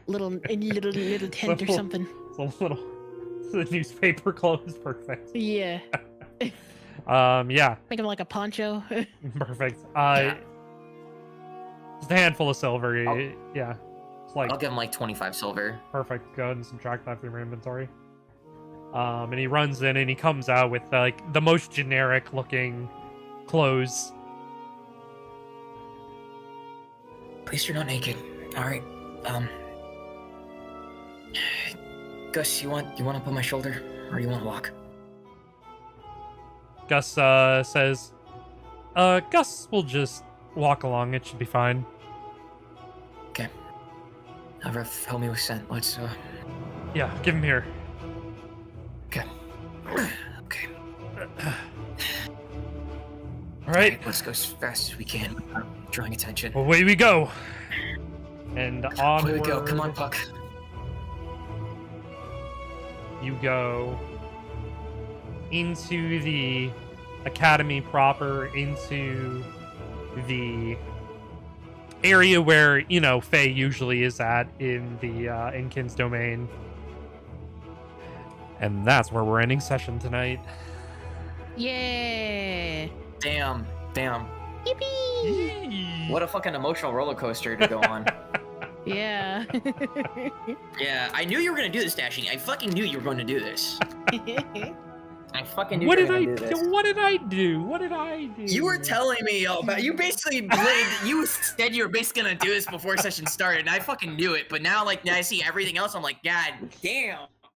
Speaker 3: tent or something.
Speaker 2: It's a newspaper clothes, perfect.
Speaker 3: Yeah.
Speaker 2: Yeah.
Speaker 3: Make him like a poncho.
Speaker 2: Perfect. Just a handful of silver. Yeah. It's like
Speaker 1: I'll give him like 25 silver.
Speaker 2: perfect. Go ahead and subtract that from your inventory. And he runs in and he comes out with like the most generic looking clothes.
Speaker 1: At least you're not naked. All right. Gus, you want up on my shoulder, or you want to walk?
Speaker 2: Gus says, Gus will just walk along. It should be fine.
Speaker 1: Okay. Help me with scent. Let's
Speaker 2: Yeah, give him here.
Speaker 1: Okay. Okay.
Speaker 2: All right.
Speaker 1: Let's go as fast as we can without drawing attention.
Speaker 2: Away we go. And onward.
Speaker 1: Here we go. Come on, Puck.
Speaker 2: You go into the academy proper, into the area where, you know, Faye usually is at in the Inkin's domain. And that's where we're ending session tonight.
Speaker 3: Yeah.
Speaker 1: Damn.
Speaker 3: Yippee!
Speaker 1: What a fucking emotional roller coaster to go on.
Speaker 3: Yeah.
Speaker 1: Yeah, I knew you were gonna do this, Dashing. I fucking knew you were going to do this. I fucking knew
Speaker 2: What
Speaker 1: you
Speaker 2: did
Speaker 1: were
Speaker 2: I
Speaker 1: gonna do this.
Speaker 2: What did I do? What did I do?
Speaker 1: You were telling me about you basically you said you were basically gonna do this before session started, and I fucking knew it. But now, like, now I see everything else. I'm like, God damn.